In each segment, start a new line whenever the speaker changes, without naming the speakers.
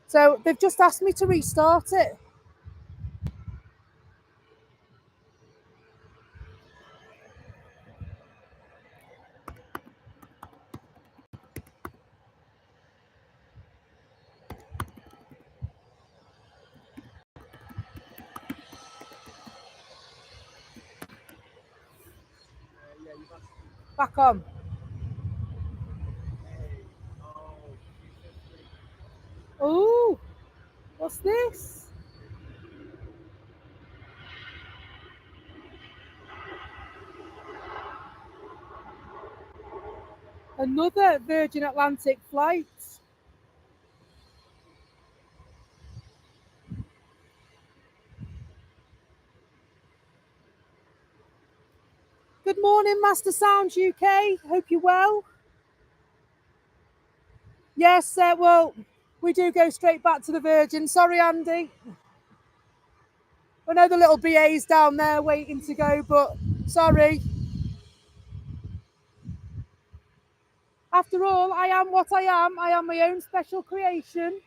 So they've just asked me to restart it. Back on. Oh, what's this? Another Virgin Atlantic flight. Good morning, Master Sounds UK. Hope you're well. Yes, well, we do go straight back to the Virgin. Sorry, Andy. I know the little BA's down there waiting to go, but sorry. After all, I am what I am. I am my own special creation.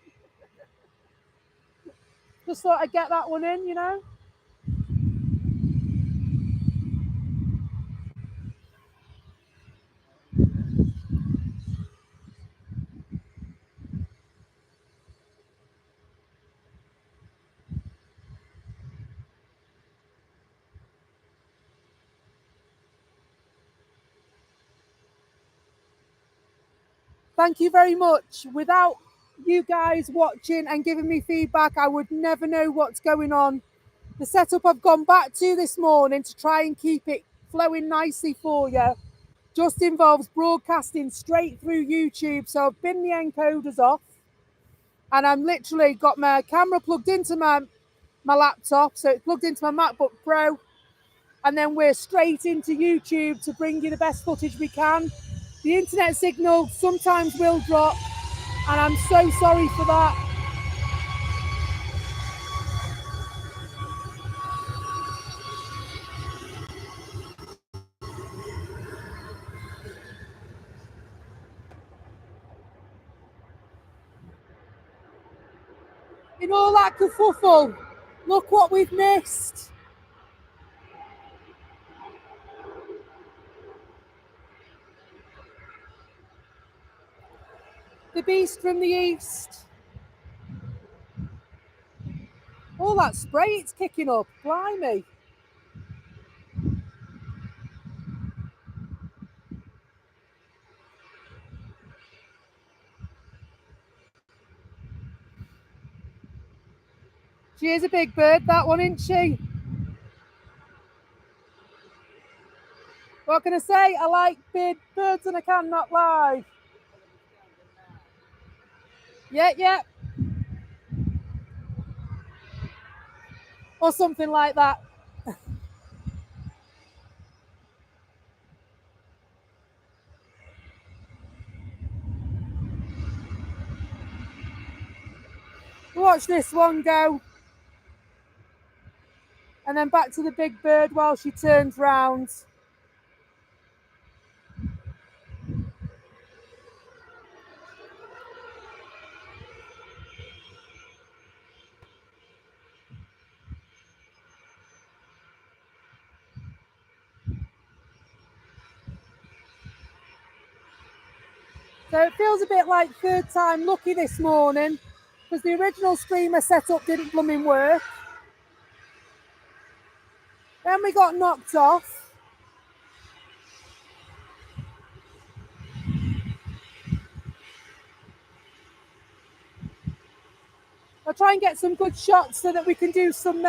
Just thought I'd get that one in, you know. Thank you very much. Without you guys watching and giving me feedback, I would never know what's going on. The setup I've gone back to this morning to try and keep it flowing nicely for you just involves broadcasting straight through YouTube. So I've binned the encoders off and I'm literally got my camera plugged into my laptop. So it's plugged into my MacBook Pro. And then we're straight into YouTube to bring you the best footage we can. The internet signal sometimes will drop, and I'm so sorry for that. In all that kerfuffle, look what we've missed. The beast from the east. All that spray it's kicking up, blimey. She is a big bird, that one, isn't she? What can I say? I like big birds and I cannot lie. Yeah. Or something like that. Watch this one go. And then back to the big bird while she turns round. So it feels a bit like third time lucky this morning because the original streamer setup didn't blooming work. Then we got knocked off. I'll try and get some good shots so that we can do some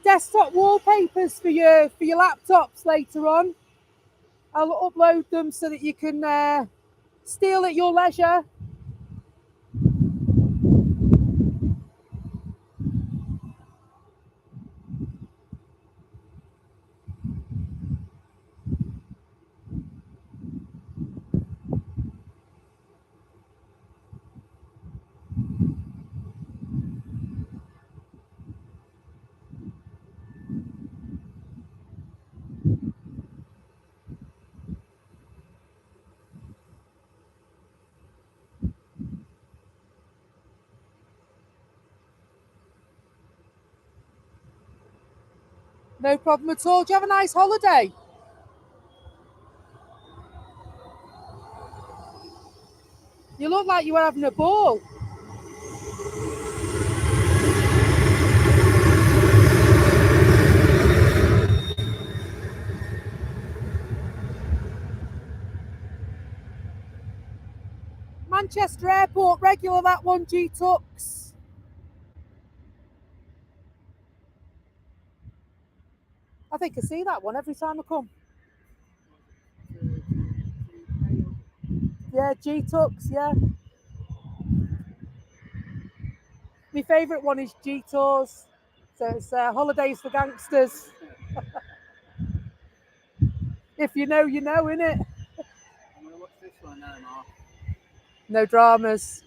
desktop wallpapers for your laptops later on. I'll upload them so that you can steal at your leisure. No problem at all. Do you have a nice holiday? You look like you were having a ball. Manchester Airport, regular that one, G-Tux. I think I see that one every time I come. Yeah, G-Tux, yeah. My favourite one is G-Tours. So it's Holidays for Gangsters. If you know, you know, innit?
I'm going to watch this one now, Mark.
No dramas.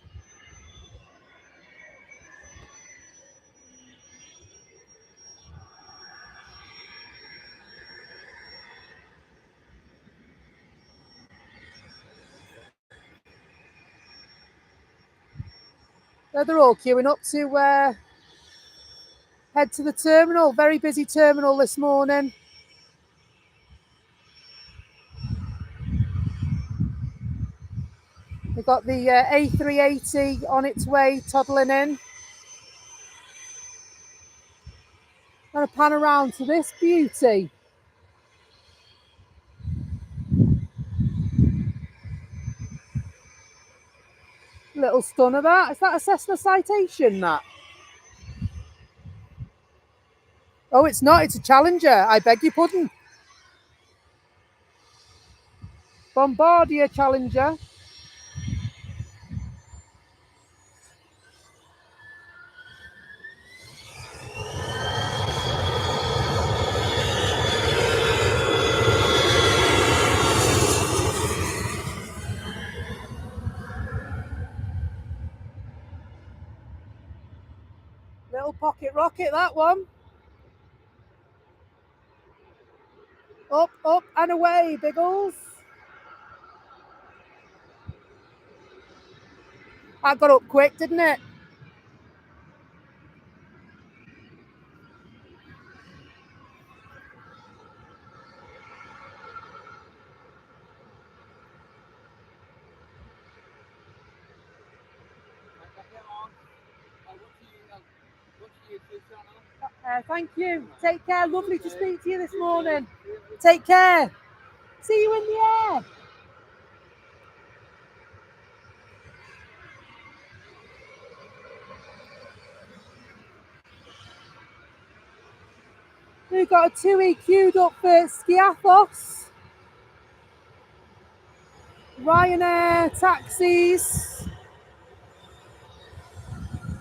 They're all queuing up to head to the terminal. Very busy terminal this morning. We've got the A380 on its way, toddling in. I'm going to pan around to this beauty. Little stunner that. Is that a Cessna Citation, that? Oh, it's not. It's a Challenger. I beg your pardon. Bombardier Challenger. Little pocket rocket, that one. Up, up and away, Biggles. That got up quick, didn't it? Thank you. Take care. Lovely to speak to you this morning. Take care. See you in the air. We've got a 2E queued up for Skiathos. Ryanair taxis.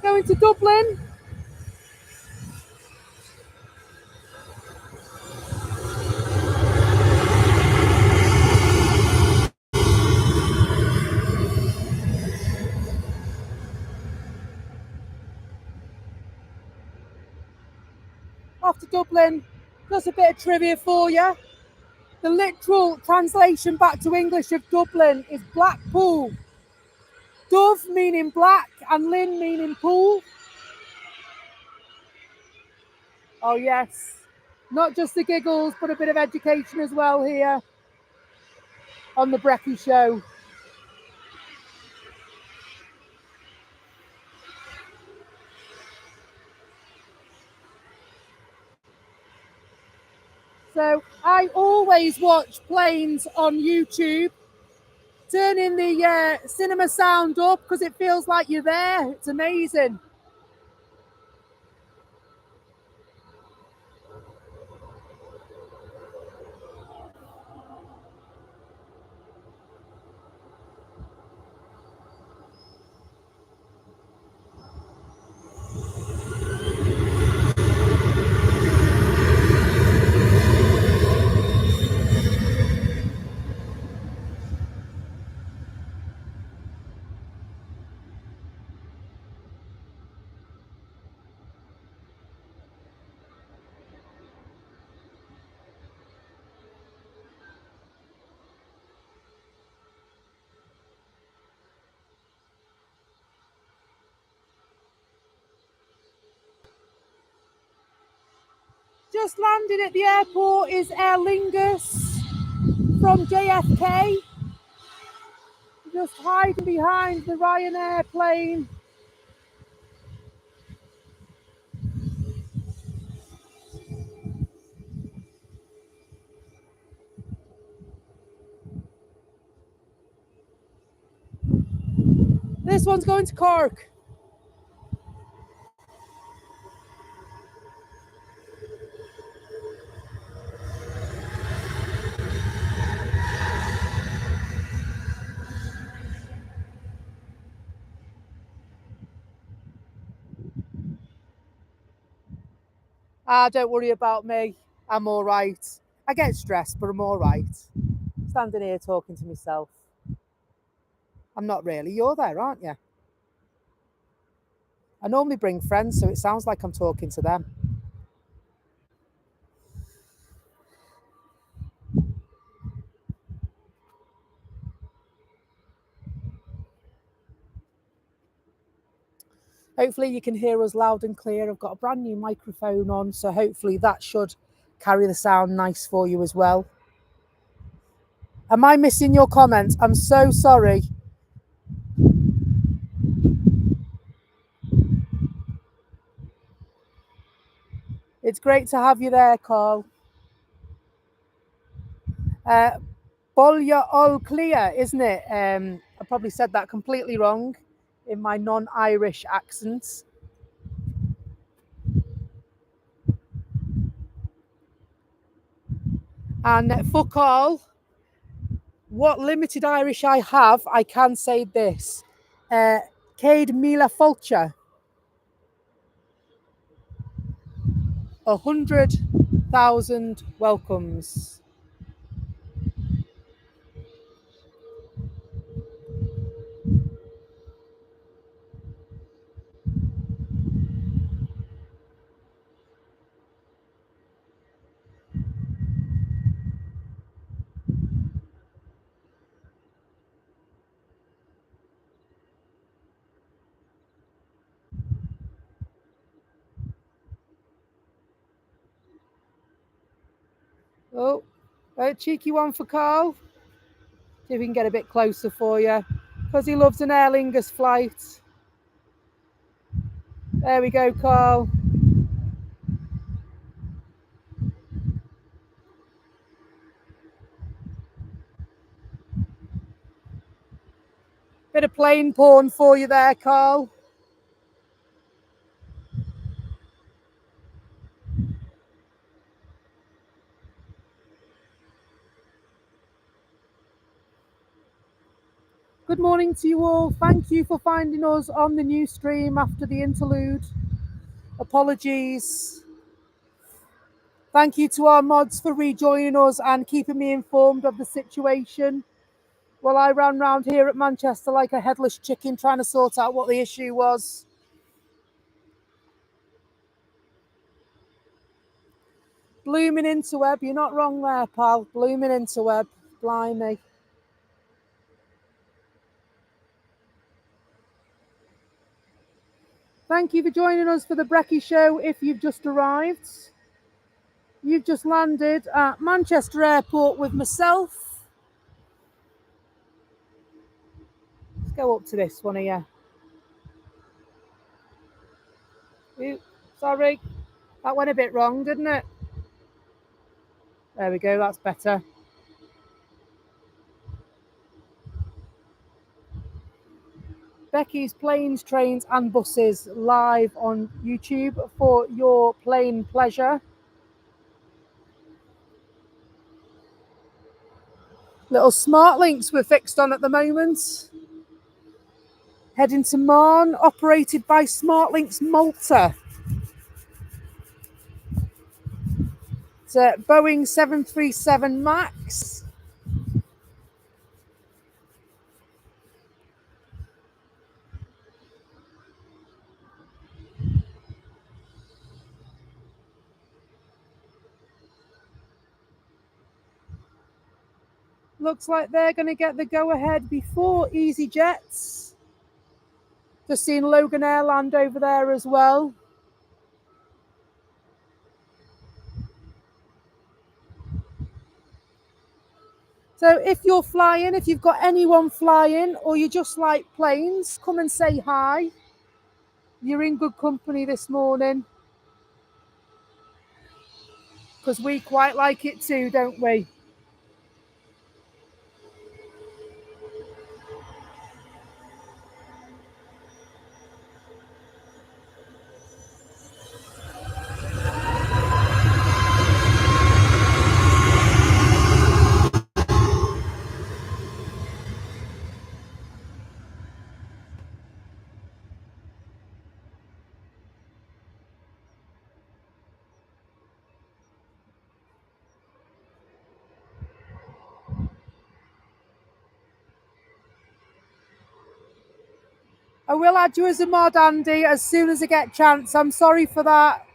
Going to Dublin. Off to Dublin. Just a bit of trivia for you. The literal translation back to English of Dublin is Blackpool. Dove meaning black and Lynn meaning pool. Oh yes, not just the giggles, but a bit of education as well here on the Brekkie Show. So I always watch planes on YouTube. Turning the cinema sound up because it feels like you're there. It's amazing. Just landed at the airport is Aer Lingus from JFK. Just hiding behind the Ryanair plane. This one's going to Cork. Don't worry about me. I'm all right. I get stressed, but I'm all right. Standing here talking to myself. I'm not really. You're there, aren't you? I normally bring friends, so it sounds like I'm talking to them. Hopefully you can hear us loud and clear. I've got a brand new microphone on, so hopefully that should carry the sound nice for you as well. Am I missing your comments? I'm so sorry. It's great to have you there, Carl. Bolja ol clear, isn't it? I probably said that completely wrong in my non-Irish accent. And for Carl, what limited Irish I have, I can say this. Cade Mila Fulcher. 100,000 welcomes. Oh, a cheeky one for Carl. See if we can get a bit closer for you. Because he loves an Aer Lingus flight. There we go, Carl. Bit of plane porn for you there, Carl. Good morning to you all. Thank you for finding us on the new stream after the interlude. Apologies. Thank you to our mods for rejoining us and keeping me informed of the situation. While I ran round here at Manchester like a headless chicken trying to sort out what the issue was. Blooming interweb, you're not wrong there, pal. Blooming interweb, blimey. Thank you for joining us for the Brekkie Show if you've just arrived. You've just landed at Manchester Airport with myself. Let's go up to this one here. Ooh, sorry, that went a bit wrong, didn't it? There we go, that's better. Becky's Planes, Trains and Buses live on YouTube for your plane pleasure. Little smart links we're fixed on at the moment. Heading to Marne, operated by SmartLinks Malta. It's a Boeing 737 MAX. Looks like they're going to get the go-ahead before EasyJets. Just seen Loganair land over there as well. So if you're flying, if you've got anyone flying or you just like planes, come and say hi. You're in good company this morning. Because we quite like it too, don't we? I will add you as a mod, Andy, as soon as I get a chance. I'm sorry for that.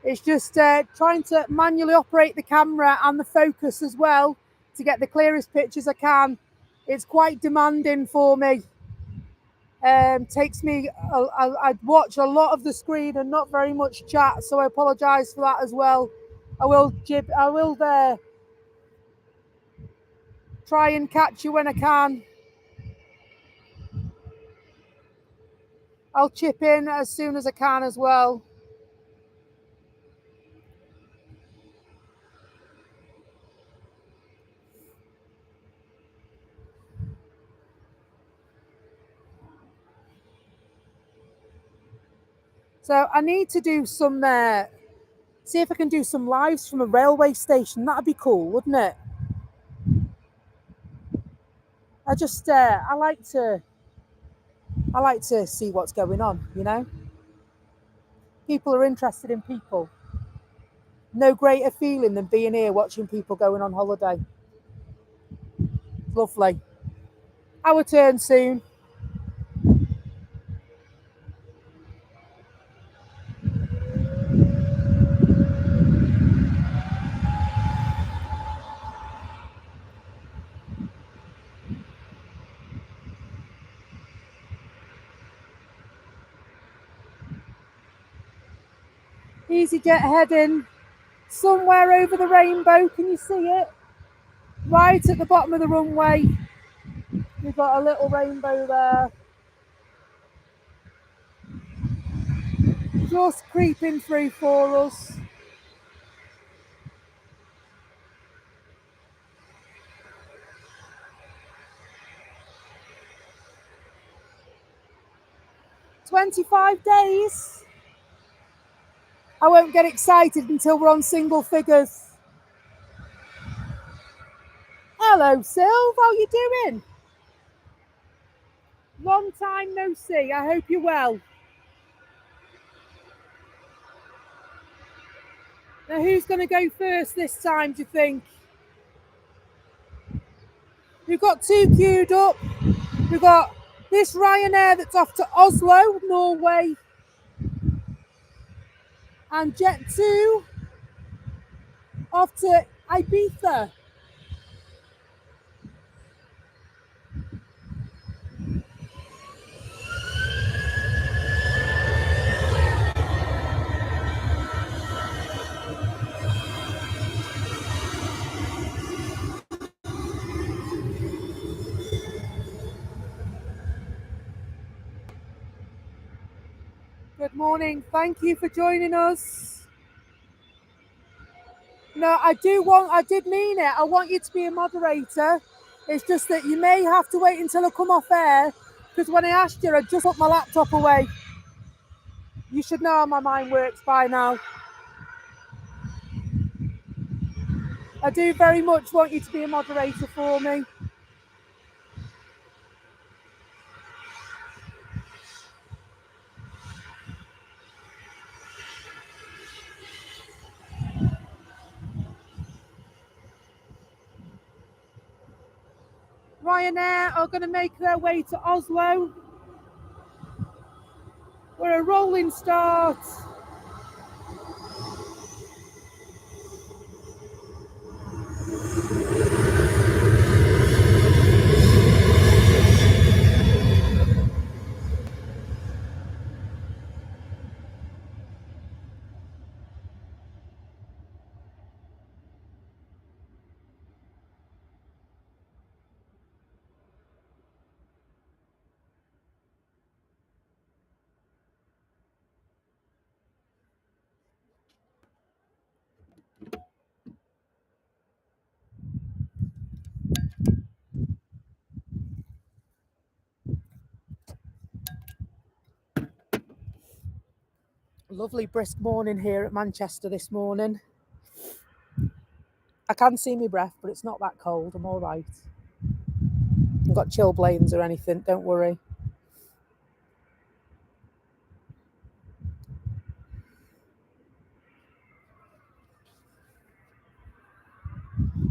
It's just trying to manually operate the camera and the focus as well to get the clearest pictures I can. It's quite demanding for me. Takes me, I watch a lot of the screen and not very much chat, so I apologise for that as well. I will try and catch you when I can. I'll chip in as soon as I can as well. So I need to do some, see if I can do some lives from a railway station. That'd be cool, wouldn't it? I just, I like to see what's going on, you know? People are interested in people. No greater feeling than being here watching people going on holiday. Lovely. Our turn soon. EasyJet heading somewhere over the rainbow. Can you see it? Right at the bottom of the runway. We've got a little rainbow there. Just creeping through for us. "25 days. I won't get excited until we're on single figures. Hello, Sylv. How you doing? Long time no see. I hope you're well. Now, who's going to go first this time, do you think? We've got two queued up. We've got this Ryanair that's off to Oslo, Norway, and Jet2 off to Ibiza. Good morning. Thank you for joining us. No, I did mean it. I want you to be a moderator. It's just that you may have to wait until I come off air, because when I asked you, I just put my laptop away. You should know how my mind works by now. I do very much want you to be a moderator for me. Ryanair are going to make their way to Oslo. We're a rolling start. Lovely brisk morning here at Manchester this morning. I can see my breath, but it's not that cold. I'm all right. I've got chilblains or anything, don't worry.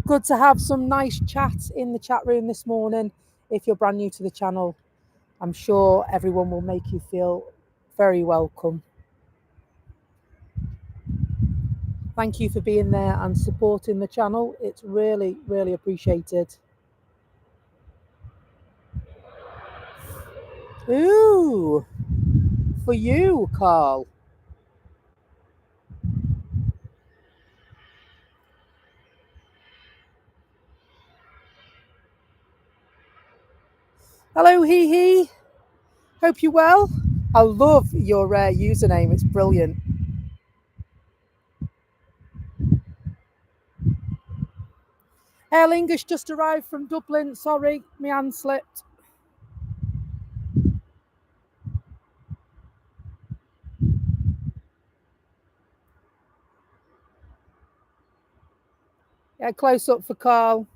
Good to have some nice chat in the chat room this morning. If you're brand new to the channel, I'm sure everyone will make you feel very welcome. Thank you for being there and supporting the channel. It's really, really appreciated. Ooh, for you, Carl. Hello, Hee Hee. Hope you're well. I love your username. It's brilliant. Aer Lingus just arrived from Dublin. Sorry, my hand slipped. Yeah, close up for Carl.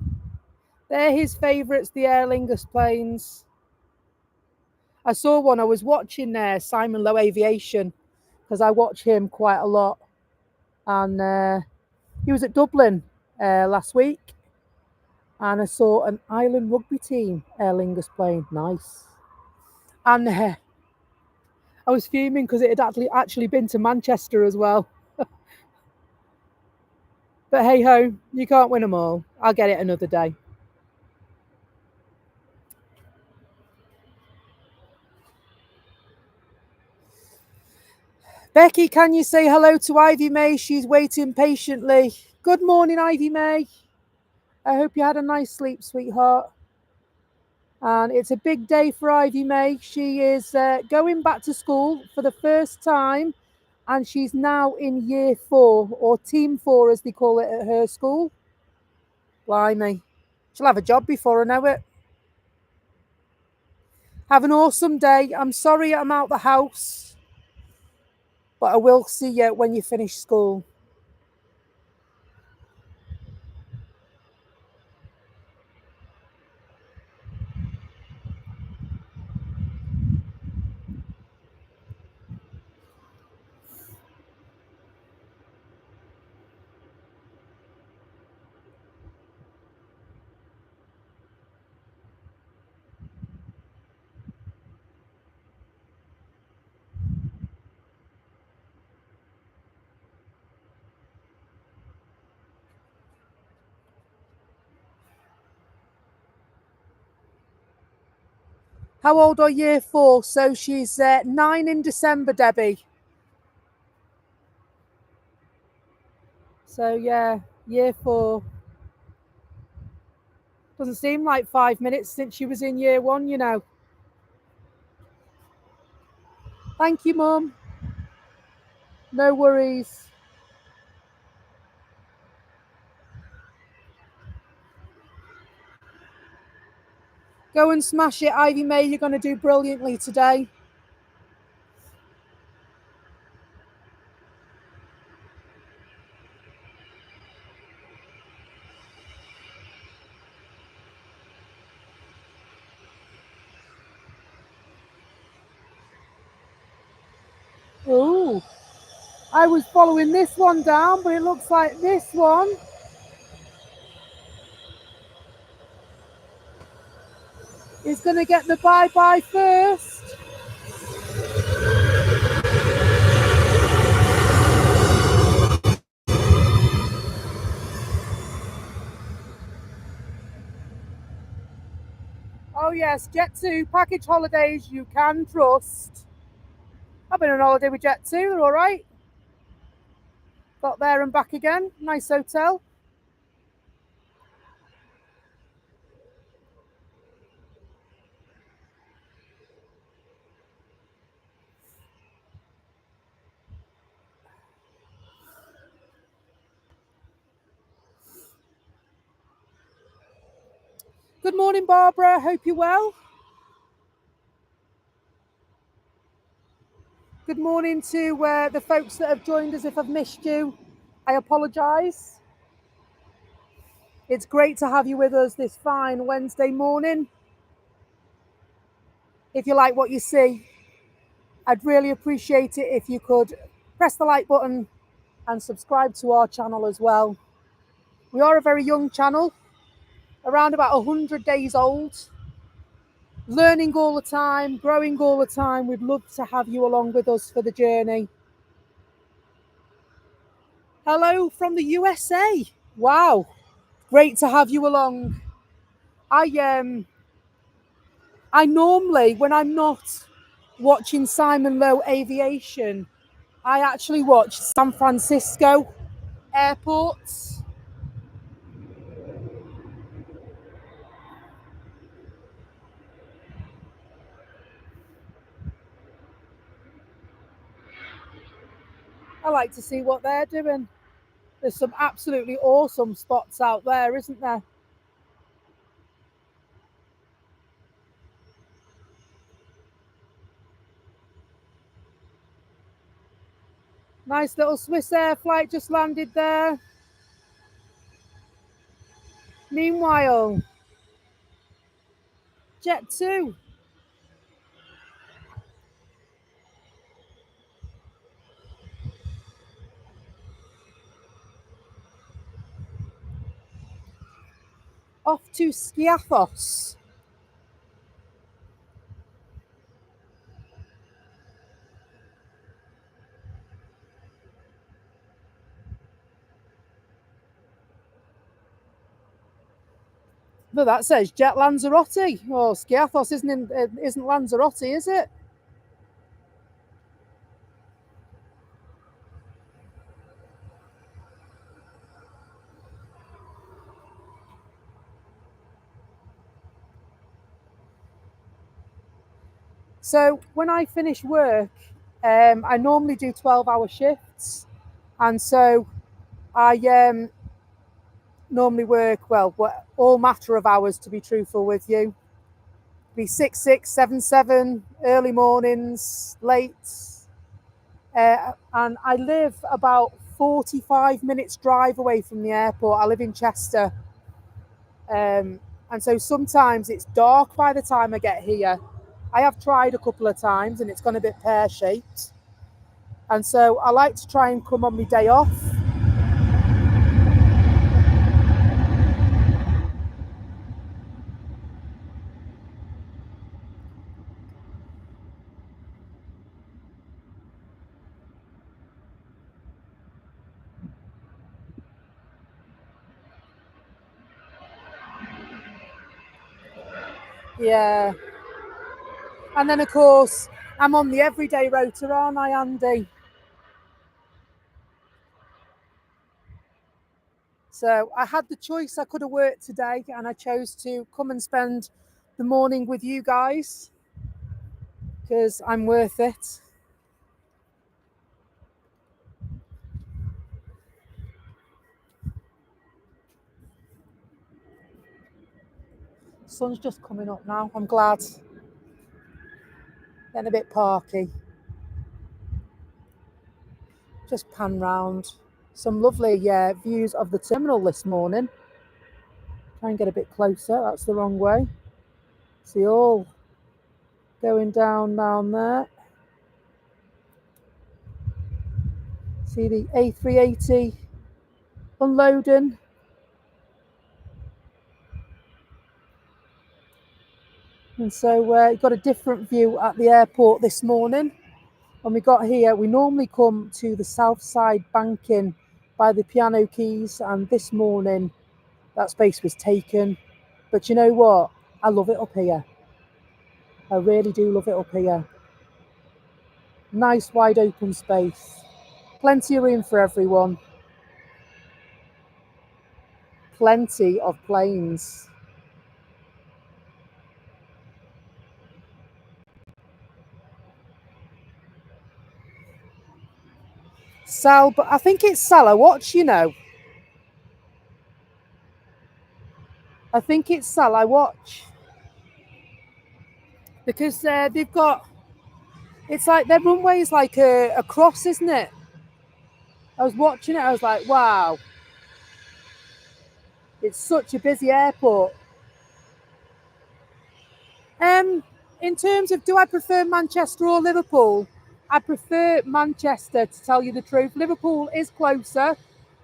They're his favourites, the Aer Lingus planes. I saw one. I was watching Simon Lowe Aviation because I watch him quite a lot. And he was at Dublin last week. And I saw an Ireland rugby team Aer Lingus plane. Nice. And I was fuming because it had actually been to Manchester as well. But hey ho, you can't win them all. I'll get it another day. Becky, can you say hello to Ivy May? She's waiting patiently. Good morning, Ivy May. I hope you had a nice sleep, sweetheart. And it's a big day for Ivy May. She is going back to school for the first time, and she's now in year 4, or team 4 as they call it at her school. Blimey. She'll have a job before I know it. Have an awesome day. I'm sorry I'm out the house, but I will see you when you finish school. How old are year 4? So she's 9 in December, Debbie. So yeah, year 4. Doesn't seem like 5 minutes since she was in year 1, you know. Thank you, Mum. No worries. Go and smash it, Ivy May. You're going to do brilliantly today. Ooh, I was following this one down, but it looks like this one is going to get the bye-bye first. Oh yes, Jet2 package holidays you can trust. I've been on holiday with Jet2, they're all right. Got there and back again, nice hotel. Good morning, Barbara, hope you're well. Good morning to the folks that have joined us. If I've missed you, I apologise. It's great to have you with us this fine Wednesday morning. If you like what you see, I'd really appreciate it if you could press the like button and subscribe to our channel as well. We are a very young channel, around about 100 days old, learning all the time, growing all the time. We'd love to have you along with us for the journey. Hello from the USA. Wow, great to have you along. I normally, when I'm not watching Simon Lowe Aviation, I actually watch San Francisco airports. I like to see what they're doing. There's some absolutely awesome spots out there, isn't there? Nice little Swiss Air flight just landed there. Meanwhile, Jet2. Off to Skiathos. No, that says Jet Lanzarote. Oh, Skiathos isn't Lanzarote, is it? So when I finish work, I normally do 12-hour shifts, and so I normally work, well, all matter of hours, to be truthful with you. Be 6, 6, 7, 7, early mornings, late. And I live about 45 minutes drive away from the airport. I live in Chester. And so sometimes it's dark by the time I get here. I have tried a couple of times and it's gone a bit pear-shaped. And so I like to try and come on my day off. Yeah. And then, of course, I'm on the everyday rota, aren't I, Andy? So I had the choice. I could have worked today and I chose to come and spend the morning with you guys because I'm worth it. Sun's just coming up now. I'm glad. Getting a bit parky. Just pan round. Some lovely views of the terminal this morning. Try and get a bit closer. That's the wrong way. See all going down there. See the A380 unloading. And so we got a different view at the airport this morning. When we got here, we normally come to the south side banking by the Piano Keys, and this morning that space was taken. But you know what? I love it up here. I really do love it up here. Nice wide open space. Plenty of room for everyone. Plenty of planes. But I think it's Salawatch, you know. I think it's Salawatch. Because they've got It's like their runway is like a cross, isn't it? I was watching it, I was like, wow. It's such a busy airport. In terms of do I prefer Manchester or Liverpool? I prefer Manchester, to tell you the truth. Liverpool is closer.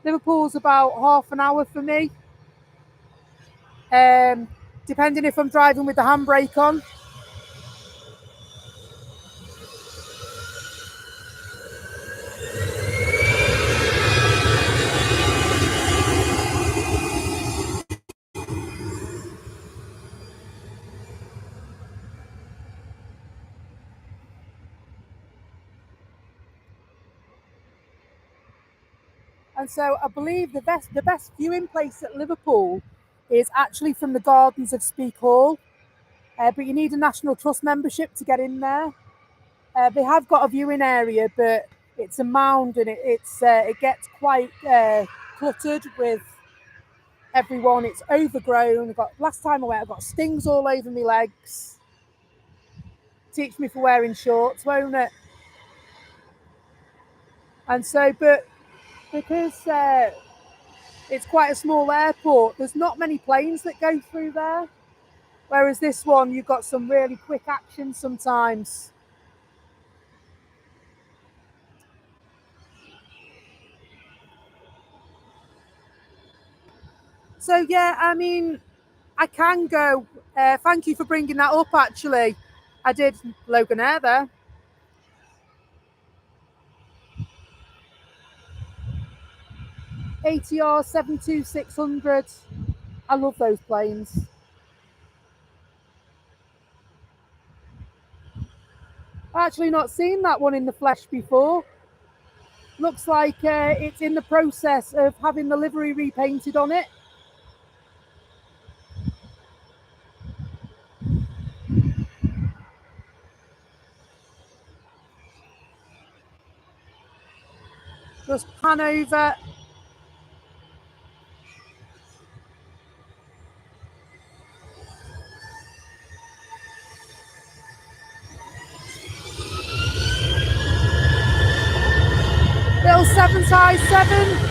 Liverpool's about half an hour for me. Depending if I'm driving with the handbrake on. And so I believe the best viewing place at Liverpool is actually from the gardens of Speke Hall. But you need a National Trust membership to get in there. They have got a viewing area, but it's a mound and it gets quite cluttered with everyone. It's overgrown. Last time I went, I got stings all over my legs. Teach me for wearing shorts, won't it? And so, but because it's quite a small airport, there's not many planes that go through there. Whereas this one, you've got some really quick action sometimes. So yeah, I mean, I can go. Thank you for bringing that up, actually. I did Loganair there. ATR 72600. I love those planes. I've actually not seen that one in the flesh before. Looks like it's in the process of having the livery repainted on it. Just pan over. Little 757.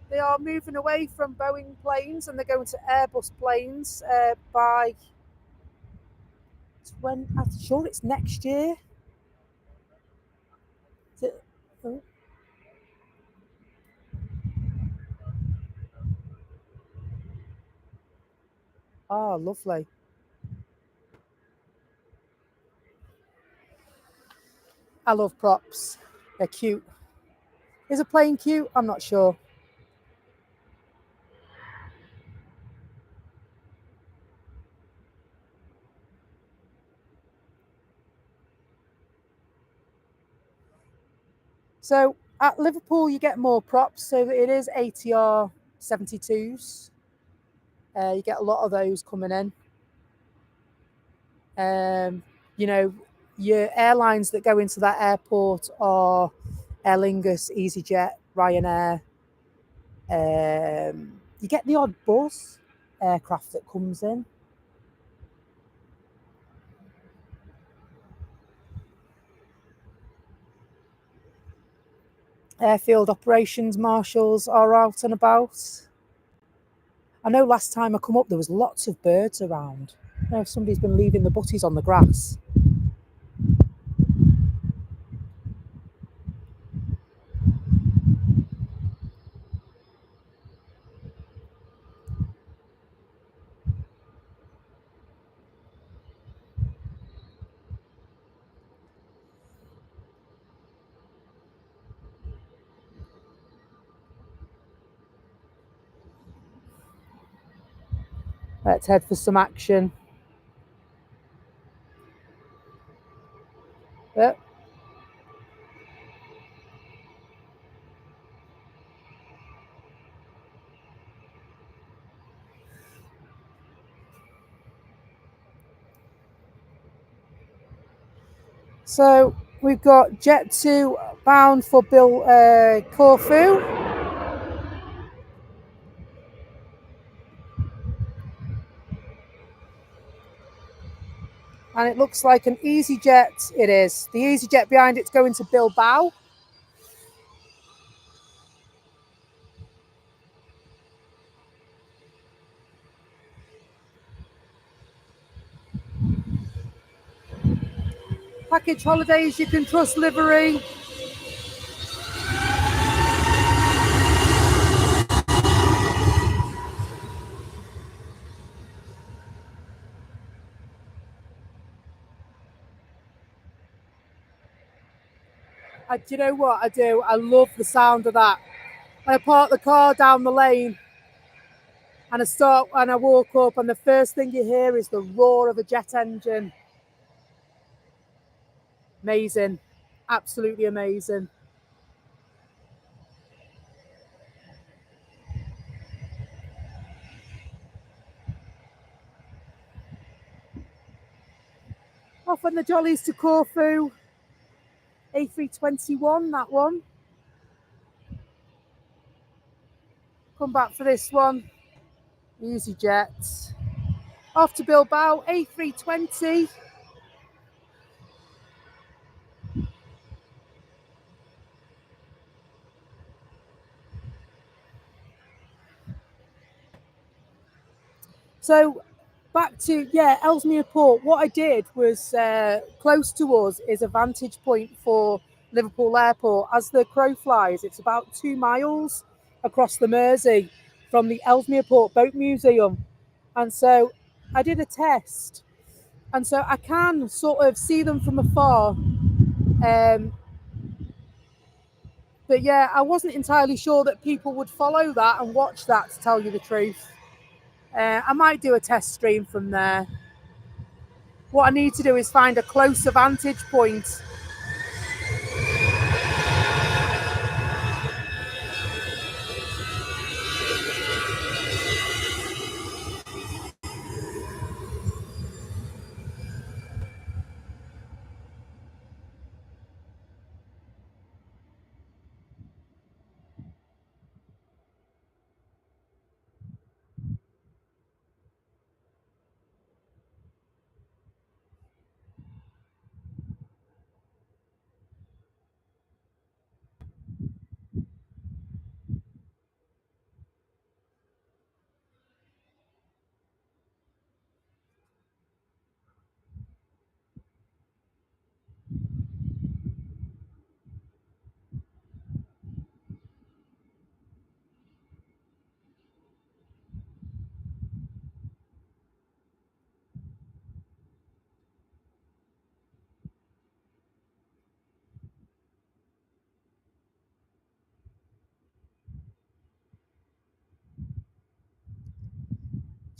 They are moving away from Boeing planes and they're going to Airbus planes by I'm sure it's next year. Oh. Oh, lovely. I love props. They're cute. Is a plane cute? I'm not sure. So at Liverpool, you get more props. So it is ATR 72s. You get a lot of those coming in. You know, your airlines that go into that airport are Aer Lingus, EasyJet, Ryanair. You get the odd bus aircraft that comes in. Airfield operations marshals are out and about. I know last time I come up, there was lots of birds around. I don't know if somebody's been leaving the butties on the grass. Let's head for some action. Yep. So we've got Jet2 bound for Corfu. And it looks like an EasyJet. It is. The EasyJet behind it's going to Bilbao. Package holidays, you can trust livery. Do you know what I do? I love the sound of that. I park the car down the lane and I start and I walk up, and the first thing you hear is the roar of a jet engine. Amazing. Absolutely amazing. Off on the jollies to Corfu. A321, that one. Come back for this one. EasyJet. Off to Bilbao, A320. So back to, Ellesmere Port. What I did was close to us is a vantage point for Liverpool Airport. As the crow flies, it's about 2 miles across the Mersey from the Ellesmere Port Boat Museum. And so I did a test. And so I can sort of see them from afar. But yeah, I wasn't entirely sure that people would follow that and watch that, to tell you the truth. I might do a test stream from there. What I need to do is find a closer vantage point.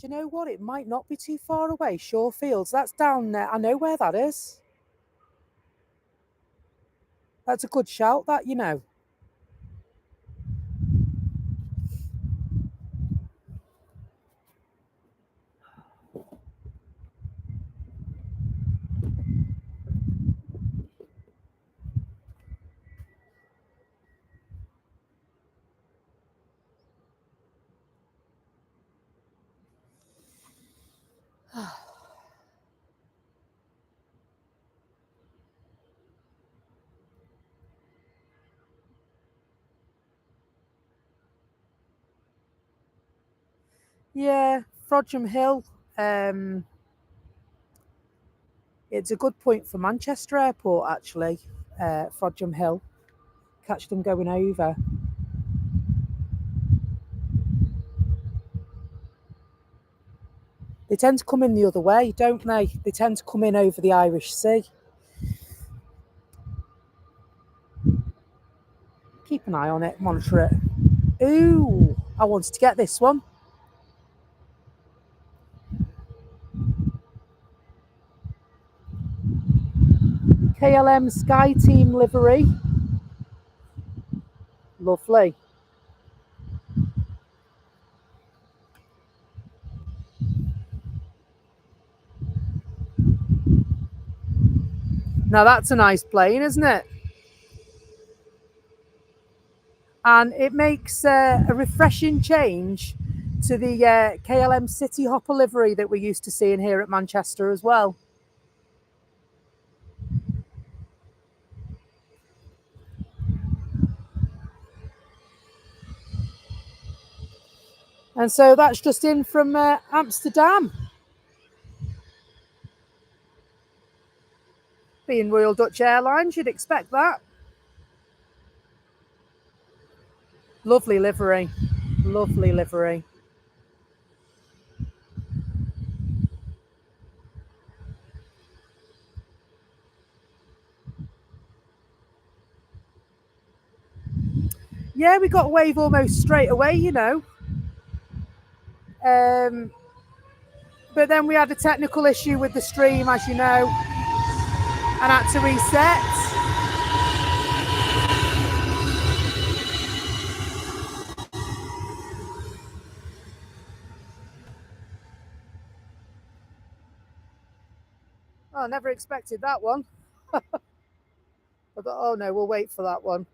Do you know what? It might not be too far away. Shaw Fields. That's down there. I know where that is. That's a good shout, that, you know. Yeah, Frodsham Hill. It's a good point for Manchester Airport, actually. Frodsham Hill. Catch them going over. They tend to come in the other way, don't they? They tend to come in over the Irish Sea. Keep an eye on it, monitor it. Ooh, I wanted to get this one. KLM Sky Team livery. Lovely. Now that's a nice plane, isn't it? And it makes a refreshing change to the KLM City Hopper livery that we're used to seeing here at Manchester as well. And so that's just in from Amsterdam. Being Royal Dutch Airlines, you'd expect that. Lovely livery. Lovely livery. Yeah, we got Wave almost straight away, you know. But then we had a technical issue with the stream, as you know, and had to reset. Oh, I never expected that one. I thought, oh no, we'll wait for that one.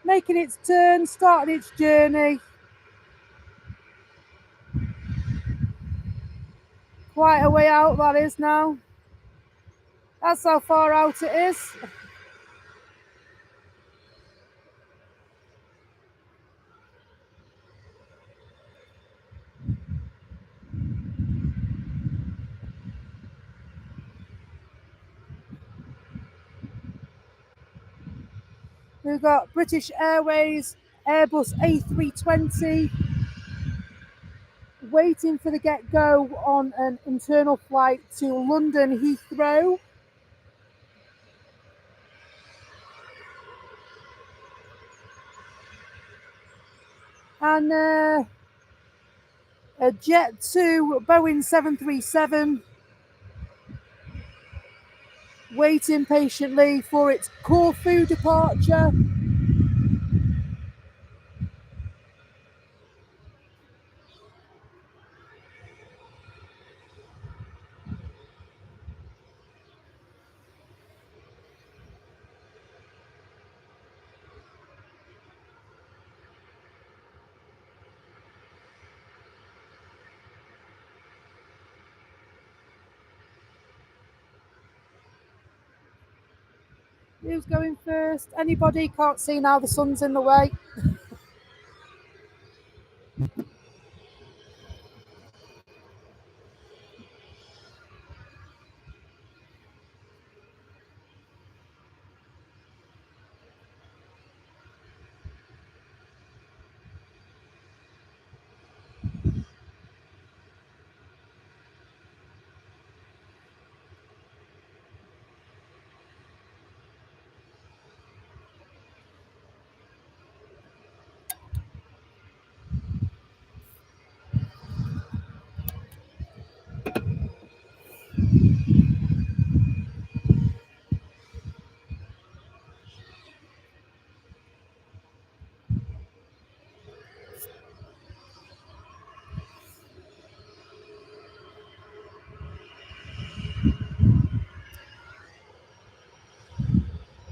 Making its turn, starting its journey. Quite a way out that is now. That's how far out it is. We've got British Airways Airbus A320 waiting for the get-go on an internal flight to London Heathrow. And a Jet2 Boeing 737 waiting patiently for its Corfu departure. Who's going first? Anybody? Can't see now, the sun's in the way.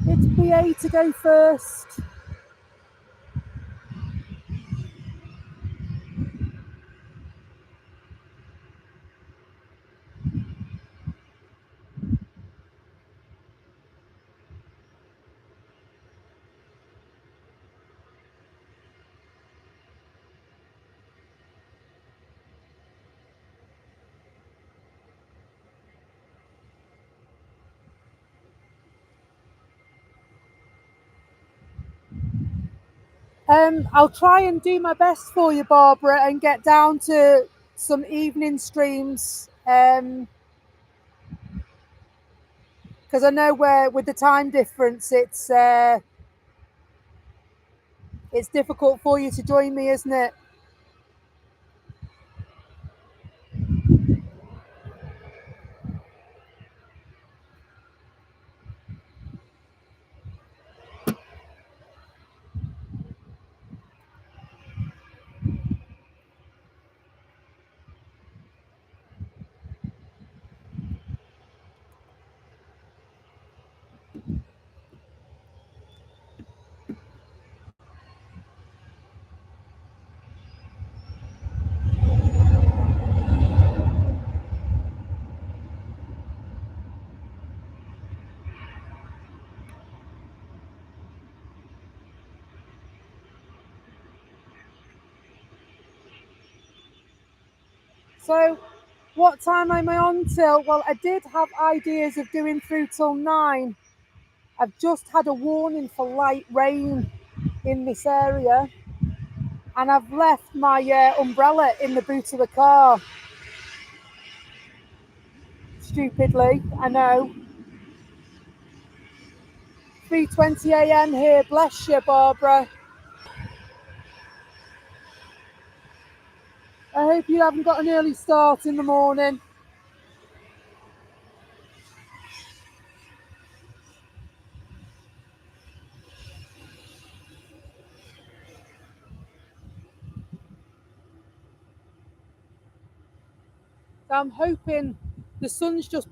It's BA to go first. I'll try and do my best for you, Barbara, and get down to some evening streams. Because I know where with the time difference, it's difficult for you to join me, isn't it? So, what time am I on till? Well, I did have ideas of doing through till 9. I've just had a warning for light rain in this area, and I've left my umbrella in the boot of the car. Stupidly, I know. 3:20 a.m. here. Bless you, Barbara. I hope you haven't got an early start in the morning. I'm hoping the sun's just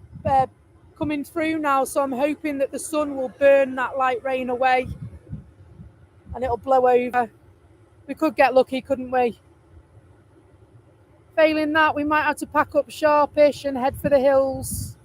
coming through now, so I'm hoping that the sun will burn that light rain away and it'll blow over. We could get lucky, couldn't we? Failing that, we might have to pack up sharpish and head for the hills.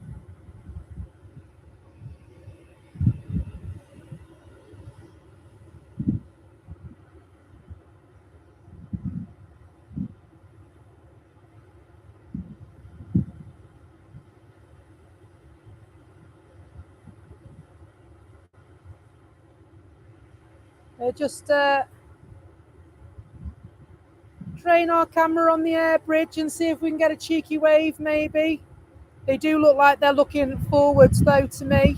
Just train our camera on the air bridge and see if we can get a cheeky wave, maybe. They do look like they're looking forwards, though, to me.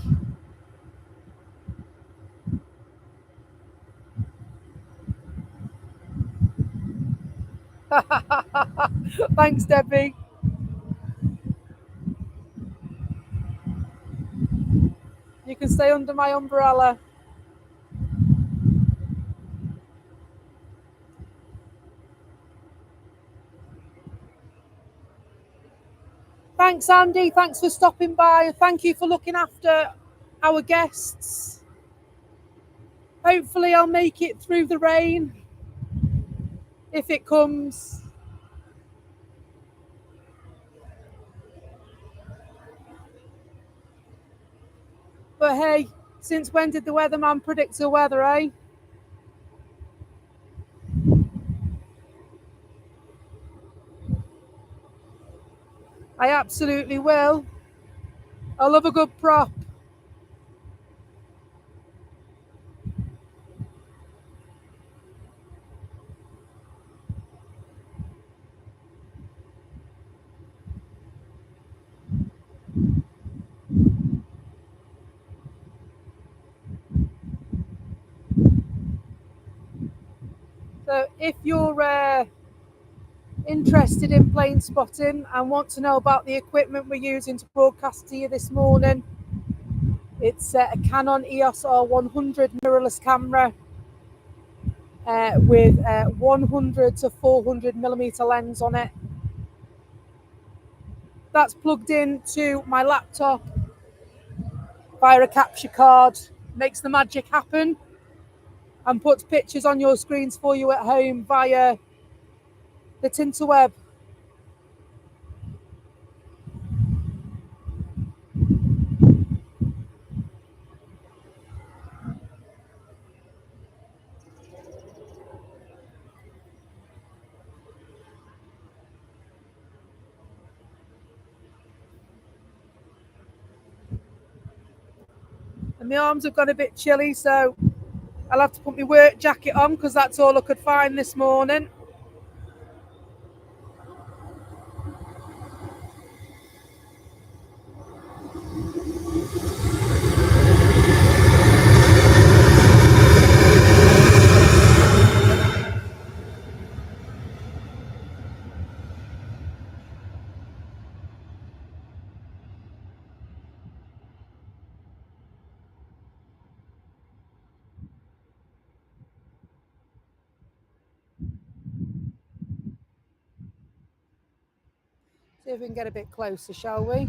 Thanks, Debbie. You can stay under my umbrella. Thanks, Andy. Thanks for stopping by. Thank you for looking after our guests. Hopefully, I'll make it through the rain if it comes. But hey, since when did the weatherman predict the weather, eh? I absolutely will. I love a good prop. So if you're interested in plane spotting and want to know about the equipment we're using to broadcast to you this morning, it's a Canon EOS R100 mirrorless camera with a 100 to 400 millimeter lens on it. That's plugged into my laptop via a capture card, makes the magic happen, and puts pictures on your screens for you at home via the Tinterweb. And my arms have got a bit chilly, so I'll have to put my work jacket on because that's all I could find this morning. See if we can get a bit closer, shall we?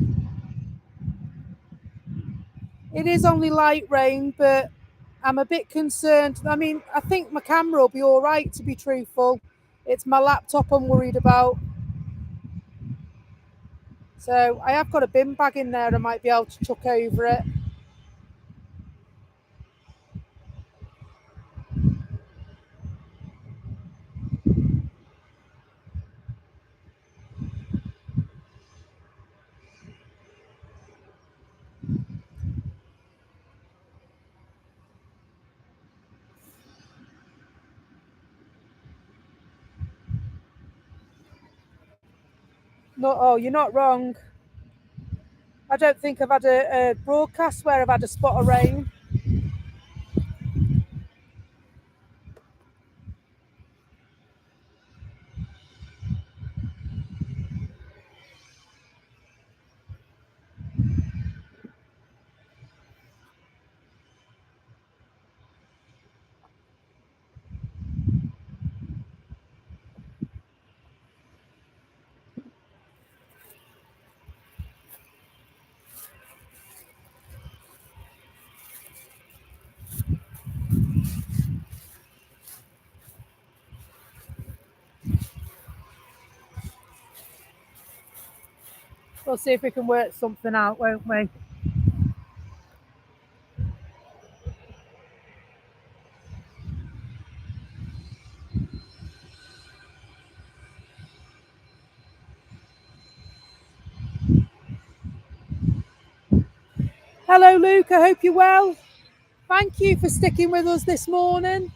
It is only light rain, but I'm a bit concerned. I mean, I think my camera will be all right, to be truthful. It's my laptop I'm worried about. So I have got a bin bag in there I might be able to chuck over it. No, oh, you're not wrong. I don't think I've had a broadcast where I've had a spot of rain. We'll see if we can work something out, won't we? Hello, Luke. I hope you're well. Thank you for sticking with us this morning.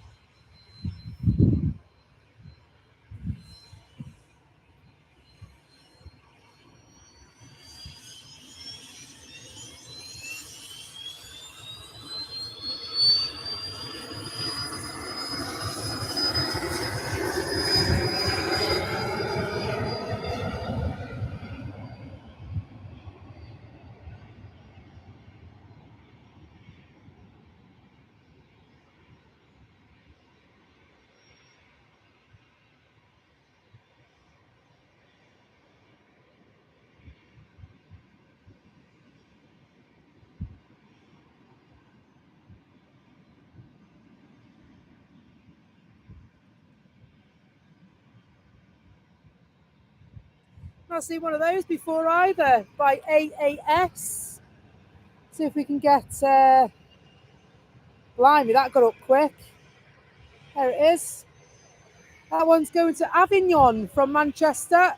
Not seen one of those before either, by AAS. See if we can get, blimey, that got up quick. There it is. That one's going to Avignon from Manchester.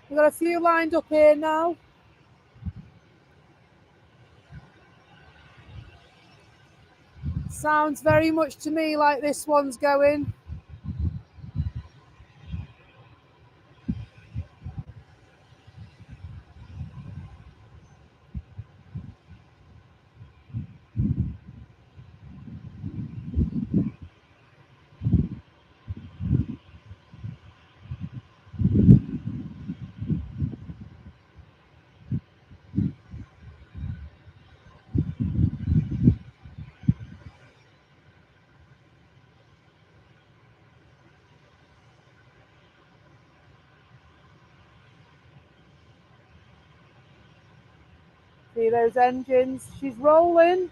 We've got a few lined up here now. Sounds very much to me like this one's going. See those engines? She's rolling.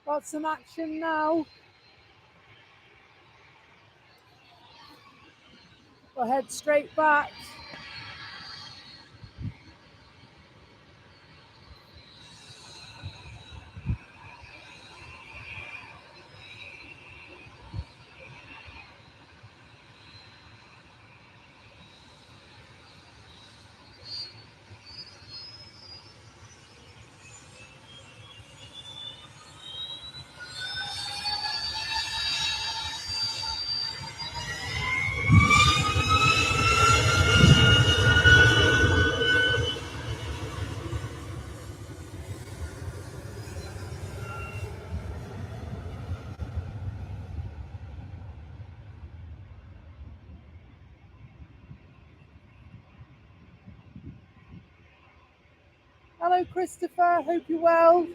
Got some action now. We'll head straight back. Hello, Christopher. Hope you're well.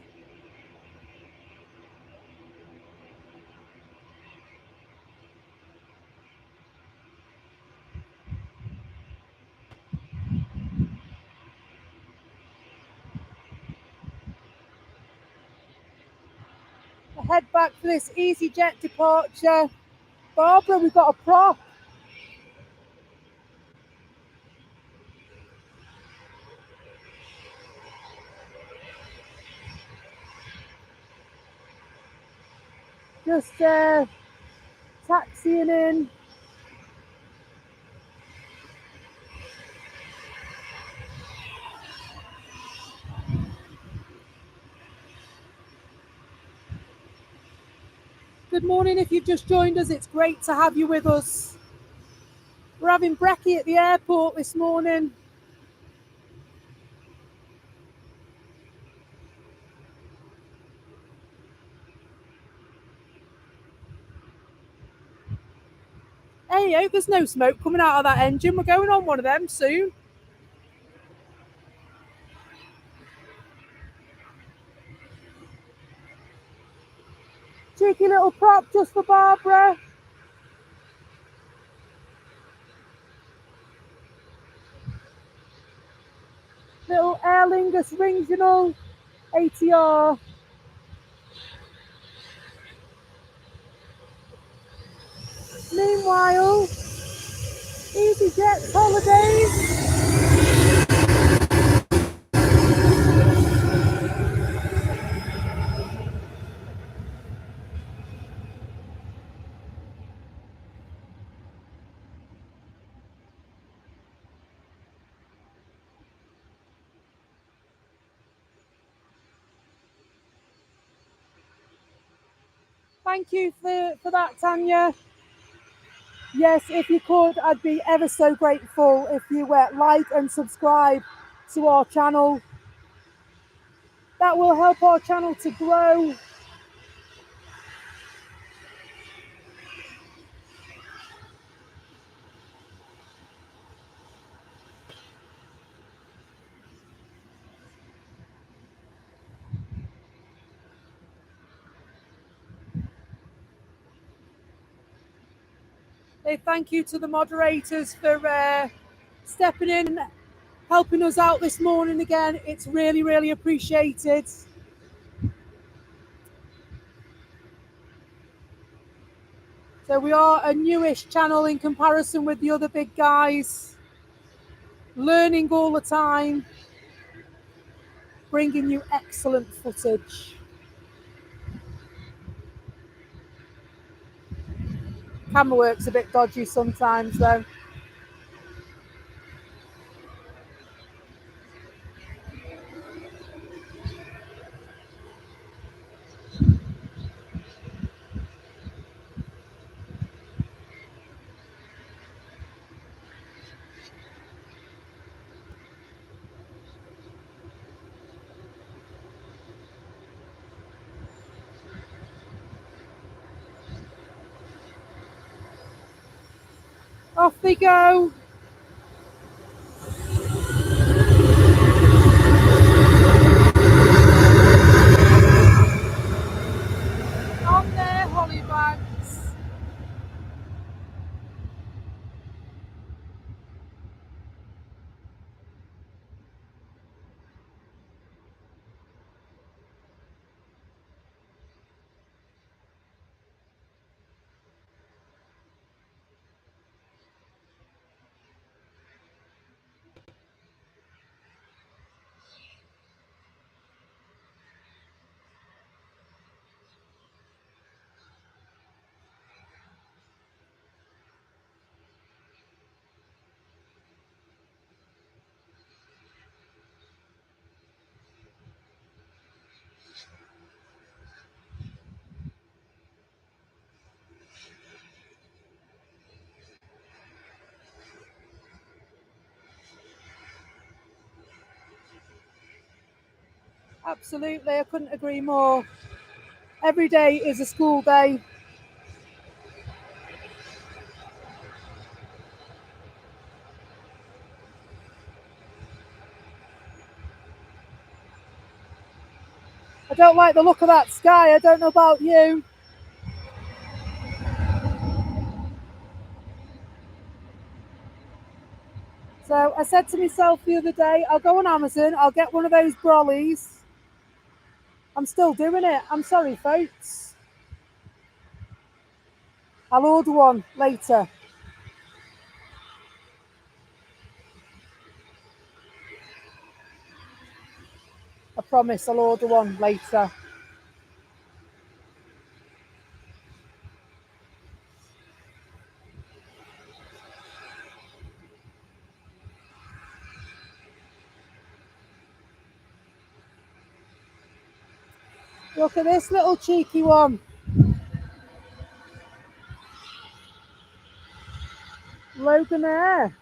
We'll head back for this EasyJet departure. Barbara, we've got a prop. Just taxiing in. Good morning if you've just joined us. It's great to have you with us. We're having brekkie at the airport this morning. Hey, I hope there's no smoke coming out of that engine. We're going on one of them soon. Cheeky little prop just for Barbara. Little Aer Lingus Regional ATR. Meanwhile, EasyJet holidays. Thank you for that, Tanya. Yes, if you could, I'd be ever so grateful if you like and subscribe to our channel. That will help our channel to grow. A thank you to the moderators for stepping in and helping us out this morning again. It's really, really appreciated. So we are a newish channel in comparison with the other big guys. Learning all the time. Bringing you excellent footage. Camera work's a bit dodgy sometimes though. Off they go. On their holly bags. Absolutely, I couldn't agree more. Every day is a school day. I don't like the look of that sky. I don't know about you. So I said to myself the other day, I'll go on Amazon, I'll get one of those brollies. I'm still doing it. I'm sorry, folks. I'll order one later. I promise I'll order one later. Look at this little cheeky one. Loganair.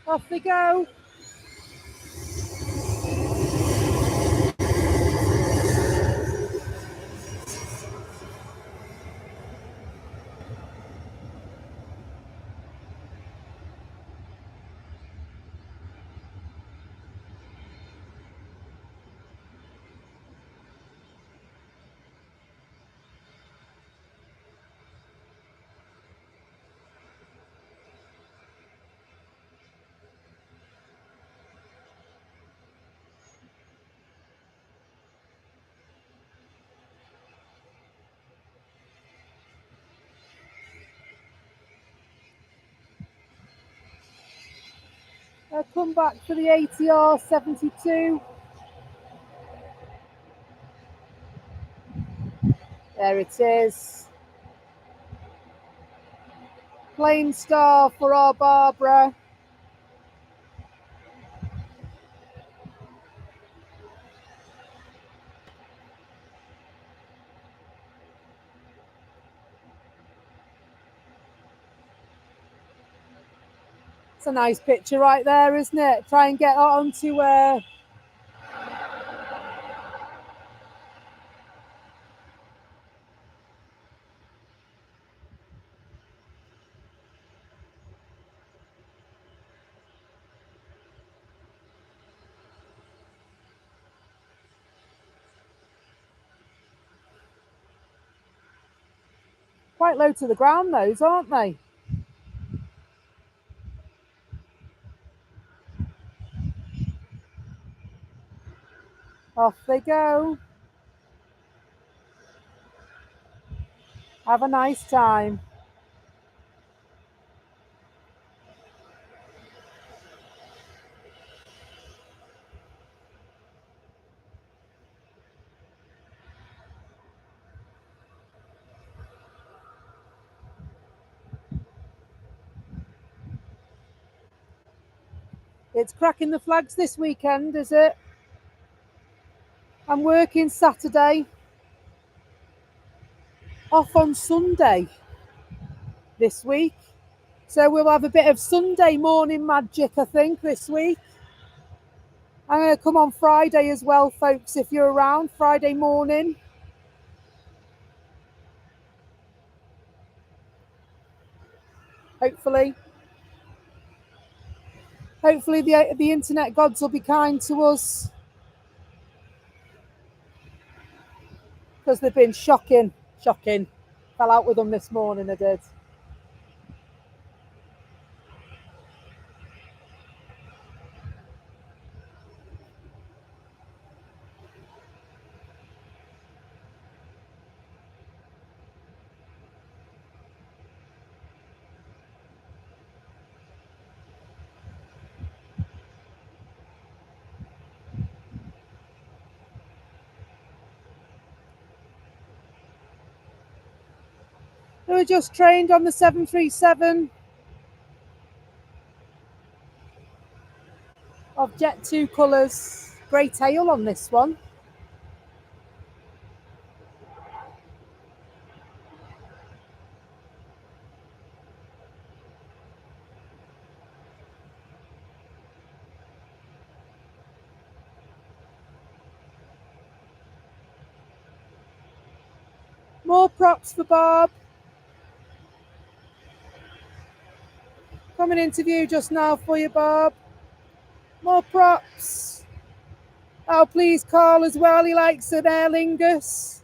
Off they go. I'll come back for the ATR 72. There it is. Plain star for our Barbara. It's a nice picture right there, isn't it? Try and get onto quite low to the ground, those, aren't they? Off they go. Have a nice time. It's cracking the flags this weekend, is it? I'm working Saturday. Off on Sunday this week. So we'll have a bit of Sunday morning magic, I think, this week. I'm going to come on Friday as well, folks, if you're around, Friday morning. Hopefully the internet gods will be kind to us, because they've been shocking. Fell out with them this morning, I did. They were just trained on the 737. of Jet 2 colours. Grey tail on this one. More props for Bob. Coming into view just now for you, Bob. More props. Oh, please, Carl as well. He likes an Aer Lingus.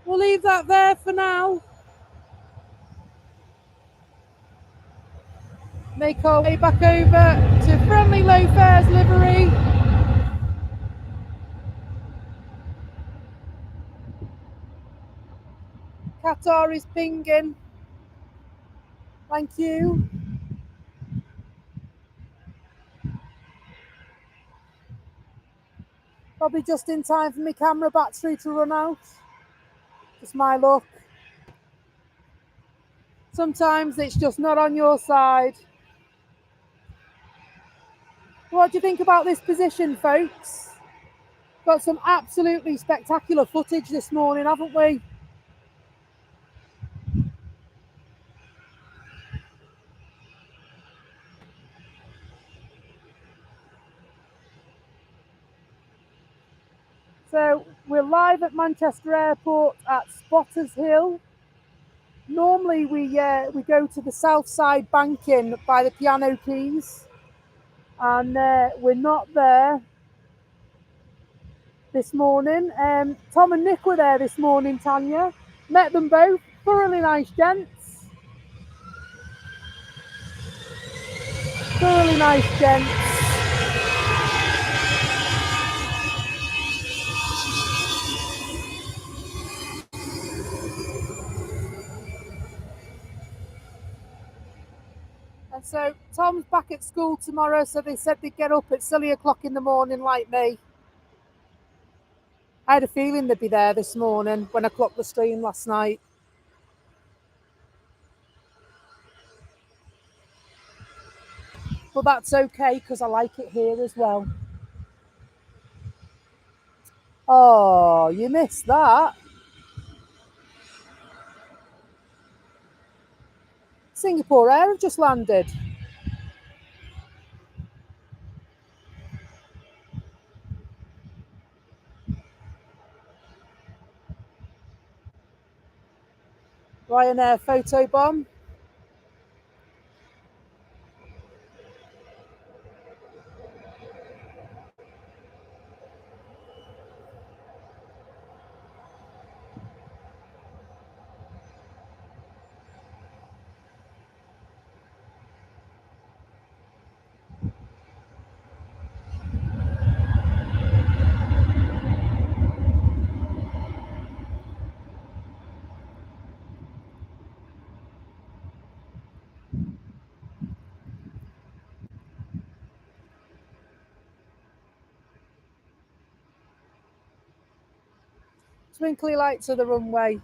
We'll leave that there for now. Make our way back over to Friendly Low Fares livery. Qatar is pinging. Thank you. Probably just in time for my camera battery to run out. Just my luck. Sometimes it's just not on your side. What do you think about this position, folks? Got some absolutely spectacular footage this morning, haven't we? So we're live at Manchester Airport at Spotters Hill. Normally we go to the south side banking by the Piano Quays, and we're not there this morning. Tom and Nick were there this morning, Tanya. Met them both. Thoroughly nice gents. Thoroughly nice gents. And so Tom's back at school tomorrow, so they said they'd get up at silly o'clock in the morning like me. I had a feeling they'd be there this morning when I clocked the stream last night. But that's okay because I like it here as well. Oh, you missed that. Singapore Air have just landed. Ryanair photobomb. Twinkly lights of the runway.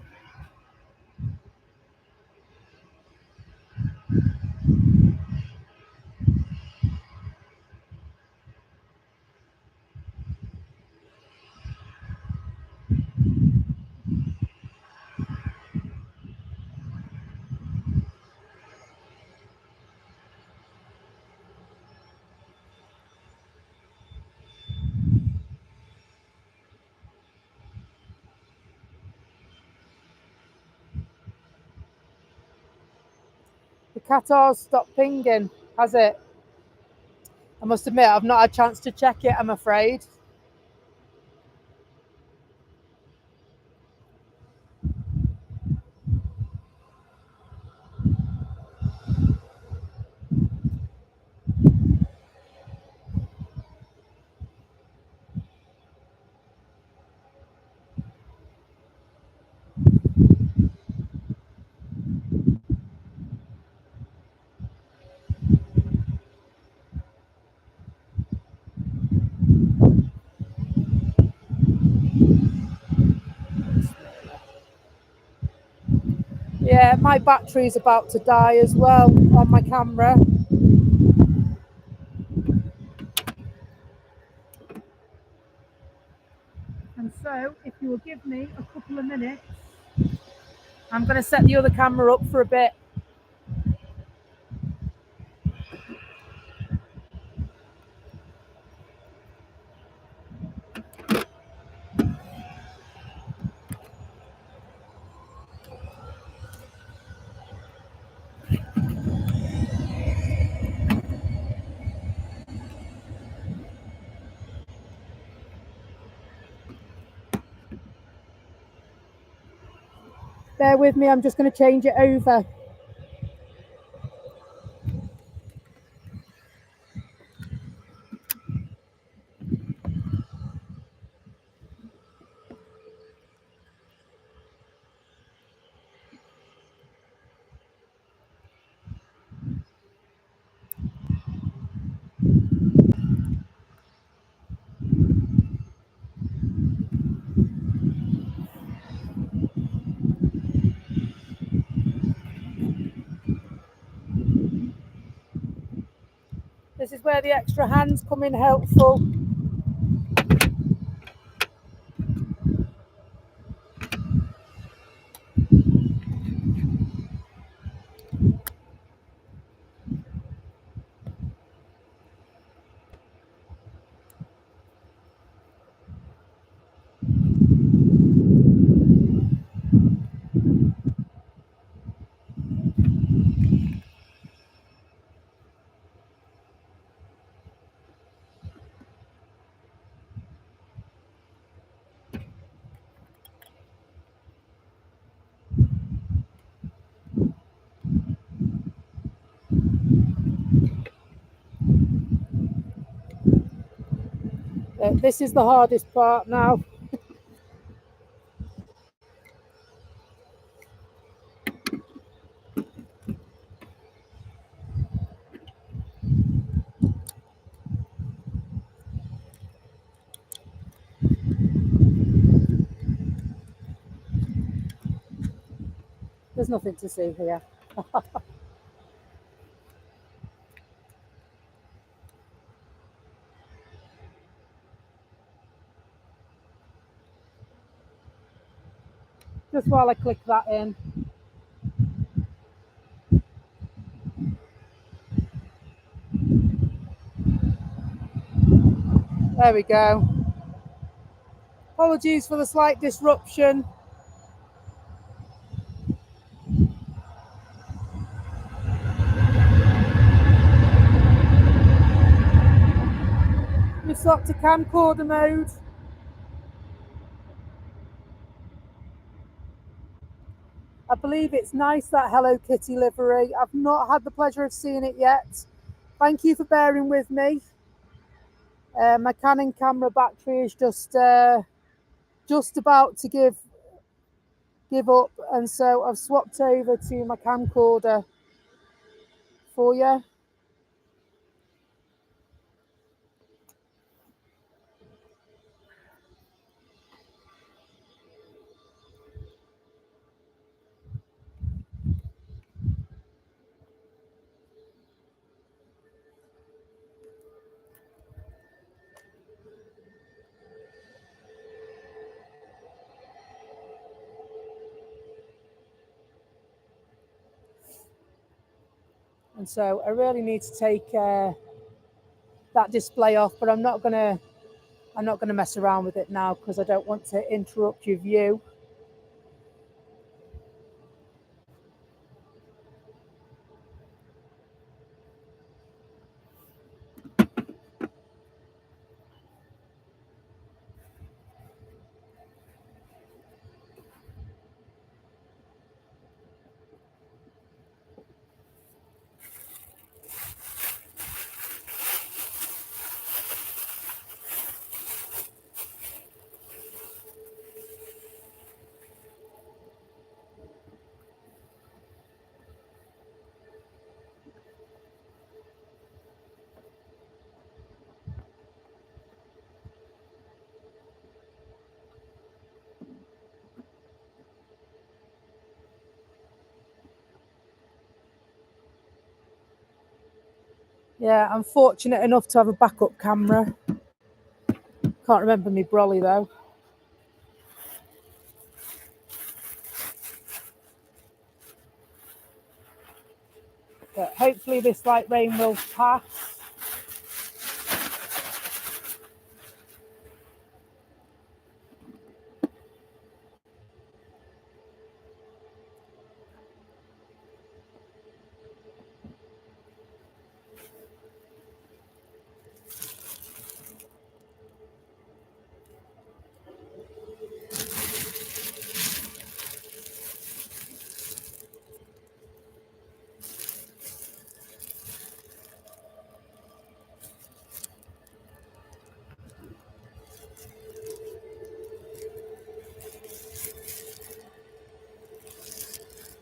The Qatar's stopped pinging, has it? I must admit, I've not had a chance to check it, I'm afraid. Yeah, my battery's about to die as well on my camera. And so, if you will give me a couple of minutes, I'm going to set the other camera up for a bit. Bear with me, I'm just going to change it over. This is where the extra hands come in helpful. This is the hardest part now. There's nothing to see here. Just while I click that in. There we go. Apologies for the slight disruption. We've swapped to camcorder mode. I believe it's nice, that Hello Kitty livery. I've not had the pleasure of seeing it yet. Thank you for bearing with me. My Canon camera battery is just about to give up, and so I've swapped over to my camcorder for you. And so I really need to take that display off, but I'm not gonna mess around with it now because I don't want to interrupt your view. Yeah, I'm fortunate enough to have a backup camera. Can't remember me brolly though. But hopefully this light rain will pass.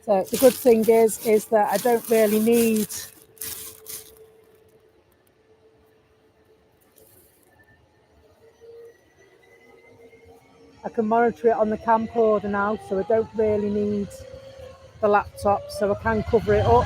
So the good thing is that I don't really need I can monitor it on the camcorder now, so I don't really need the laptop, so I can cover it up.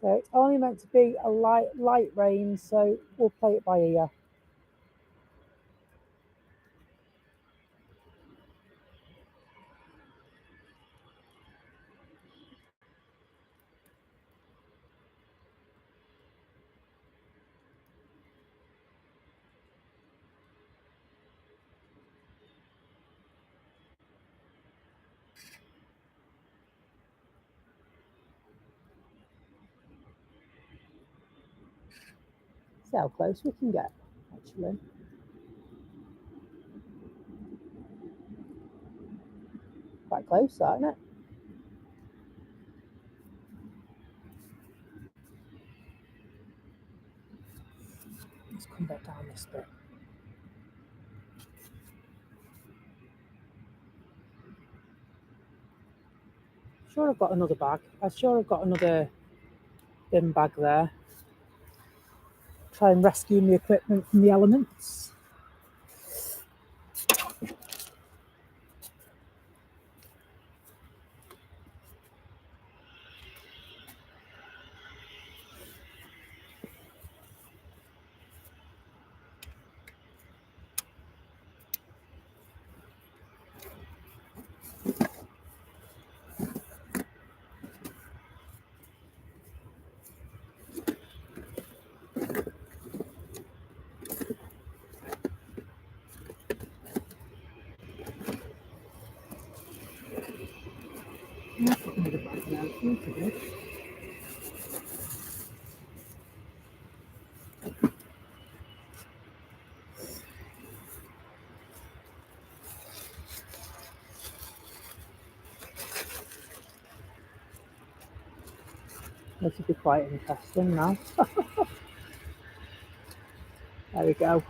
So it's only meant to be a light rain, so we'll play it by ear. See how close we can get, actually. Quite close, isn't it? Let's come back down this bit. Sure, I've got another bag. I'm sure I've got another bin bag there. Try and rescue my equipment from the elements. Another bag now. Okay. This would be quite interesting now. There we go.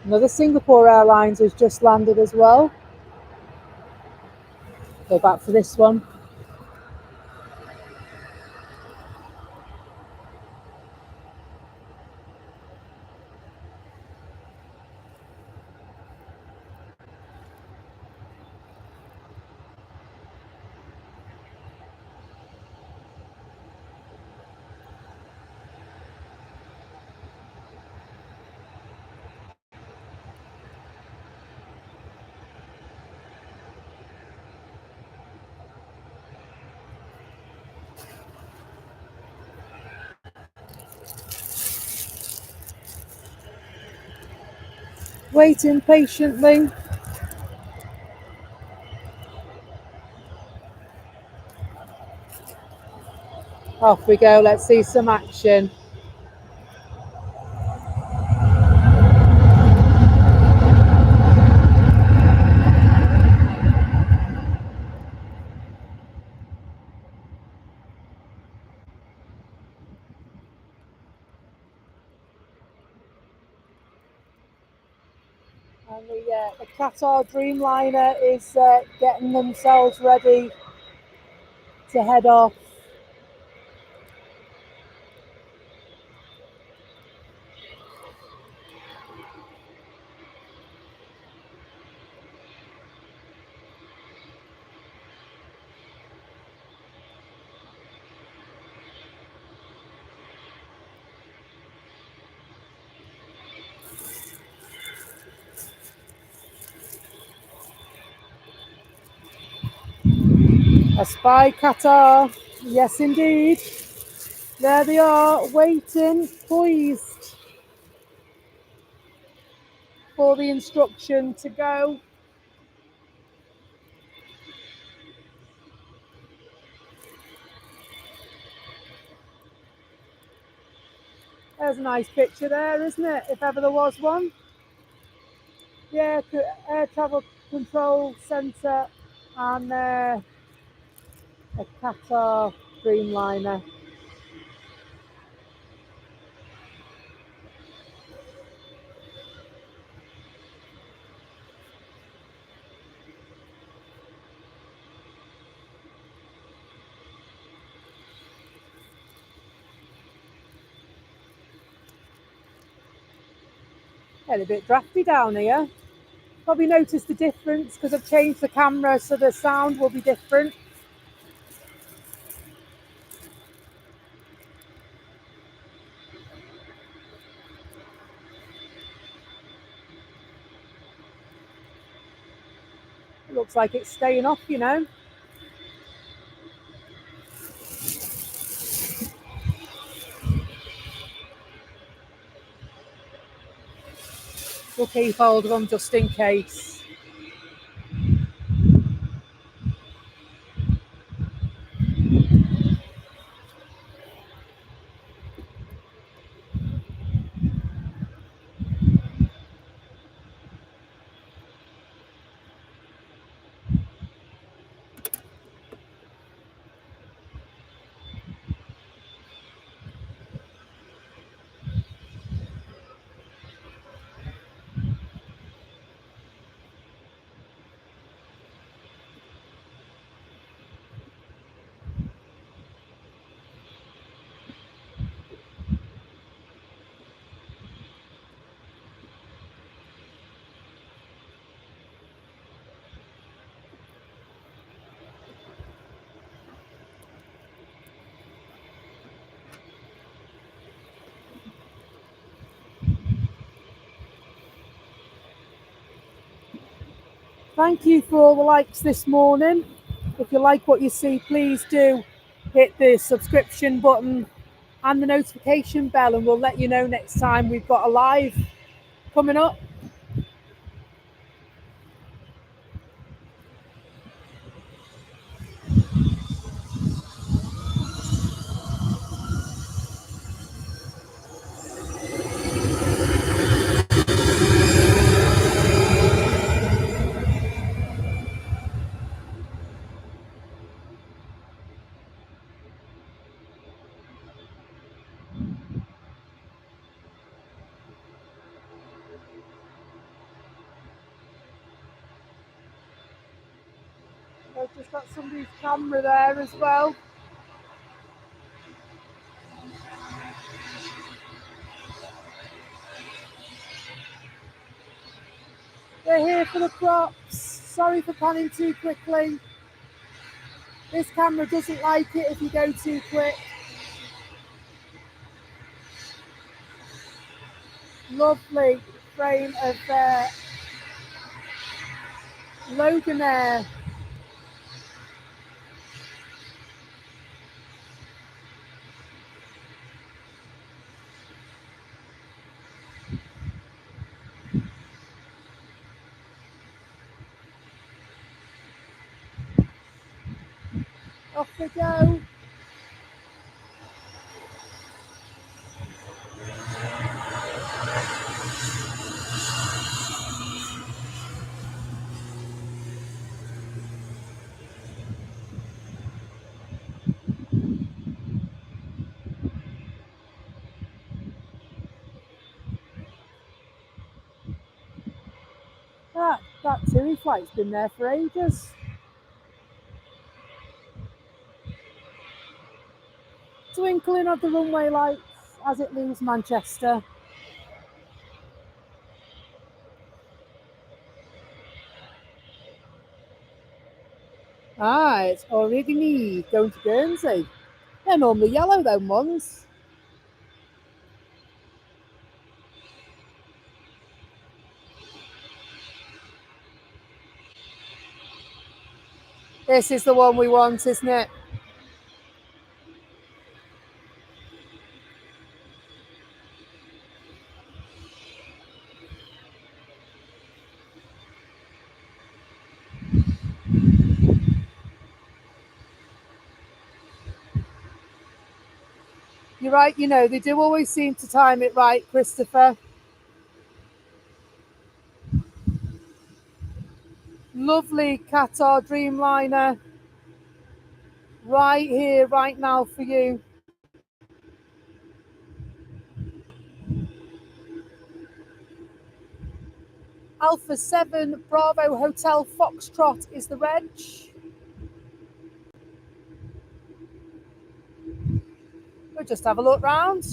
Another Singapore Airlines has just landed as well. Go back for this one. Waiting patiently. Off we go, let's see some action. And the Qatar Dreamliner is getting themselves ready to head off. A spy Qatar, yes indeed. There they are, waiting, poised for the instruction to go. There's a nice picture there, isn't it? If ever there was one. Yeah, Air Travel Control Centre and a Qatar Dreamliner. A bit drafty down here. Probably noticed the difference because I've changed the camera so the sound will be different. It looks like it's staying off, you know. We'll keep hold of them just in case. Thank you for all the likes this morning. If you like what you see, please do hit the subscription button and the notification bell, and we'll let you know next time we've got a live coming up. I've just got somebody's camera there as well. They're here for the props. Sorry for panning too quickly. This camera doesn't like it if you go too quick. Lovely frame of Loganair. Off we go. That TUI flight's been there for ages. Twinkling of the runway lights as it leaves Manchester. It's Origny going to Guernsey. They're normally yellow, them ones. This is the one we want, isn't it? You're right, you know, they do always seem to time it right, Christopher. Lovely Qatar Dreamliner. Right here, right now for you. Alpha 7 Bravo Hotel Foxtrot is the reg. We'll just have a look round.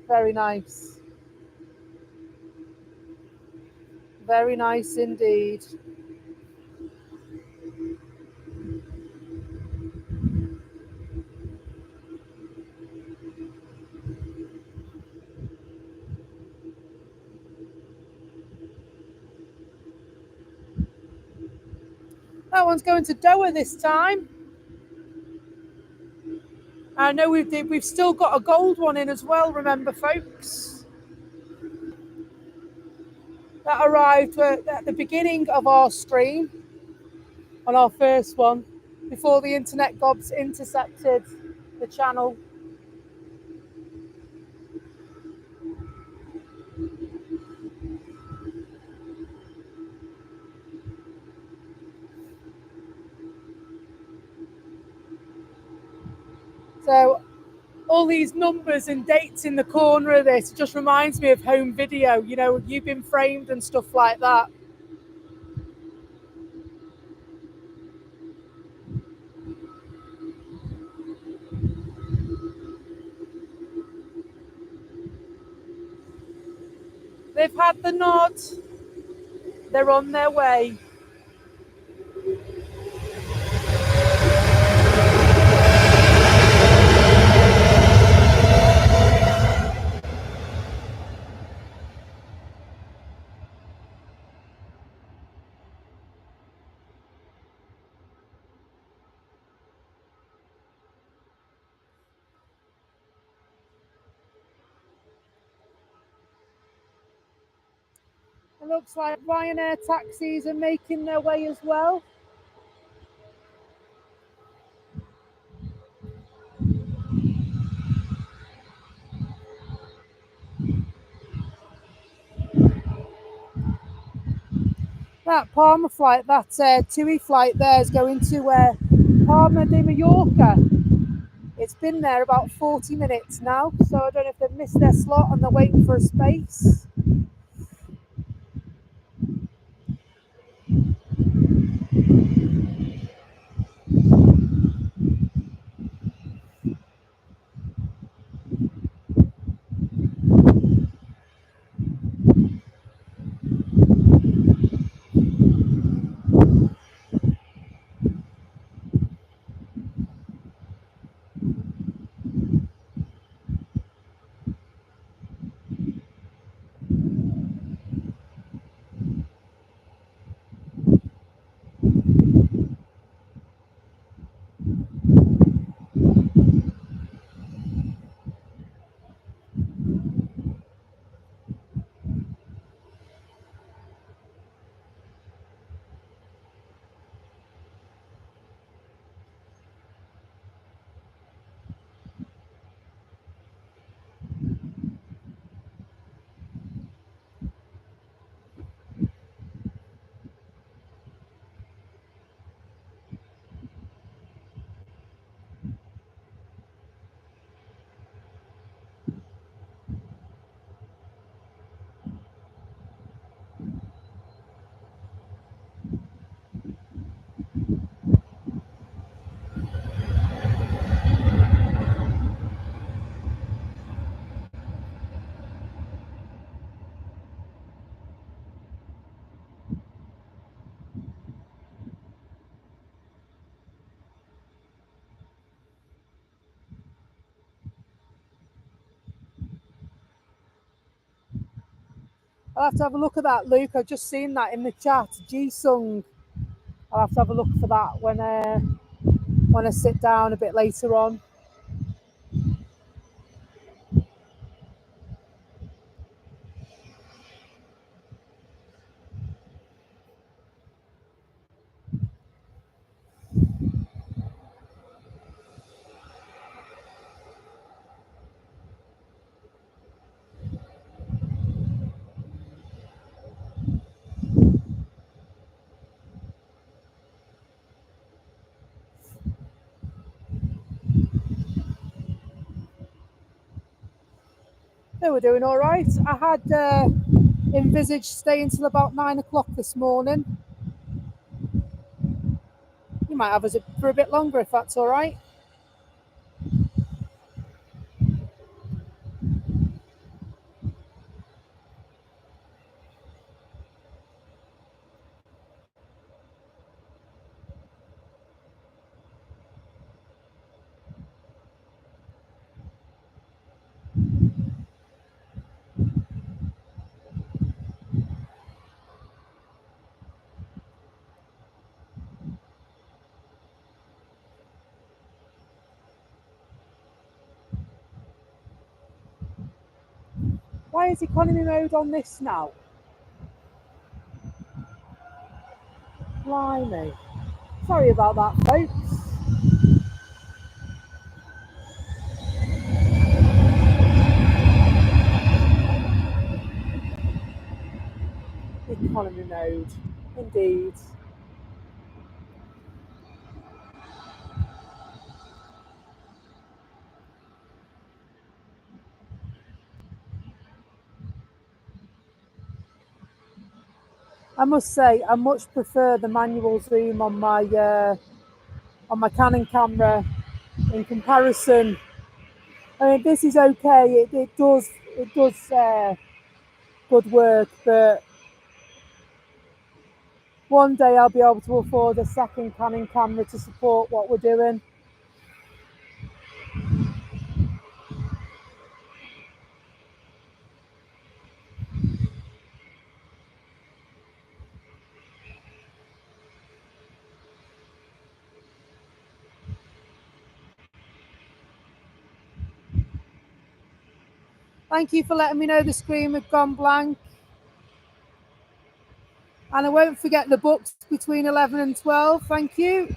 Very nice. Very nice indeed. That one's going to Doha this time. I know we've still got a gold one in as well, remember, folks. That arrived at the beginning of our stream on our first one, before the internet gobs intercepted the channel. So all these numbers and dates in the corner of this just reminds me of home video, you know, You've Been Framed and stuff like that. They've had the nod. They're on their way. It looks like Ryanair taxis are making their way as well. That Palma flight, that TUI flight there is going to Palma de Mallorca It's been there about 40 minutes now, so I don't know if they've missed their slot and they're waiting for a space. I'll have to have a look at that, Luke. I've just seen that in the chat. Jisung. I'll have to have a look for that when I sit down a bit later on. They were doing all right. I had envisaged staying till about 9 o'clock this morning. You might have us for a bit longer if that's all right. Why is economy mode on this now? Blimey. Sorry about that, folks. Economy mode, indeed. I must say, I much prefer the manual zoom on my Canon camera in comparison. I mean, this is okay. It does good work, but one day I'll be able to afford a second Canon camera to support what we're doing. Thank you for letting me know the screen had gone blank. And I won't forget the books between 11 and 12. Thank you.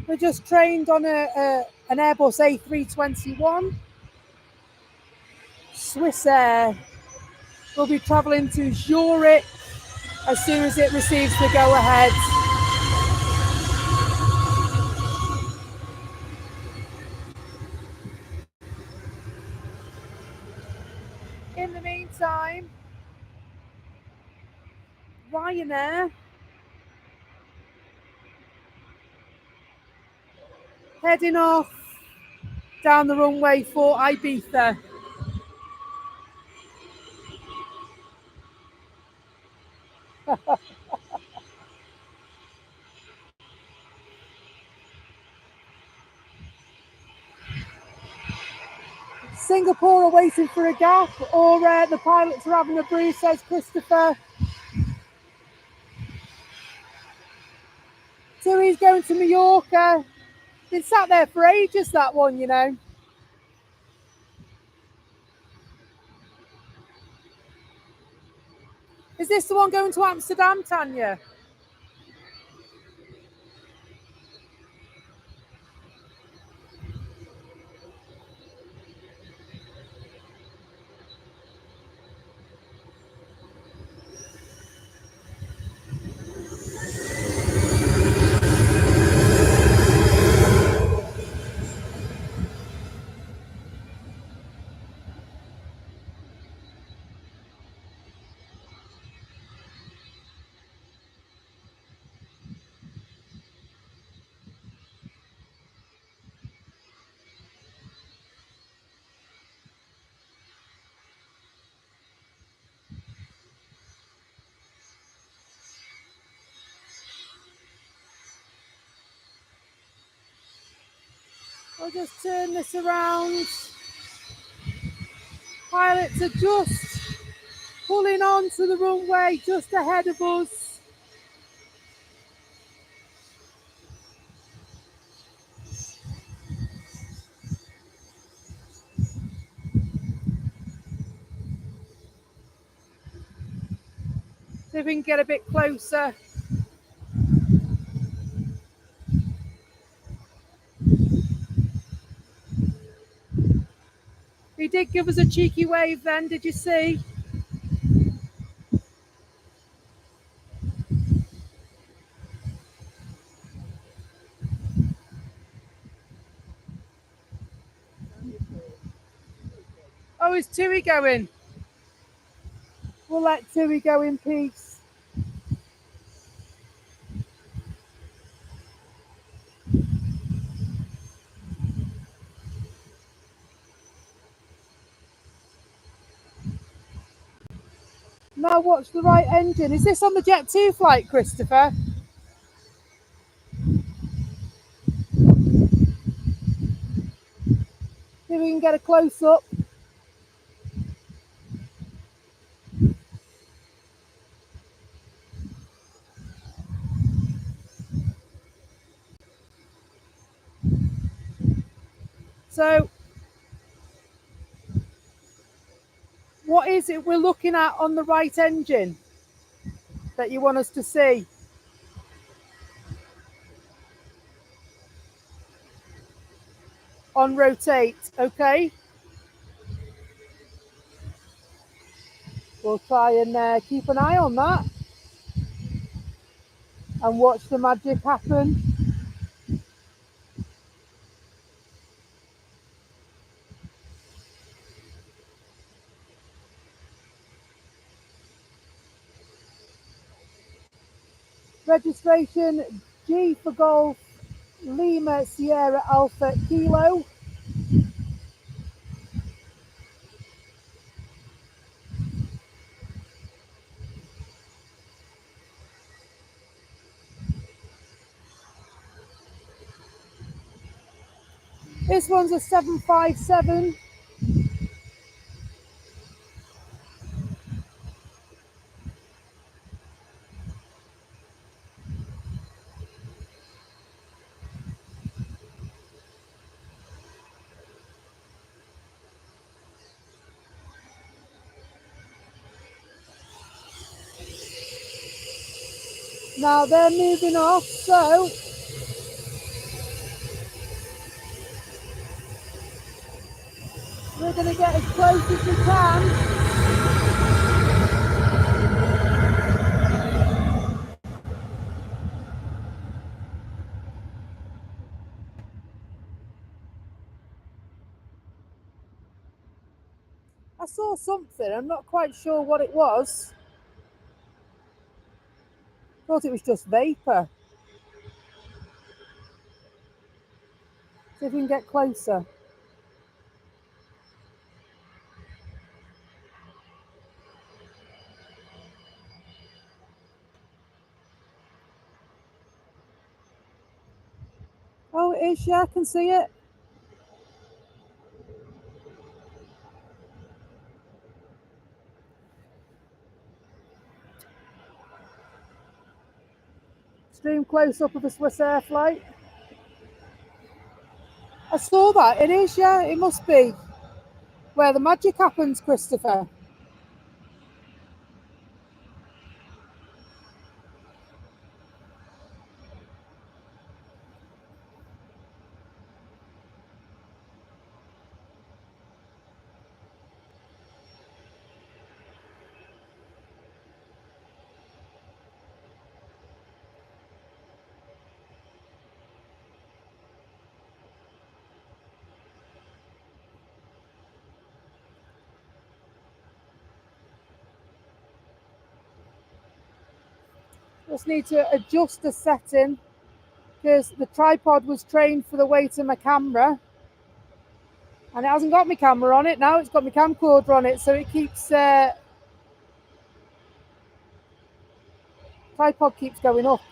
We're just trained on an Airbus A321. Swissair will be travelling to Zurich as soon as it receives the go-ahead. In the meantime, Ryanair heading off down the runway for Ibiza. Singapore are waiting for a gap, or the pilots are having a brew, says Christopher. Tui's going to Mallorca. Been sat there for ages, that one, you know. Is this the one going to Amsterdam, Tanya? I'll just turn this around. Pilots are just pulling on to the runway just ahead of us. See if we can get a bit closer. He did give us a cheeky wave then, did you see? Oh, is Tui going? We'll let Tui go in peace. Now watch the right engine. Is this on the Jet 2 flight, Christopher? See if we can get a close up. So, what is it we're looking at on the right engine that you want us to see? On rotate, okay? We'll try and keep an eye on that and watch the magic happen. Registration G for Golf, Lima Sierra Alpha Kilo. This one's a 757. Now they're moving off, so going to get as close as we can. I saw something, I'm not quite sure what it was. Thought it was just vapour. See if we can get closer. Oh, it is, yeah, I can see it. Extreme close up of a Swissair flight. I saw that. It is, yeah, it must be where the magic happens, Christopher. Just need to adjust the setting because the tripod was trained for the weight of my camera and it hasn't got my camera on it now, it's got my camcorder on it, so it keeps tripod keeps going up.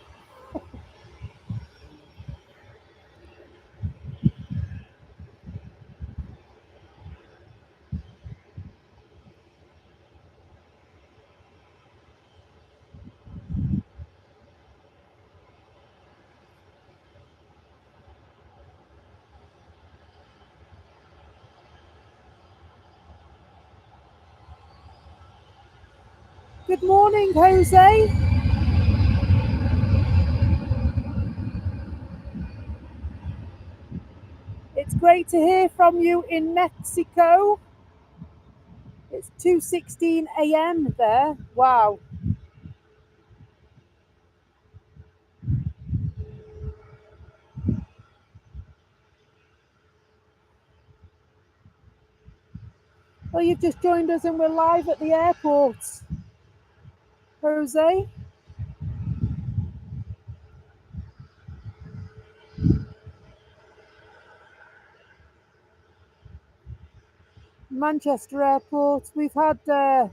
Good morning, Jose. It's great to hear from you in Mexico. It's 2:16 a.m. there. Wow. Well, you've just joined us and we're live at the airport, Jose. Manchester Airport. We've had the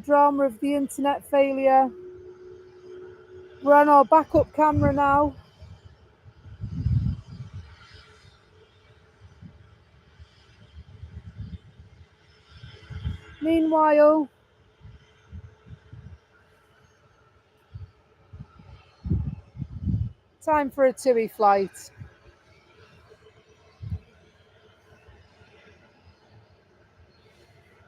drama of the internet failure. We're on our backup camera now. Meanwhile, time for a TUI flight.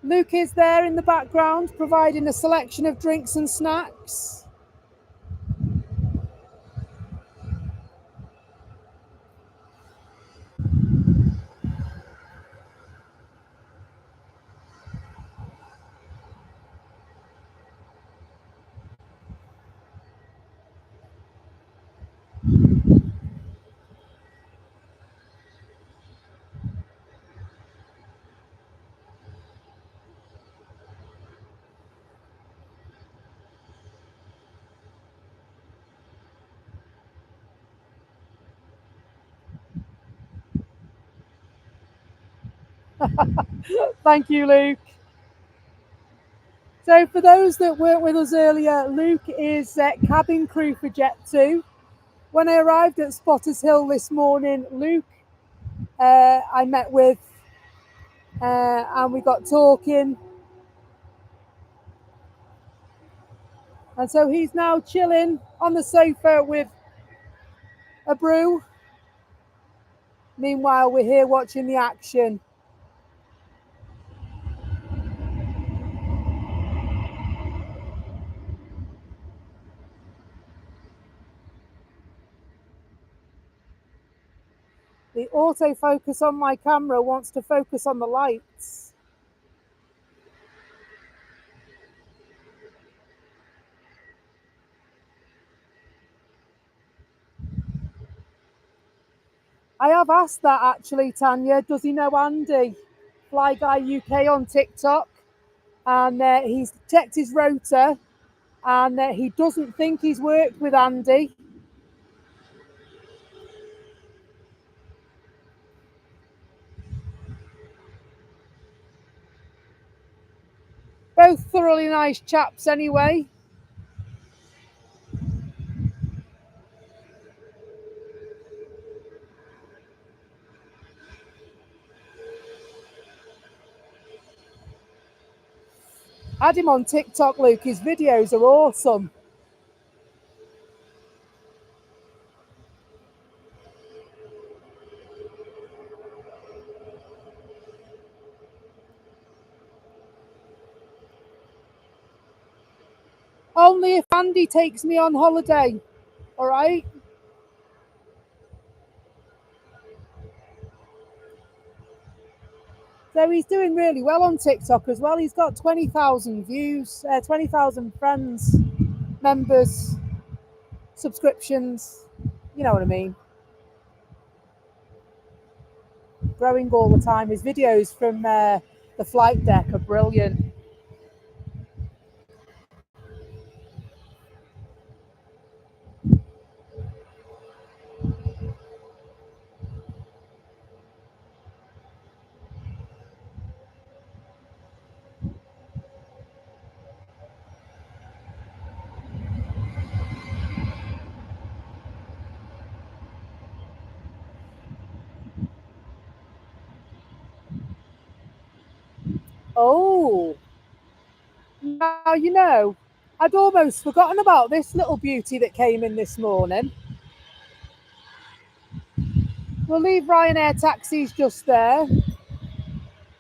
Luke is there in the background providing a selection of drinks and snacks. Thank you, Luke. So for those that weren't with us earlier, Luke is cabin crew for Jet2. When I arrived at Spotters Hill this morning, Luke I met with and we got talking. And so he's now chilling on the sofa with a brew. Meanwhile, we're here watching the action. The autofocus on my camera wants to focus on the lights. I have asked that actually, Tanya. Does he know Andy, Fly Guy UK on TikTok? And he's checked his rotor, and he doesn't think he's worked with Andy. Both thoroughly nice chaps anyway. Add him on TikTok, Luke. His videos are awesome. Only if Andy takes me on holiday. All right. So he's doing really well on TikTok as well. He's got 20,000 views, 20,000 friends, members, subscriptions. You know what I mean. Growing all the time. His videos from the flight deck are brilliant. Oh, now you know, I'd almost forgotten about this little beauty that came in this morning. We'll leave Ryanair taxis just there, and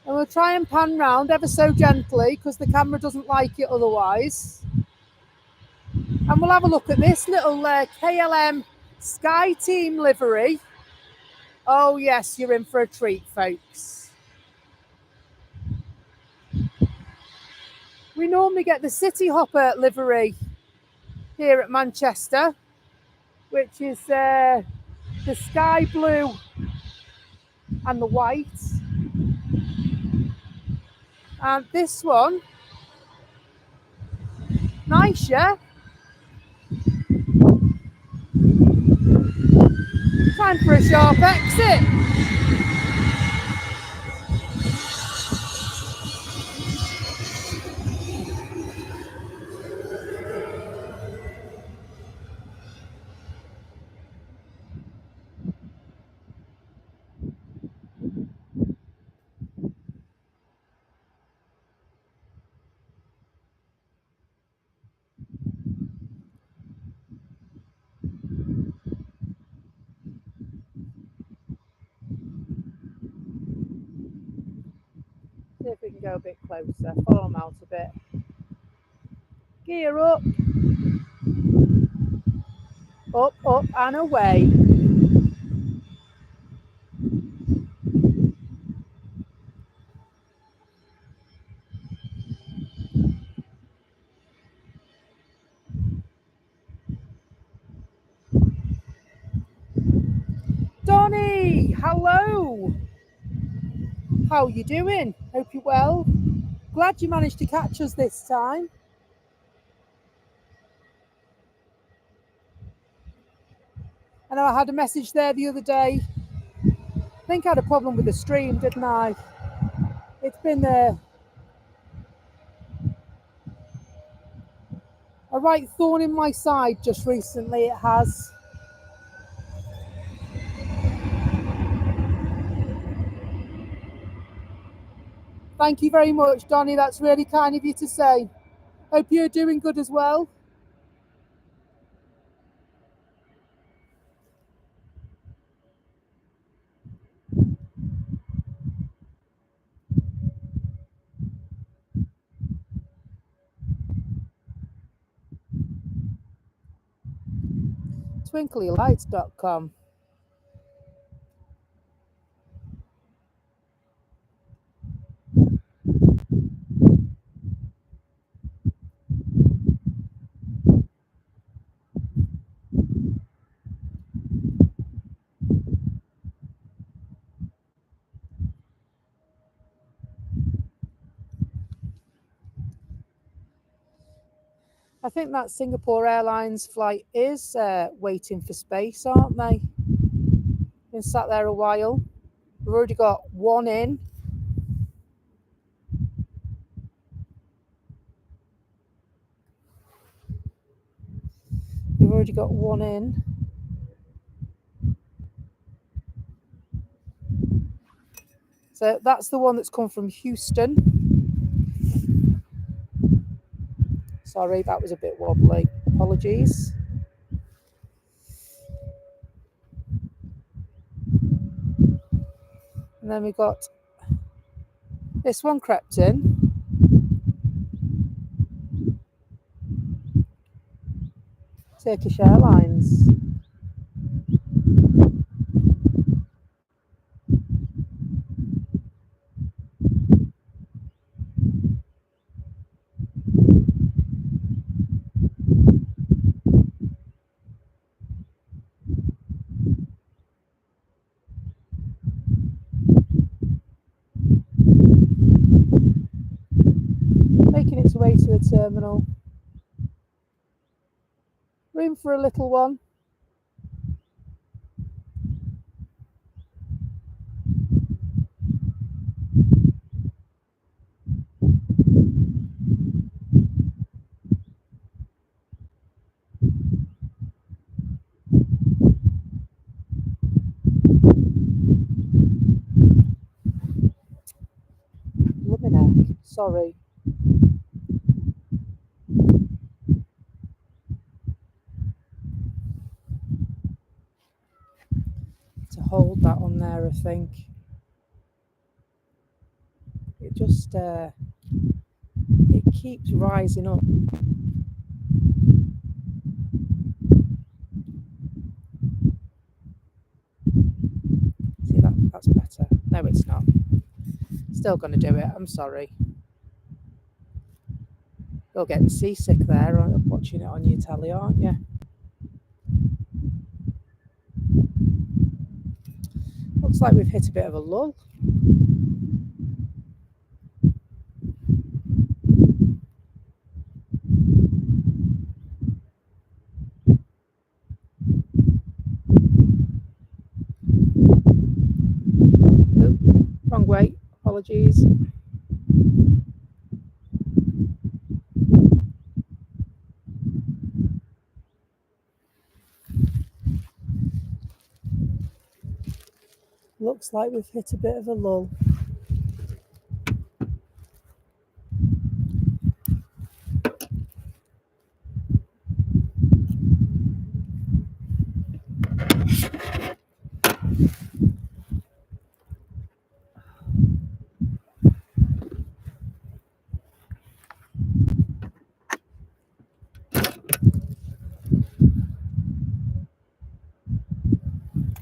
we'll try and pan round ever so gently because the camera doesn't like it otherwise. And we'll have a look at this little KLM Sky Team livery. Oh yes, you're in for a treat, folks. We normally get the City Hopper livery here at Manchester, which is the sky blue and the white. And this one, nice, yeah? Time for a sharp exit. See if we can go a bit closer, follow them out a bit. Gear up. Up, up and away. Donny, hello. How you doing? Hope you're well. Glad you managed to catch us this time. I know I had a message there the other day. I think I had a problem with the stream, didn't I? It's been a right thorn in my side just recently, it has. Thank you very much, Donny. That's really kind of you to say. Hope you're doing good as well. Twinklylights.com. I think that Singapore Airlines flight is waiting for space, aren't they? Been sat there a while. We've already got one in. We've already got one in. So that's the one that's come from Houston. Sorry, that was a bit wobbly. Apologies. And then we got this one crept in. Turkish Airlines. Making its way to the terminal. Room for a little one. Lumina. Sorry. To hold that on there, I think. It just it keeps rising up. See that's better. No, it's not. Still going to do it. I'm sorry. You're getting seasick there watching it on your telly, aren't you? Looks like we've hit a bit of a lull. Oop, wrong way. Apologies. Looks like we've hit a bit of a lull.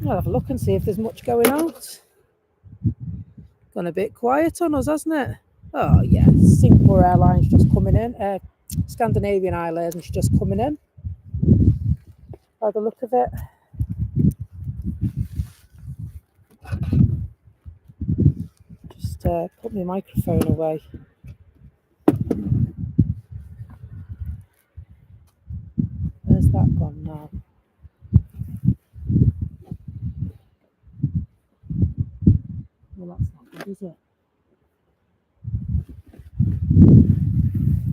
I'll have a look and see if there's much going out. Gone a bit quiet on us, hasn't it? Oh yeah, Singapore Airlines just coming in. Scandinavian Islands just coming in. By the look of it. Just put my microphone away. Where's that gone now? Well, that's not good, is it?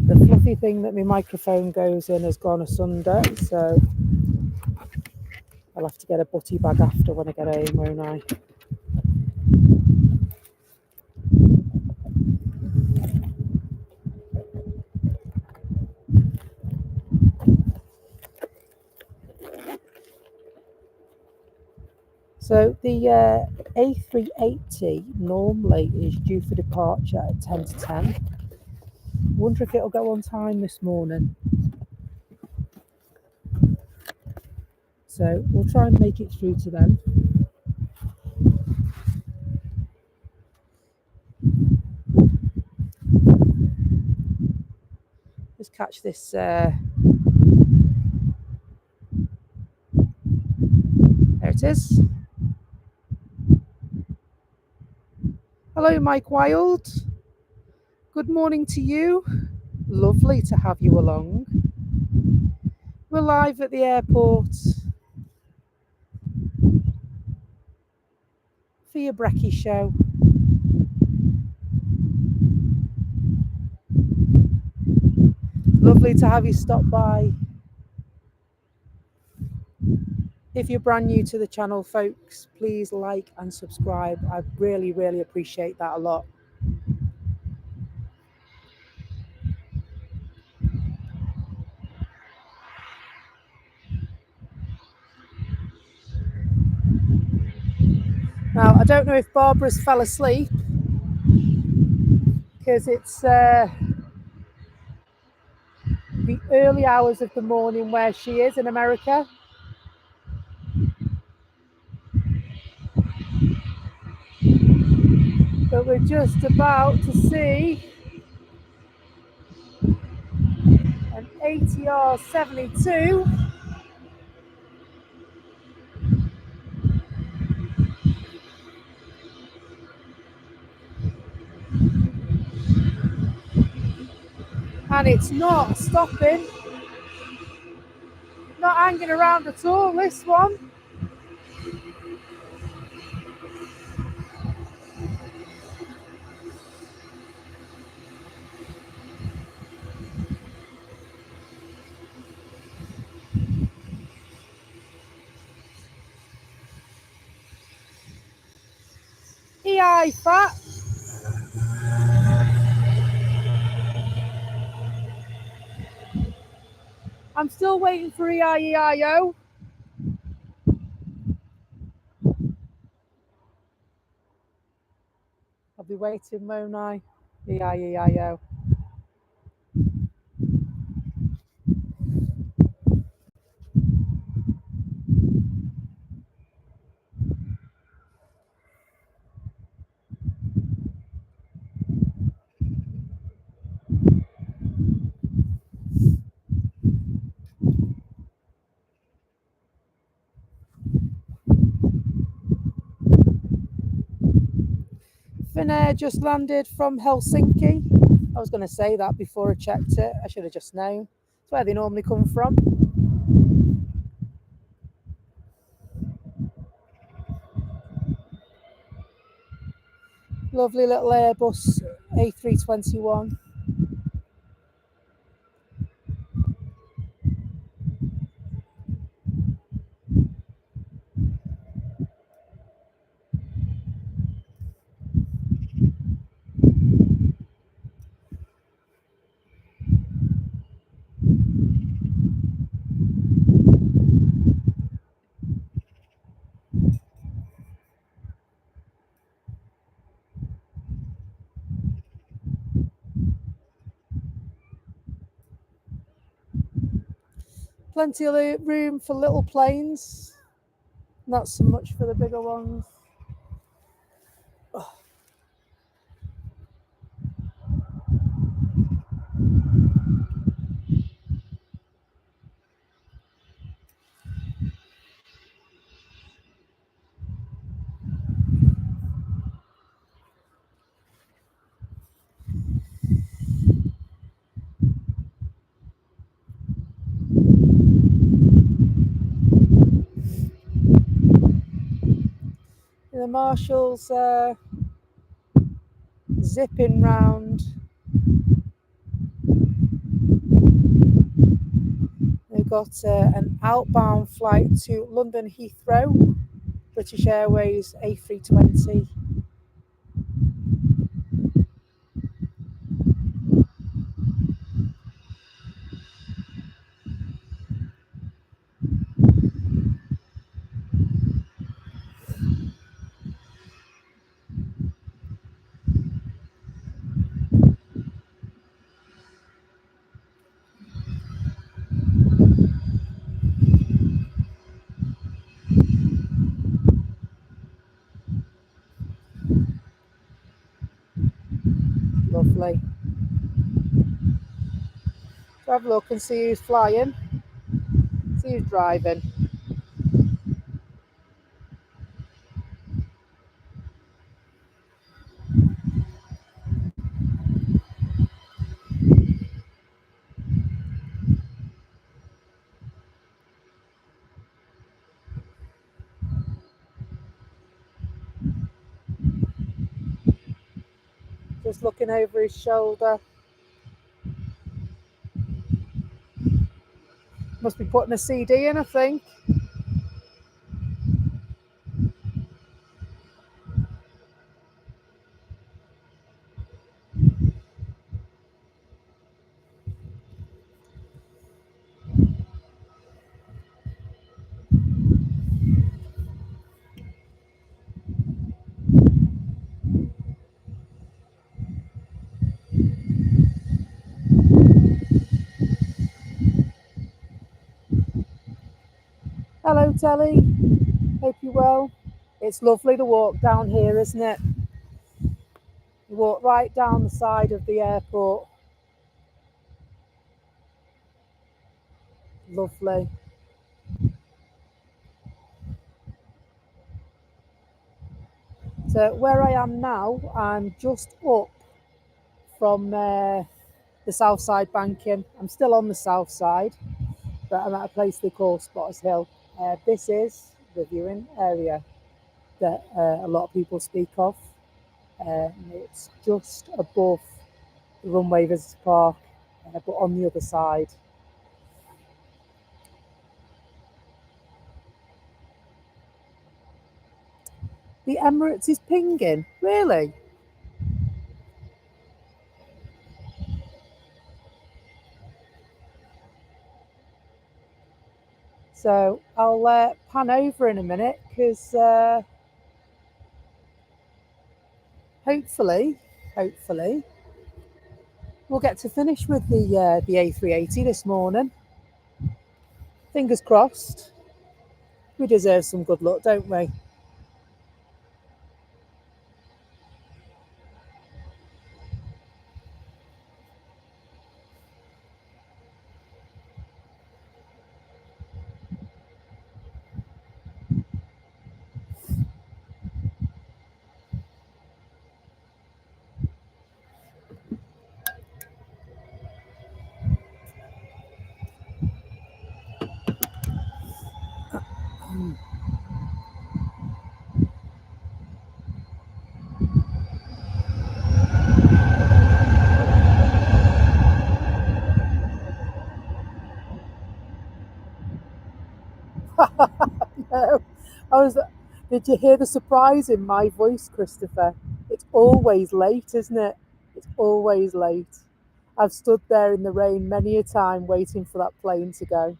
The fluffy thing that my microphone goes in has gone asunder, so I'll have to get a butty bag after when I get home, won't I? So the A380 normally is due for departure at 10 to 10. Wonder if it'll go on time this morning. So we'll try and make it through to them. Let's catch this. There it is. Hello, Mike Wild. Good morning to you. Lovely to have you along. We're live at the airport for your brekkie show. Lovely to have you stop by. If you're brand new to the channel, folks, please like and subscribe. I really, really appreciate that a lot. Now, I don't know if Barbara's fell asleep because it's the early hours of the morning where she is in America. But we're just about to see an ATR 72. And it's not stopping, not hanging around at all, this one. EI fat. I'm still waiting for EIEIO. I'll be waiting, won't I? EIEIO. Finnair just landed from Helsinki. I was going to say that before I checked it. I should have just known. It's where they normally come from. Lovely little Airbus A321. Plenty of room for little planes. Not so much for the bigger ones. Oh. The marshals zipping round. We've got an outbound flight to London Heathrow, British Airways A320. Lovely. So have a look and see who's flying, see who's driving. Just looking over his shoulder. Must be putting a CD in, I think. Hello, Telly. Hope you're well. It's lovely to walk down here, isn't it? You walk right down the side of the airport. Lovely. So where I am now, I'm just up from the south side banking. I'm still on the south side, but I'm at a place they call Spotters Hill. This is the viewing area that a lot of people speak of. It's just above the runway visitor park, but on the other side. The Emirates is pinging, really? So I'll pan over in a minute because hopefully we'll get to finish with the A380 this morning. Fingers crossed. We deserve some good luck, don't we? No, I was. Did you hear the surprise in my voice, Christopher? It's always late, isn't it? It's always late. I've stood there in the rain many a time waiting for that plane to go.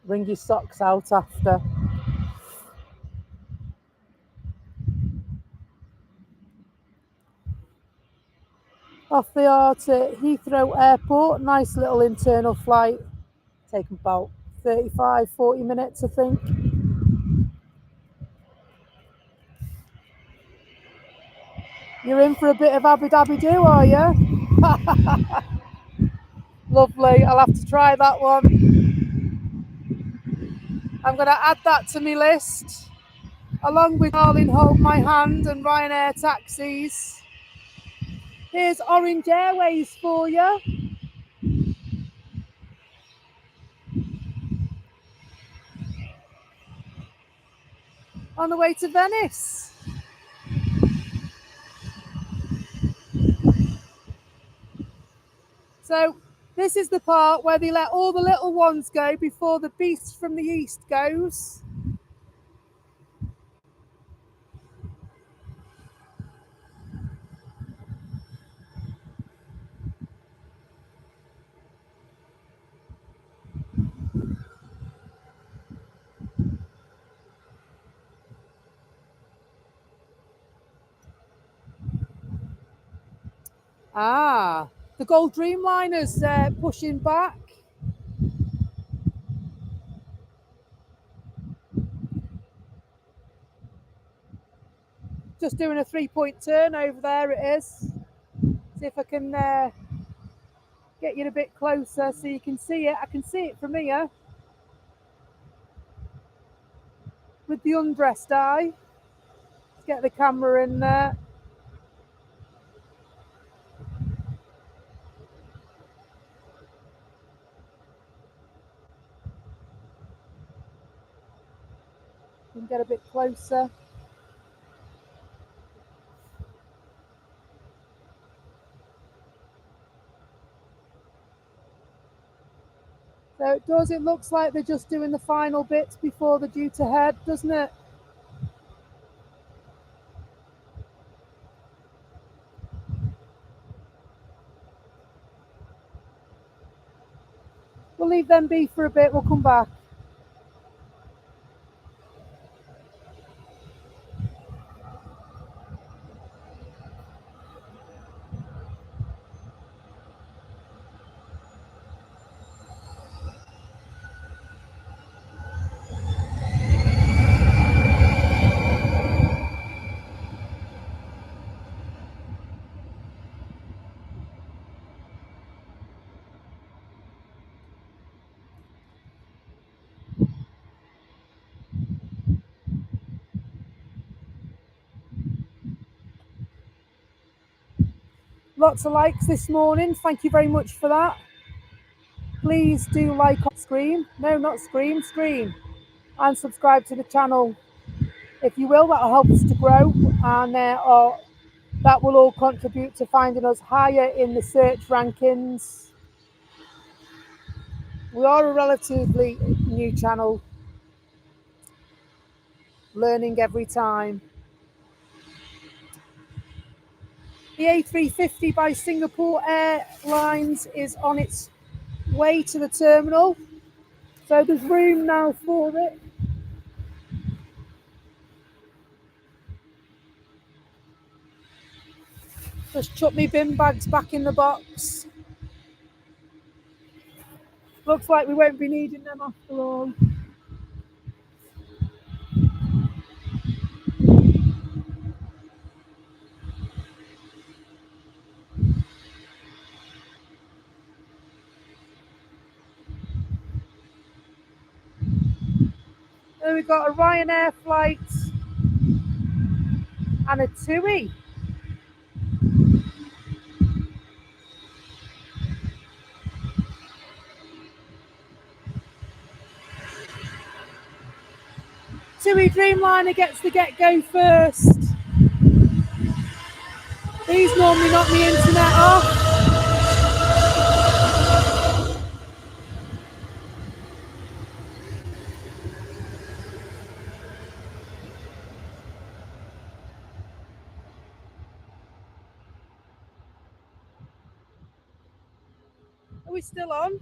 Wring your socks out after. Off they are to Heathrow Airport. Nice little internal flight. Taken about 35, 40 minutes, I think. You're in for a bit of Abu Dhabi do, are you? Lovely. I'll have to try that one. I'm going to add that to my list, along with Darling Hold My Hand and Ryanair taxis. Here's Orange Airways for you. On the way to Venice. So this is the part where they let all the little ones go before the beast from the east goes. Ah, the Gold Dreamliner's pushing back. Just doing a 3-point turn over there, it is. See if I can get you a bit closer so you can see it. I can see it from here with the undressed eye. Let's get the camera in there. can get a bit closer. So it looks like they're just doing the final bits before they're due to head, doesn't it? We'll leave them be for a bit, we'll come back. Lots of likes this morning. Thank you very much for that. Please do like Scream. No, not Scream, Stream. And subscribe to the channel if you will. That'll help us to grow, and that will all contribute to finding us higher in the search rankings. We are a relatively new channel, learning every time. The A350 by Singapore Airlines is on its way to the terminal, so there's room now for it. Just chuck my bin bags back in the box. Looks like we won't be needing them after all. Then we've got a Ryanair flight and a TUI. TUI Dreamliner gets the get-go first. These normally knock the internet off. Are we still on?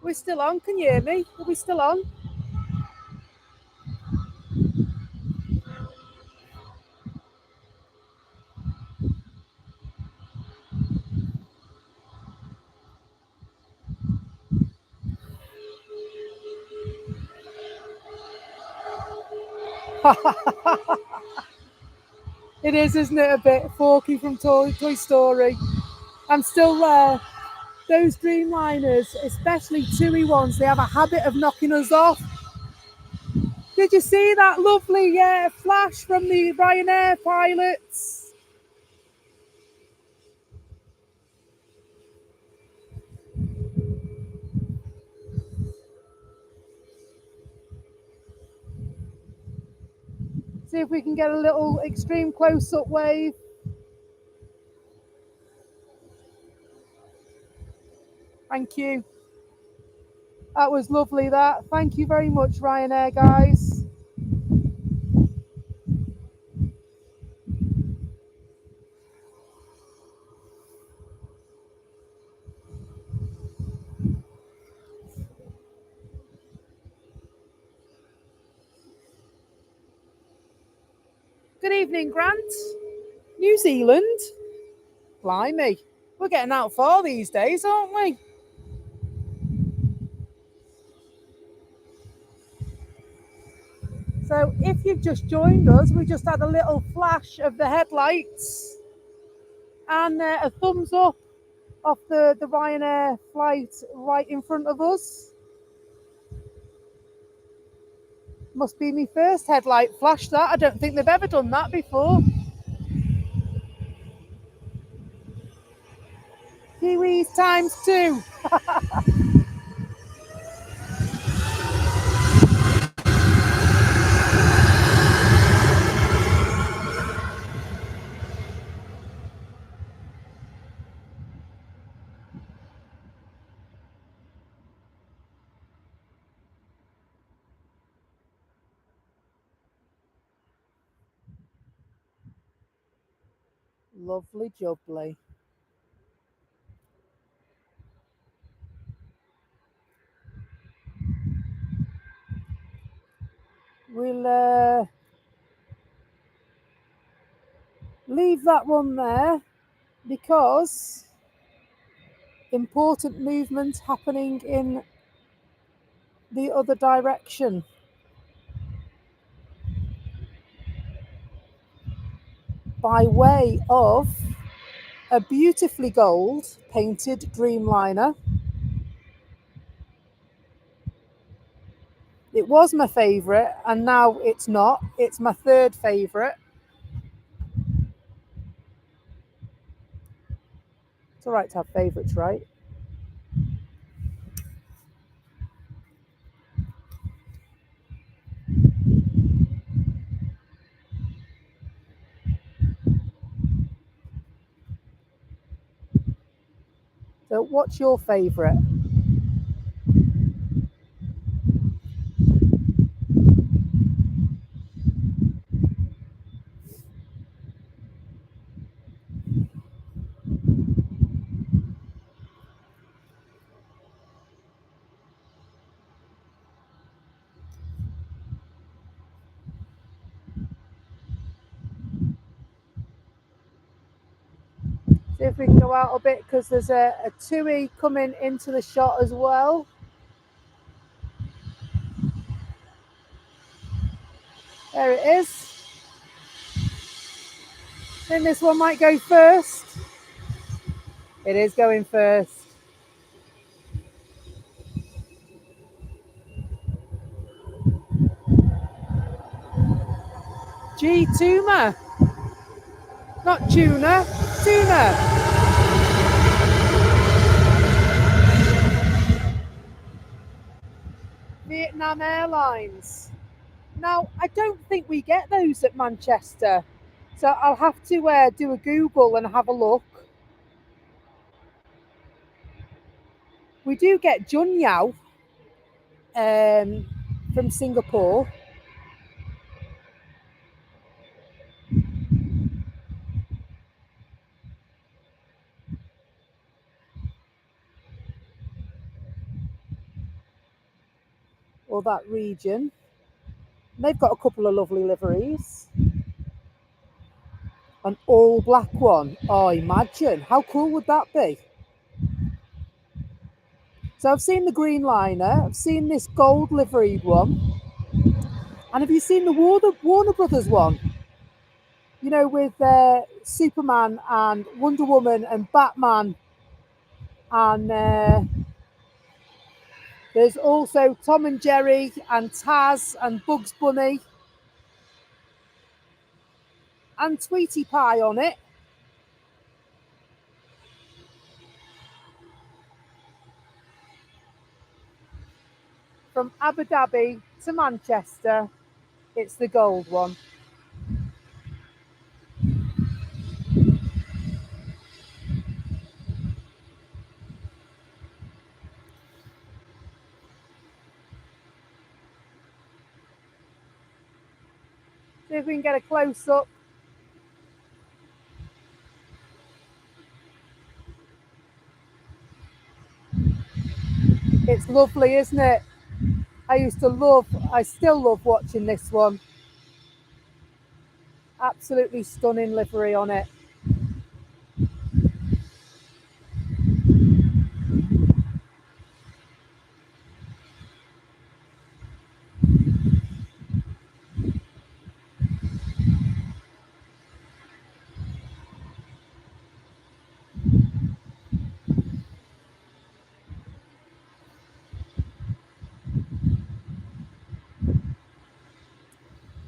We're still on, can you hear me? Are we still on? It is, isn't it, a bit? Forky from Toy Story. I'm still there. Those Dreamliners, especially TUI ones, they have a habit of knocking us off. Did you see that lovely flash from the Ryanair pilots? See if we can get a little extreme close-up wave. Thank you. That was lovely, that. Thank you very much, Ryanair, guys. Good evening, Grant. New Zealand? Blimey. We're getting out far these days, aren't we? So if you've just joined us, we just had a little flash of the headlights and a thumbs up off the Ryanair flight right in front of us. Must be my first headlight flash, that. I don't think they've ever done that before. Kiwis times 2. Lovely jubbly. We'll leave that one there because important movement happening in the other direction. By way of a beautifully gold painted Dreamliner. It was my favourite and now it's not. It's my third favourite. It's all right to have favourites, right? So what's your favourite? See if we can go out a bit because there's a Tui coming into the shot as well. There it is. I think this one might go first. It is going first. G Tuma. Not tuna, tuna. Vietnam Airlines. Now, I don't think we get those at Manchester. So I'll have to do a Google and have a look. We do get Junyao from Singapore. Or that region. They've got a couple of lovely liveries. An all black one. Oh, imagine. How cool would that be? So I've seen the Greenliner. I've seen this gold liveried one. And have you seen the Warner Brothers one? You know, with Superman and Wonder Woman and Batman. And there's also Tom and Jerry and Taz and Bugs Bunny. And Tweety Pie on it. From Abu Dhabi to Manchester, it's the gold one. See if we can get a close up. It's lovely, isn't it? I still love watching this one. Absolutely stunning livery on it.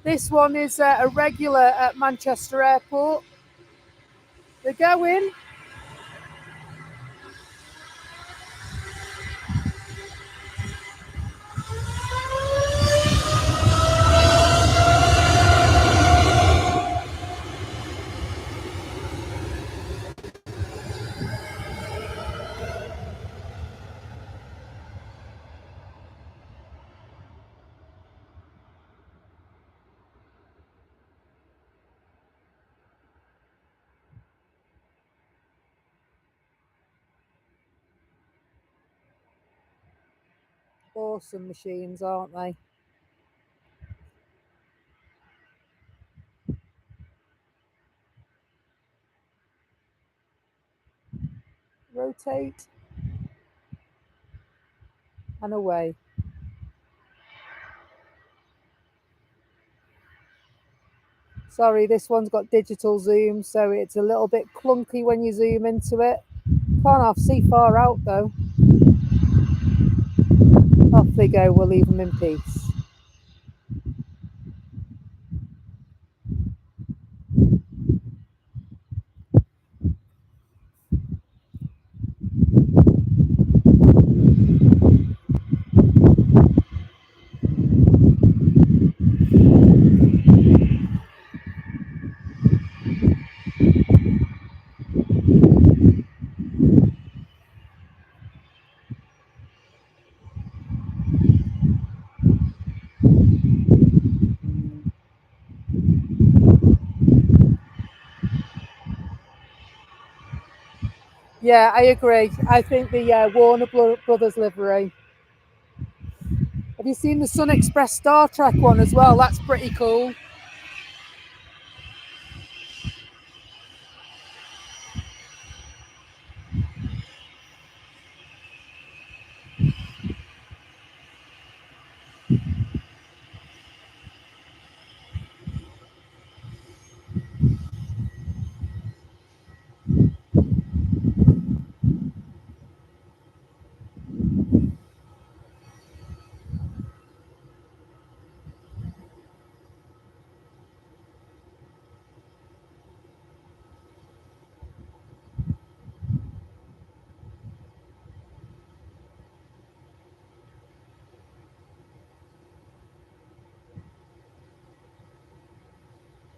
This one is a regular at Manchester Airport. They're going. Awesome machines, aren't they? Rotate and away. Sorry, this one's got digital zoom, so it's a little bit clunky when you zoom into it. Can't half see far out though. Off they go, we'll leave them in peace. Yeah, I agree. I think the Warner Brothers livery. Have you seen the Sun Express Star Trek one as well? That's pretty cool.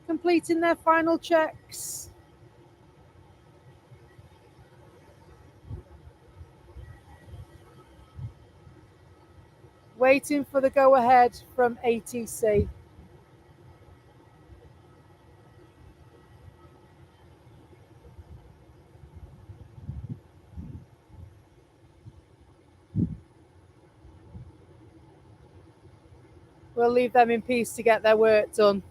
Completing their final checks. Waiting for the go-ahead from ATC. We'll leave them in peace to get their work done.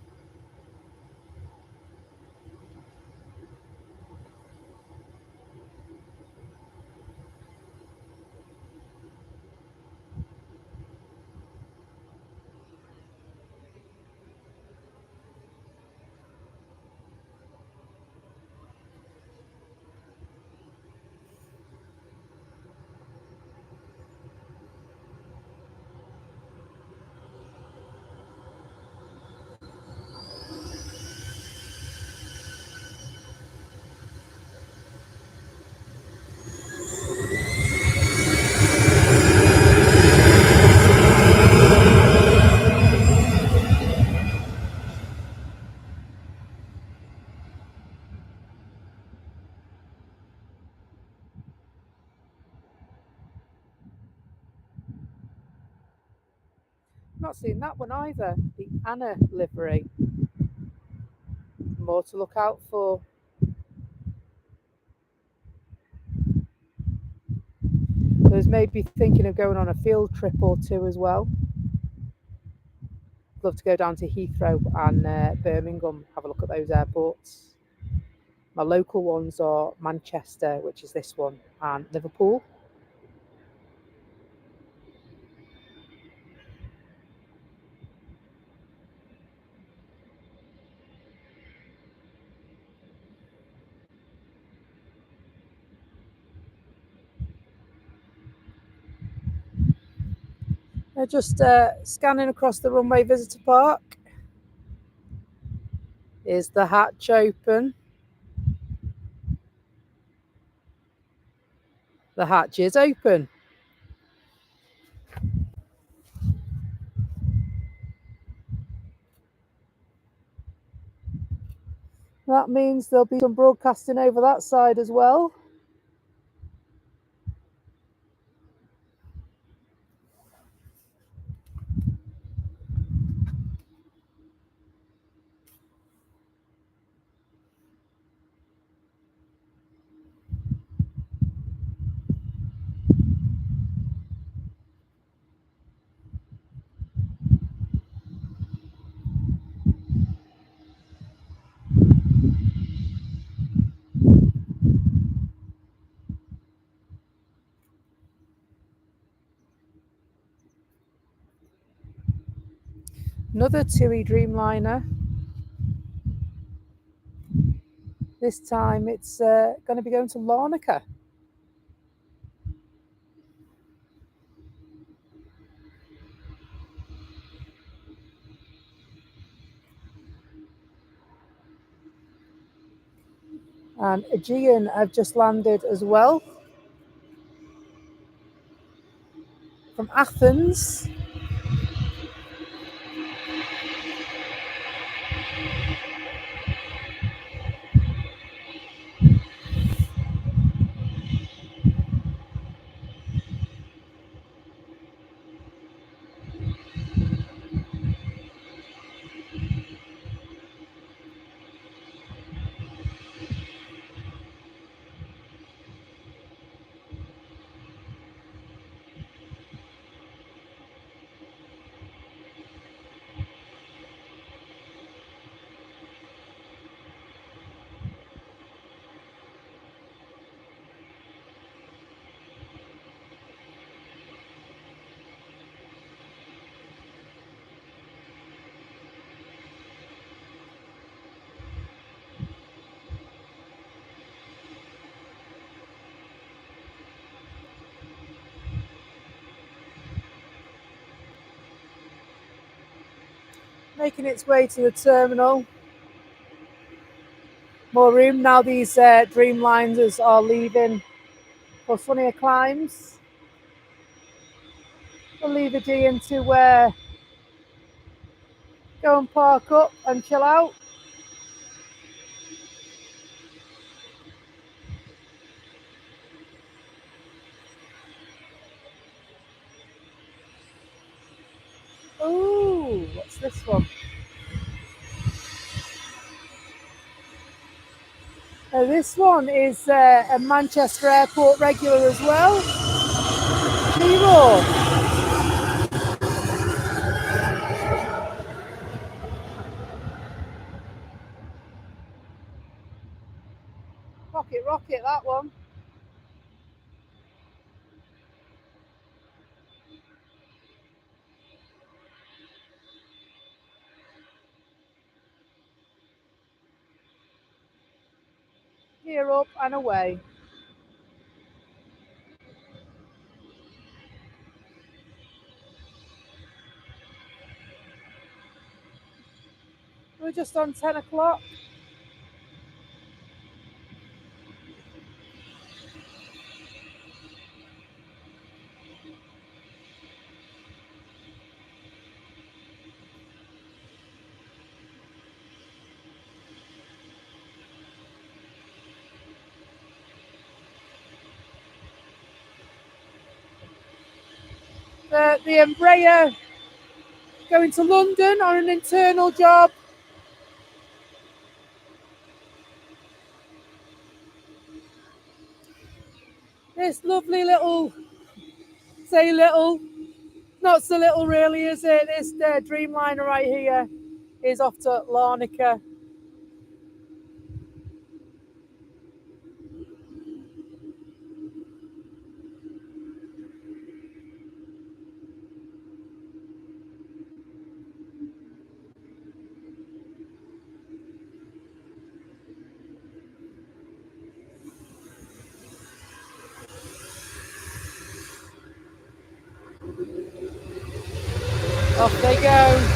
Not seen that one either. The Anna livery. More to look out for. There's maybe thinking of going on a field trip or two as well. Love to go down to Heathrow and Birmingham, have a look at those airports. My local ones are Manchester, which is this one, and Liverpool. They're just scanning across the runway visitor park. Is the hatch open? The hatch is open. That means there'll be some broadcasting over that side as well. Another TUI Dreamliner. This time it's going to be going to Larnaca. And Aegean have just landed as well from Athens. Making its way to the terminal. More room now. These Dreamliners are leaving for funnier climbs. We'll leave Aegean to go and park up and chill out. Ooh, what's this one? This one is a Manchester Airport regular as well. Nero. Pocket rocket, that one. Gear up and away. We're just on 10 o'clock. The Embraer going to London on an internal job. This lovely little, say little, not so little really, is it? This Dreamliner right here is off to Larnaca. Off they go.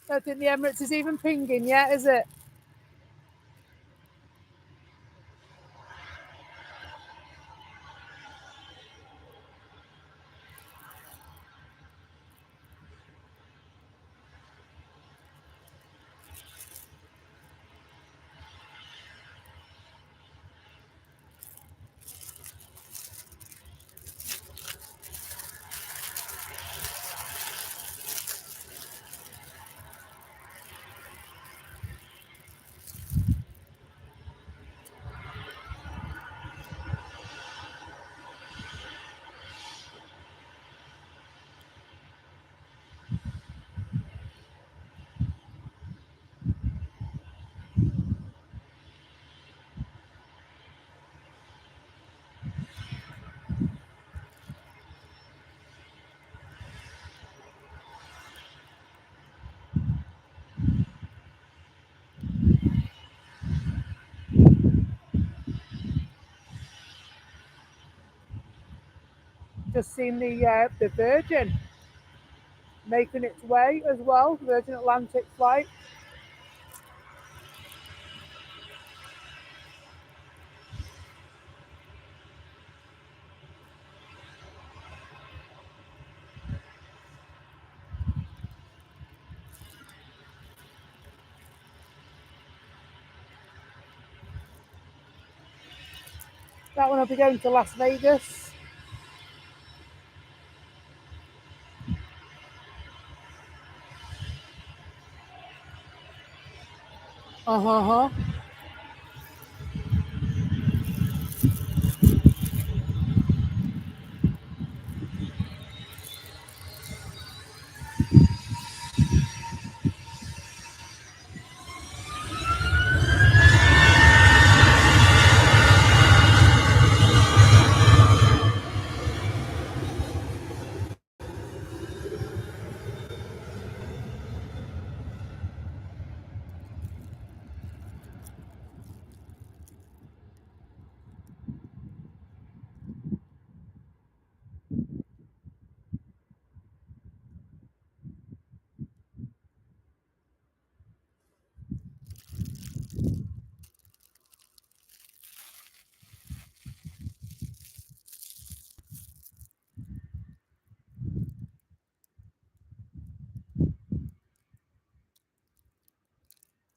Don't think the Emirates is even pinging yet, is it? Just seen the Virgin making its way as well, Virgin Atlantic flight. That one will be going to Las Vegas. Uh-huh.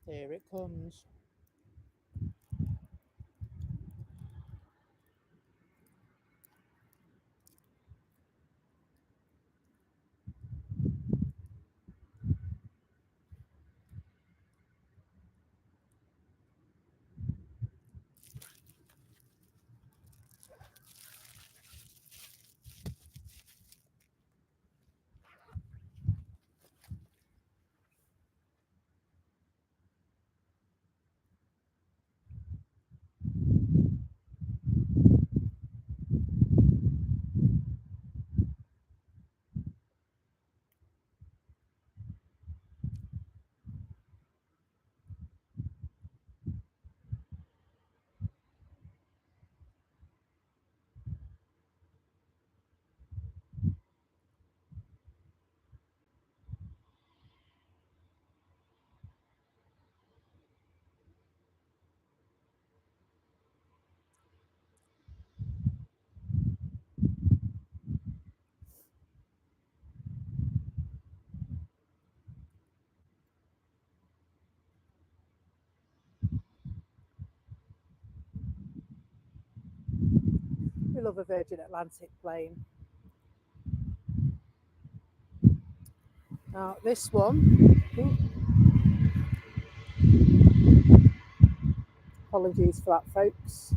Here it comes. We love a Virgin Atlantic plane. Now this one, apologies for that, folks.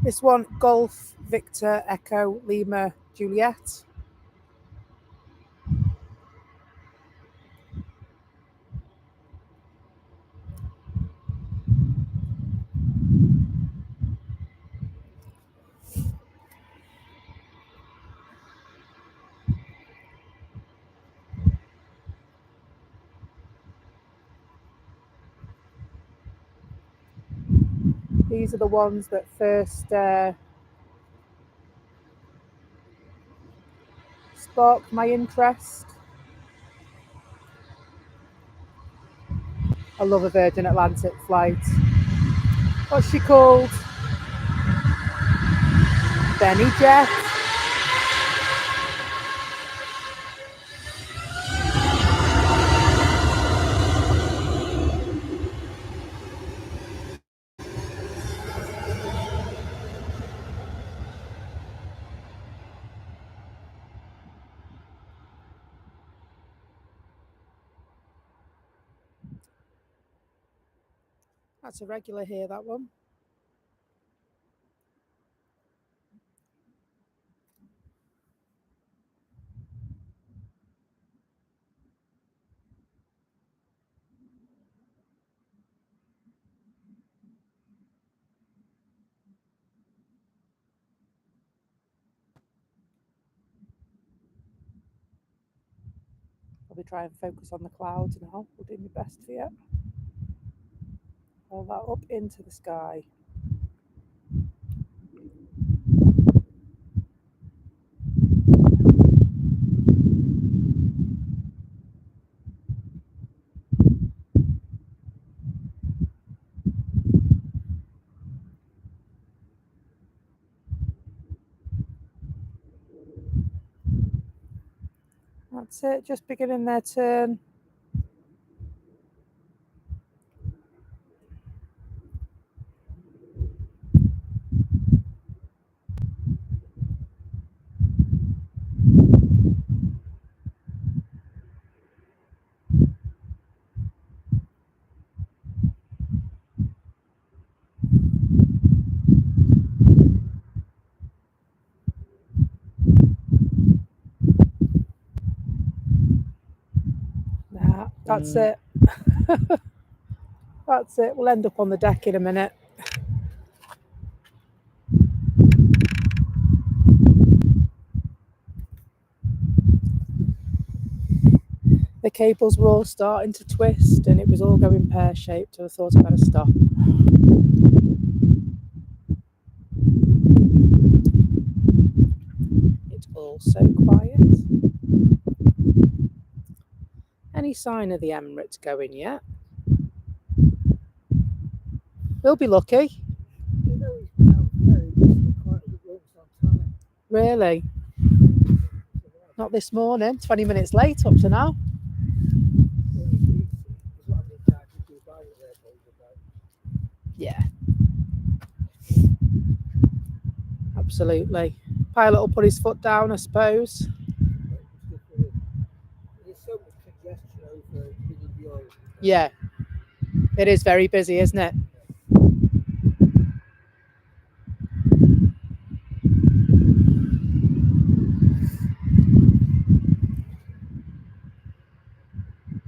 This one, Golf Victor Echo Lima Juliet. These are the ones that first sparked my interest. I love a Virgin Atlantic flight. What's she called? Benny Jet. That's a regular here, that one. I'll be trying to focus on the clouds now. I'll do my best for you. Pull that up into the sky. That's it, just beginning their turn. Nah, that's it. That's it. We'll end up on the deck in a minute. The cables were all starting to twist and it was all going pear-shaped, so I thought I'd better stop. It's all so quiet. Any sign of the Emirates going yet? We'll be lucky. Really? Not this morning, 20 minutes late up to now. Yeah. Absolutely. Pilot will put his foot down, I suppose. Yeah. It is very busy, isn't it?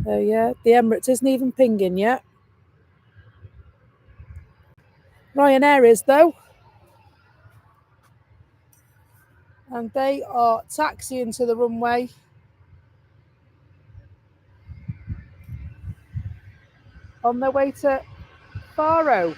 Oh yeah, the Emirates isn't even pinging yet. Ryanair is though. And they are taxiing to the runway. On their way to Faro.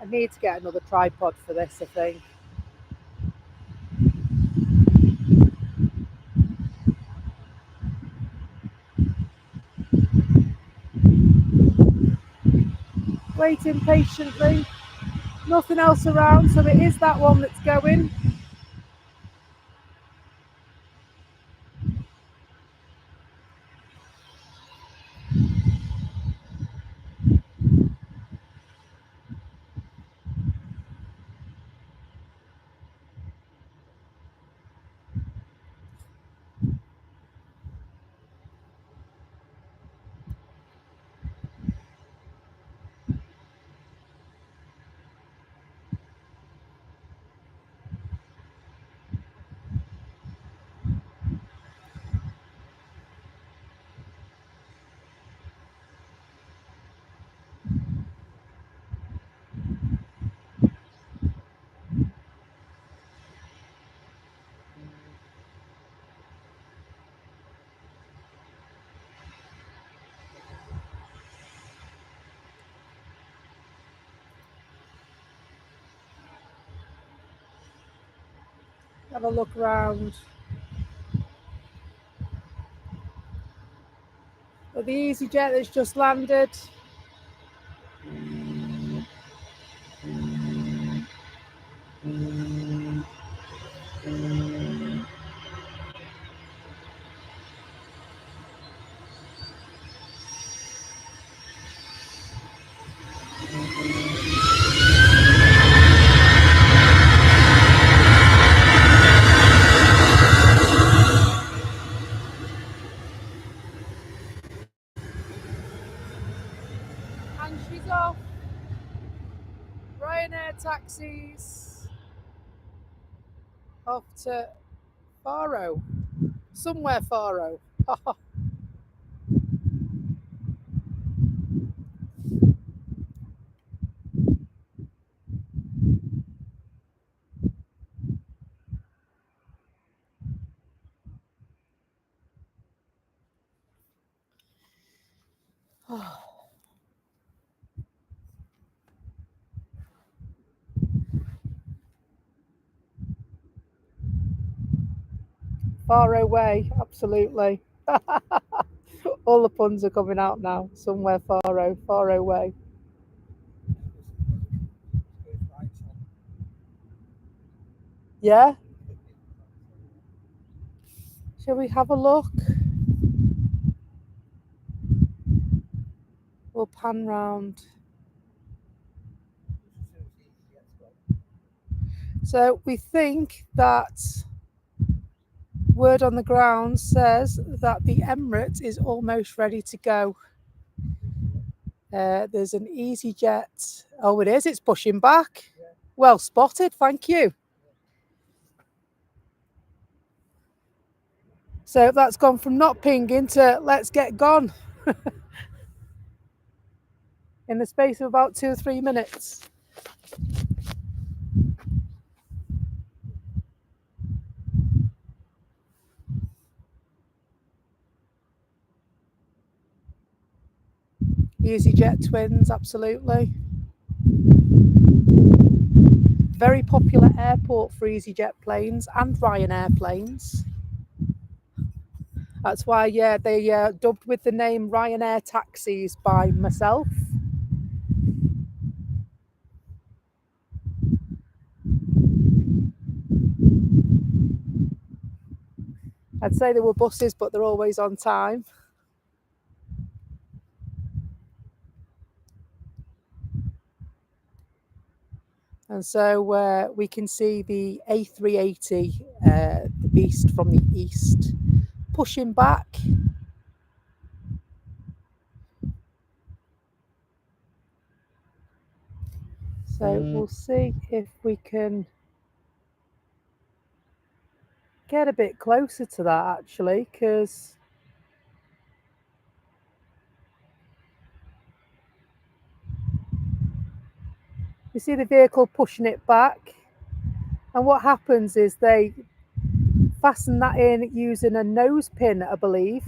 I need to get another tripod for this, I think. Waiting patiently. Nothing else around, so it is that one that's going. Have a look around. But the EasyJet that's just landed. taxis off to Faro, somewhere Faro. Far away, absolutely. All the puns are coming out now. Somewhere far away. Yeah? Shall we have a look? We'll pan round. So we think that word on the ground says that the Emirates is almost ready to go. There's an EasyJet. Oh, it is. It's pushing back. Yeah. Well spotted. Thank you. So that's gone from not pinging to let's get gone in the space of about 2 or 3 minutes. EasyJet twins, absolutely. Very popular airport for EasyJet planes and Ryanair planes. That's why, yeah, they dubbed with the name Ryanair taxis by myself. I'd say they were buses, but they're always on time. And so we can see the A380, the beast from the east, pushing back. So we'll see if we can get a bit closer to that, actually, because you see the vehicle pushing it back. And what happens is they fasten that in using a nose pin, I believe.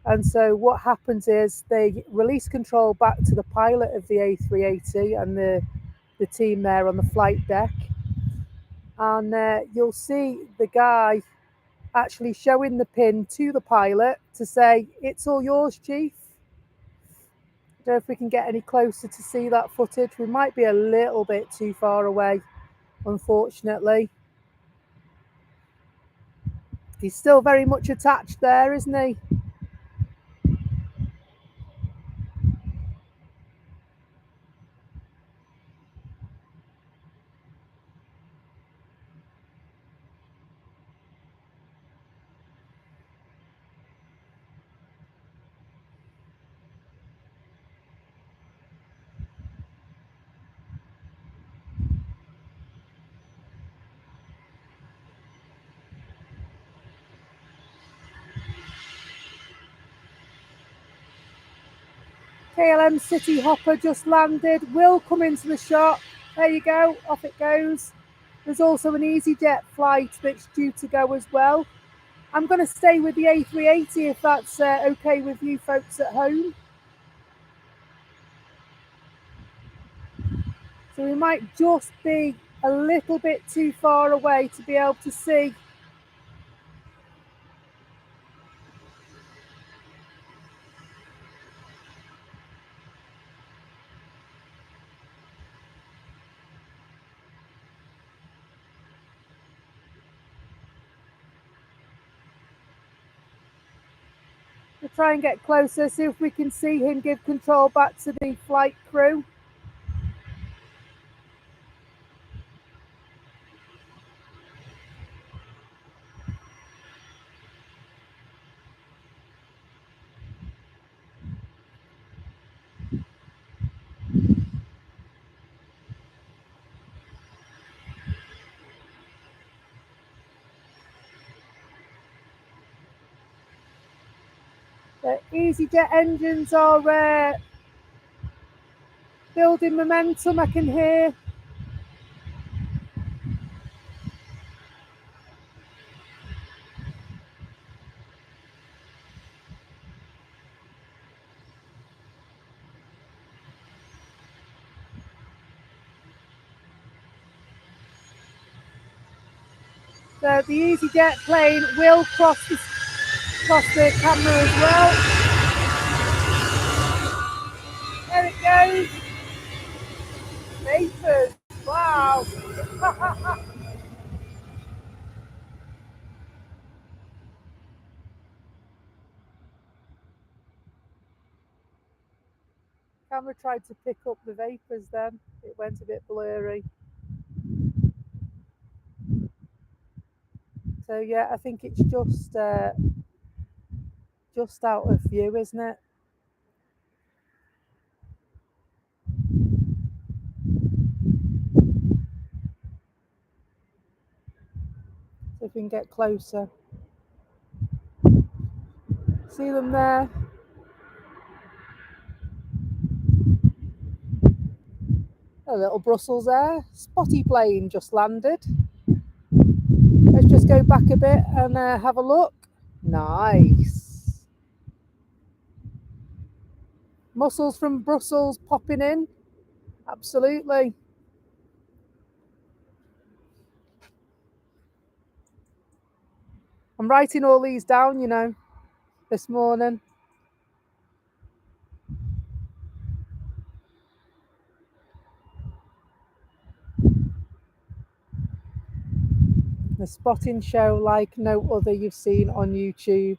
And so what happens is they release control back to the pilot of the A380 and the team there on the flight deck. And you'll see the guy actually showing the pin to the pilot to say, "It's all yours, Chief." I don't know if we can get any closer to see that footage. We might be a little bit too far away, unfortunately. He's still very much attached there, isn't he? KLM City Hopper just landed, will come into the shot. There you go, off it goes. There's also an EasyJet flight that's due to go as well. I'm going to stay with the A380 if that's okay with you folks at home. So we might just be a little bit too far away to be able to see. We'll try and get closer, see if we can see him give control back to the flight crew. The EasyJet engines are building momentum, I can hear. So the EasyJet plane will cross the camera as well. There it goes. Vapors. Wow. Camera tried to pick up the vapors then. It went a bit blurry. So yeah, I think it's just out of view, isn't it? So if we can get closer. See them there? A little Brussels air. Spotty plane just landed. Let's just go back a bit and have a look. Nice. Mussels from Brussels popping in. Absolutely. I'm writing all these down, you know, this morning. The spotting show like no other you've seen on YouTube.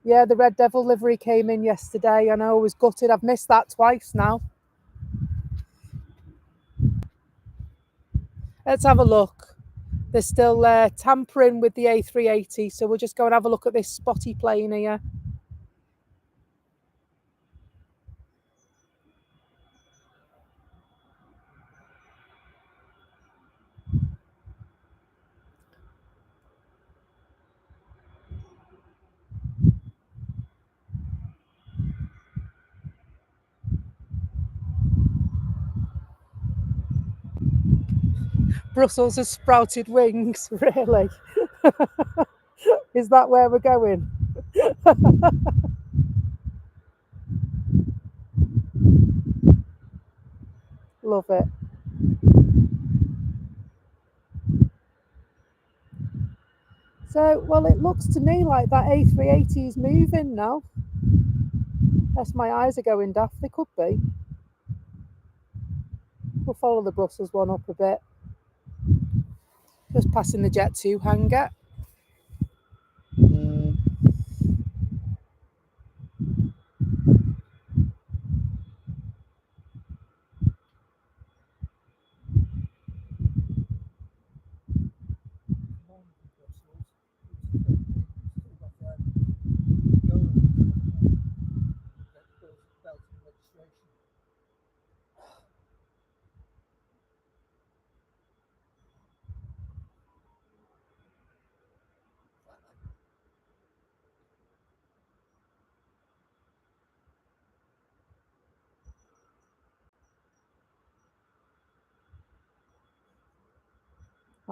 Yeah, the Red Devil livery came in yesterday. I know, I was gutted. I've missed that twice now. Let's have a look. They're still tampering with the A380, so we'll just go and have a look at this spotty plane here. Brussels has sprouted wings, really? Is that where we're going? Love it. So, well, it looks to me like that A380 is moving now. Unless my eyes are going daft, they could be. We'll follow the Brussels one up a bit. Just passing the Jet2 hangar.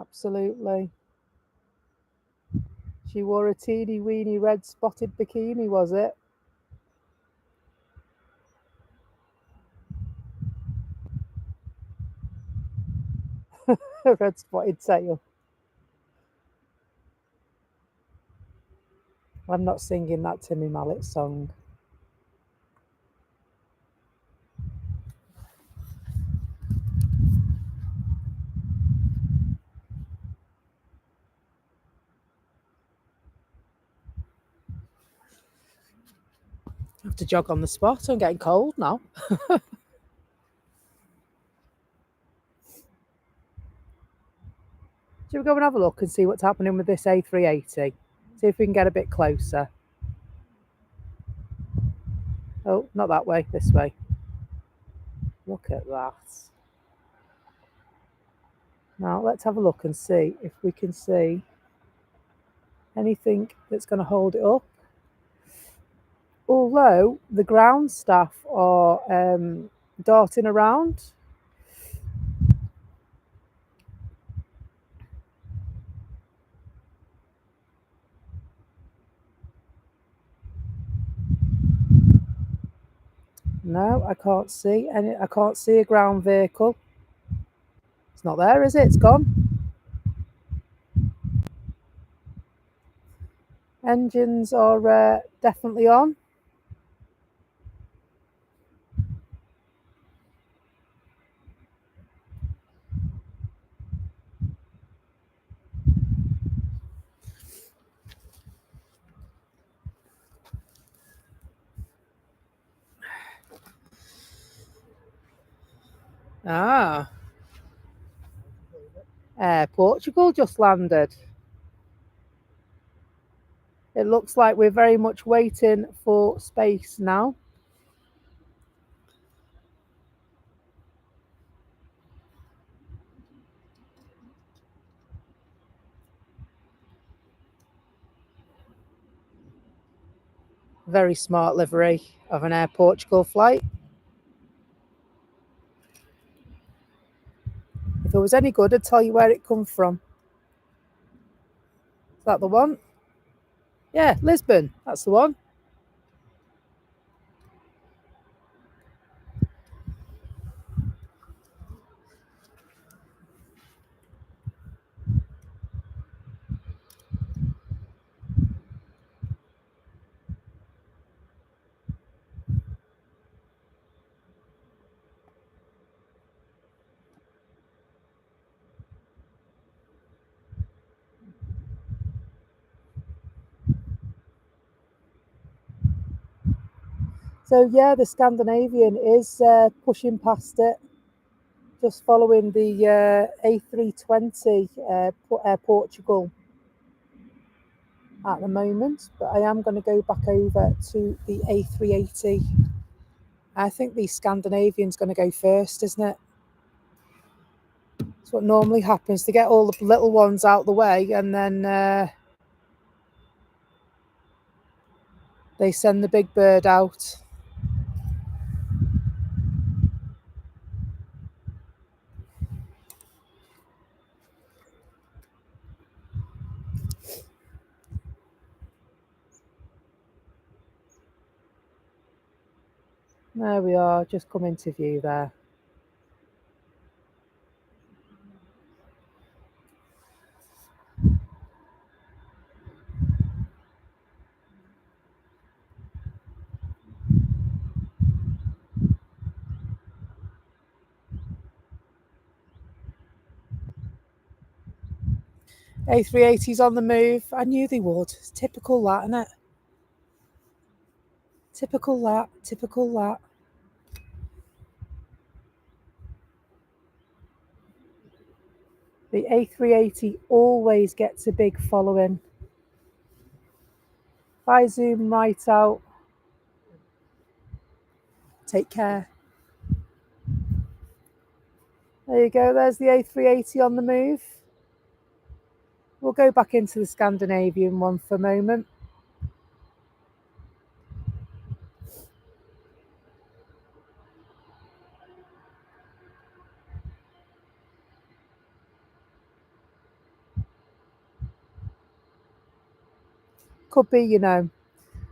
Absolutely. She wore a teeny weeny red spotted bikini, was it? A red spotted tail. I'm not singing that Timmy Mallet song. I have to jog on the spot. I'm getting cold now. Shall we go and have a look and see what's happening with this A380? See if we can get a bit closer. Oh, not that way, this way. Look at that. Now let's have a look and see if we can see anything that's going to hold it up. although the ground staff are darting around. No, I can't see any. I can't see a ground vehicle. It's not there, is it? It's gone. Engines are definitely on. Ah. Portugal just landed. It looks like we're very much waiting for space now. Very smart livery of an Air Portugal flight. If it was any good, I'd tell you where it come from. Is that the one? Yeah, Lisbon. That's the one. So yeah, the Scandinavian is pushing past it, just following the A320 Air Portugal at the moment. But I am going to go back over to the A380. I think the Scandinavian's going to go first, isn't it? That's what normally happens. To get all the little ones out the way, and then they send the big bird out. There we are, just come into view there. A380's on the move. I knew they would. It's typical that, isn't it? Typical that, typical that. The A380 always gets a big following. If I zoom right out, take care. There you go, there's the A380 on the move. We'll go back into the Scandinavian one for a moment. Could be, you know.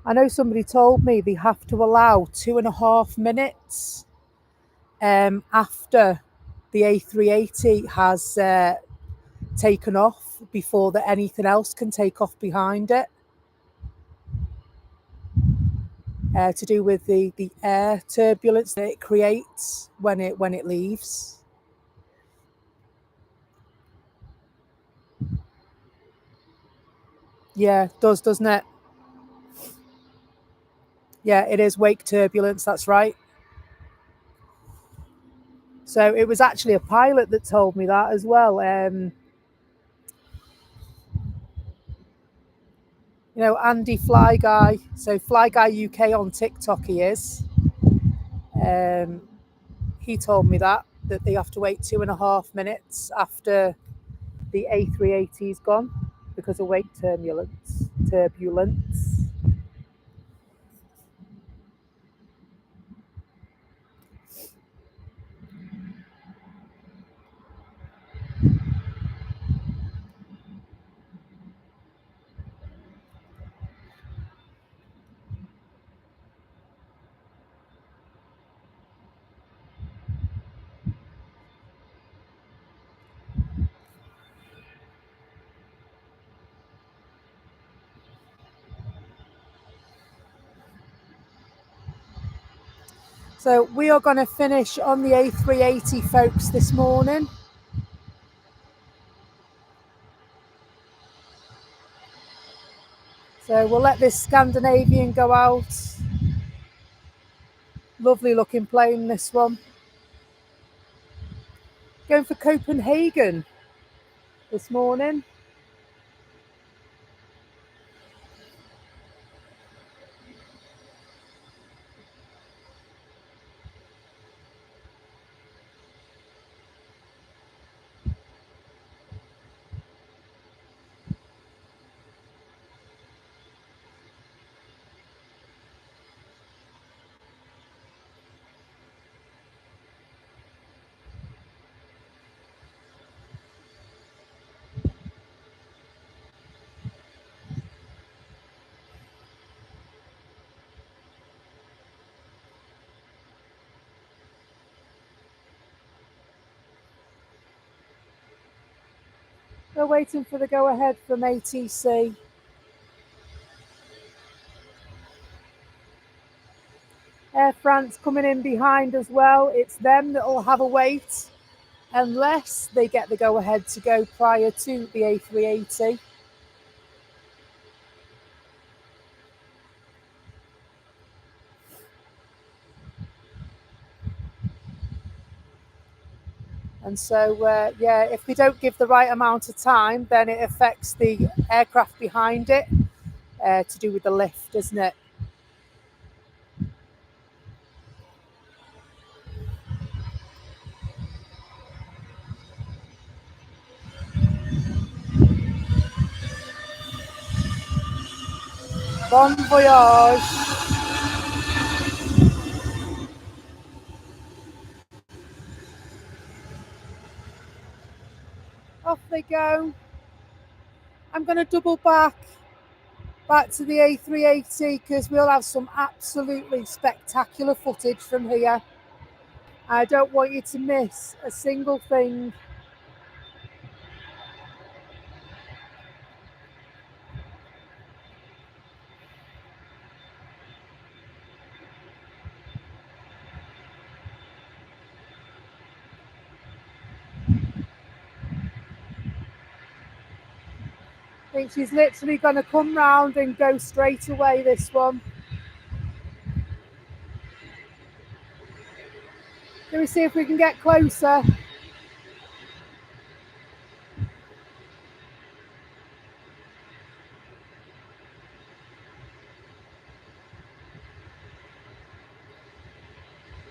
I know somebody told me they have to allow 2.5 minutes after the A380 has taken off before that anything else can take off behind it. To do with the air turbulence that it creates when it leaves. Yeah, it does, doesn't it? Yeah, it is wake turbulence, that's right. So it was actually a pilot that told me that as well. You know, Andy Fly Guy. So Fly Guy UK on TikTok he is. He told me that they have to wait 2.5 minutes after the A380's gone because of wake turbulence. So we are going to finish on the A380, folks, this morning. So we'll let this Scandinavian go out. Lovely looking plane, this one. Going for Copenhagen this morning. We're waiting for the go-ahead from ATC. Air France coming in behind as well. It's them that will have a wait unless they get the go-ahead to go prior to the A380. And so, yeah, if they don't give the right amount of time, then it affects the aircraft behind it, to do with the lift, isn't it? Bon voyage. Off they go. I'm going to double back to the A380 because we'll have some absolutely spectacular footage from here. I don't want you to miss a single thing. I think she's literally going to come round and go straight away, this one. Let me see if we can get closer.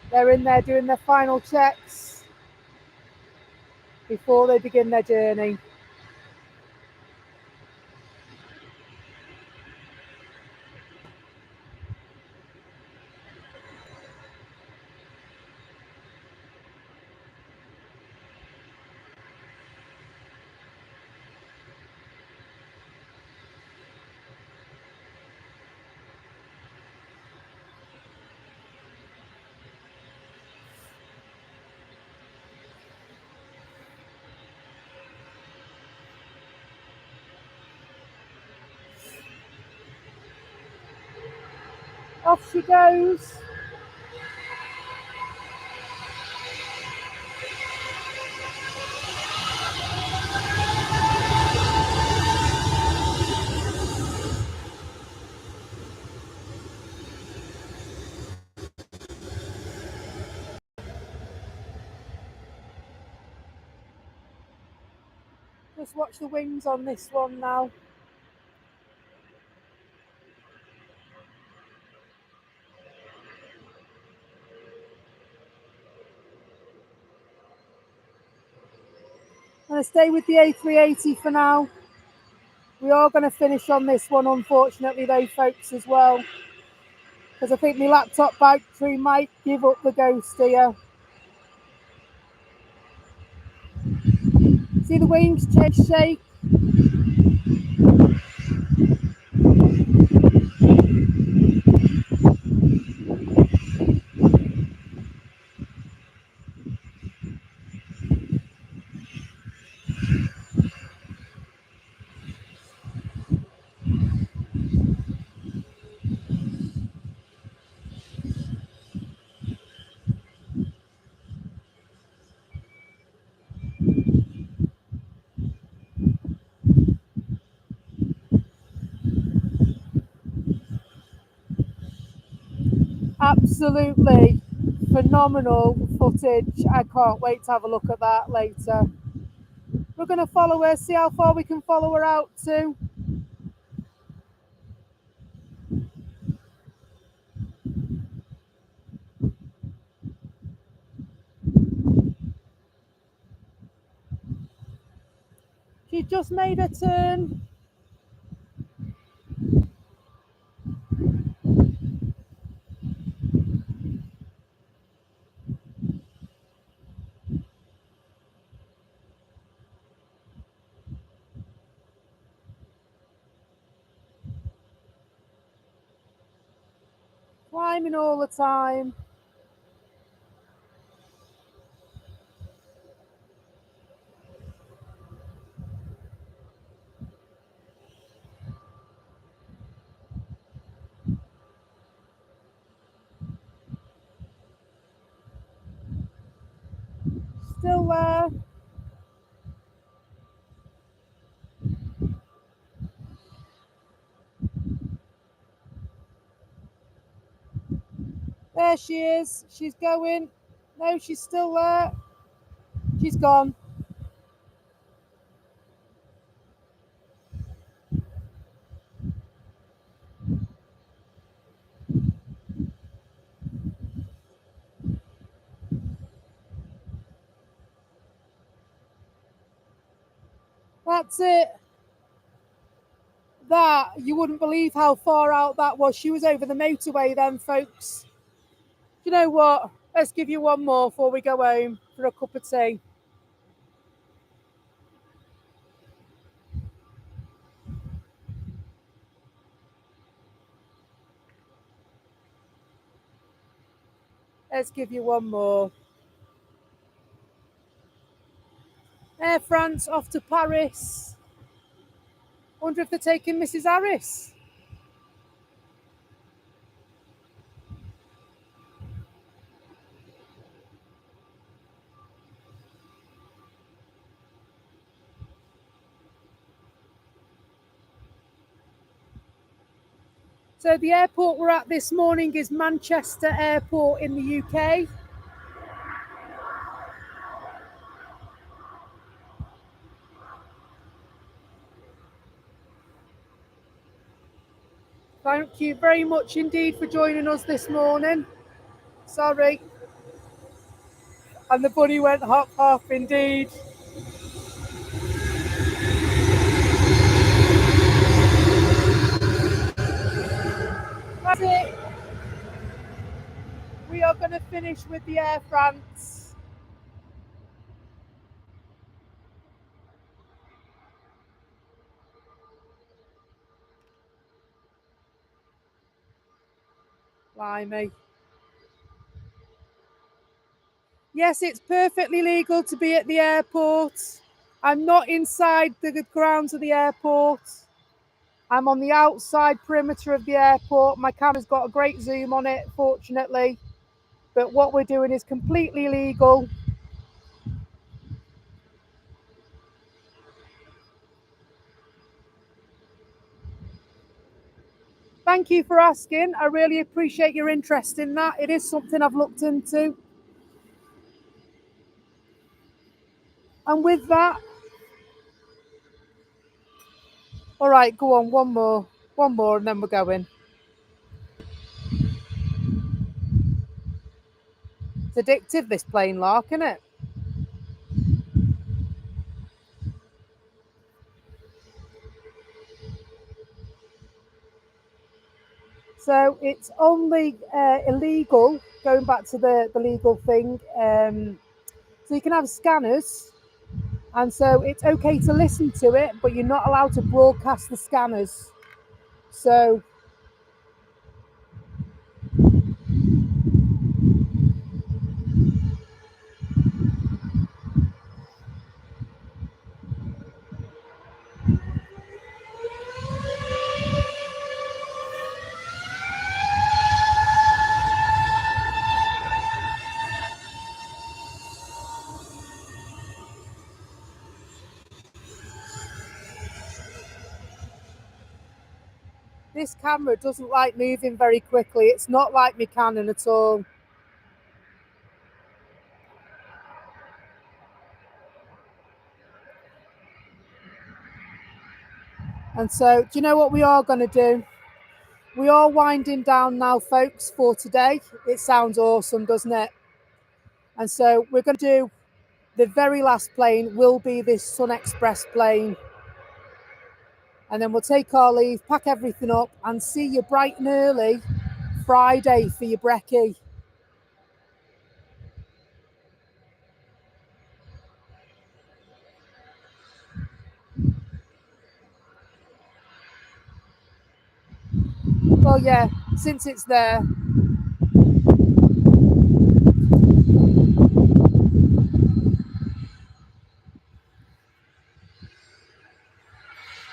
They're in there doing their final checks before they begin their journey. Off she goes. Just watch the wings on this one now. I'm going to stay with the A380 for now. We are going to finish on this one, unfortunately, though, folks, as well. Because I think my laptop battery might give up the ghost here. See the wings shake? Absolutely phenomenal footage. I can't wait to have a look at that later. We're going to follow her, see how far we can follow her out to. She just made a turn. Climbing all the time. Still there. There she is. She's going. No, she's still there. She's gone. That's it. That, you wouldn't believe how far out that was. She was over the motorway then, folks. Do you know what? Let's give you one more before we go home for a cup of tea. Let's give you one more. Air France off to Paris. Wonder if they're taking Mrs. Harris. So the airport we're at this morning is Manchester Airport in the UK. Thank you very much indeed for joining us this morning. Sorry. And the bunny went hop hop indeed. That's it. We are going to finish with the Air France. Blimey. Yes, it's perfectly legal to be at the airport. I'm not inside the grounds of the airport. I'm on the outside perimeter of the airport. My camera's got a great zoom on it, fortunately. But what we're doing is completely legal. Thank you for asking. I really appreciate your interest in that. It is something I've looked into. And with that, all right, go on, one more, and then we're going. It's addictive, this plane lark, isn't it? So it's only illegal, going back to the legal thing. So you can have scanners, and so it's okay to listen to it, but you're not allowed to broadcast the scanners. So This camera doesn't like moving very quickly. It's not like my Canon at all. And so, do you know what we are going to do? We are winding down now, folks, for today. It sounds awesome, doesn't it? And so we're going to do the very last plane will be this Sun Express plane. And then we'll take our leave, pack everything up, and see you bright and early Friday for your brekkie. Well, yeah, since it's there.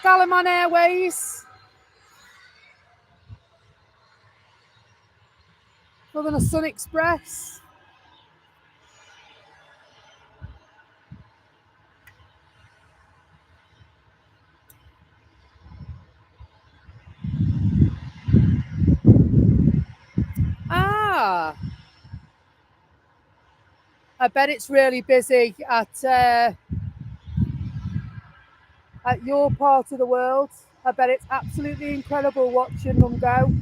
Dalaman Airways. Southern Sun Express. Ah, I bet it's really busy at your part of the world. I bet it's absolutely incredible watching them go.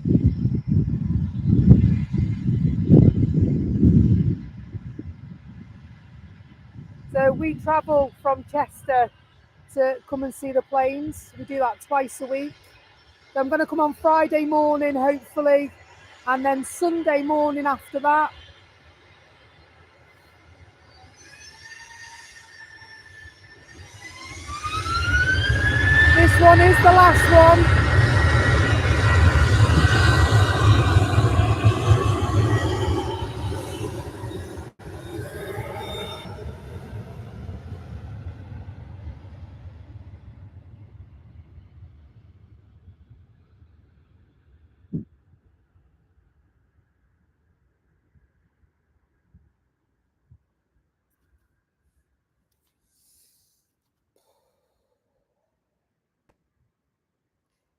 So we travel from Chester to come and see the planes. We do that twice a week. So I'm going to come on Friday morning, hopefully, and then Sunday morning after that. This one is the last one.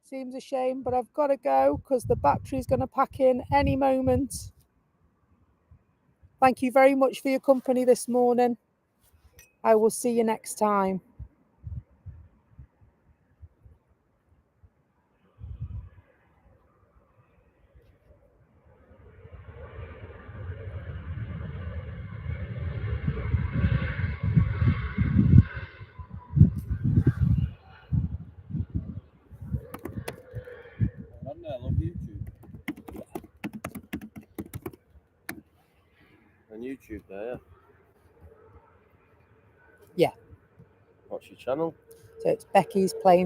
Seems a shame, but I've got to go because the battery's going to pack in any moment. Thank you very much for your company this morning. I will see you next time.
I love YouTube. On YouTube there,
Yeah.
what's your channel?
So it's Becky's Planes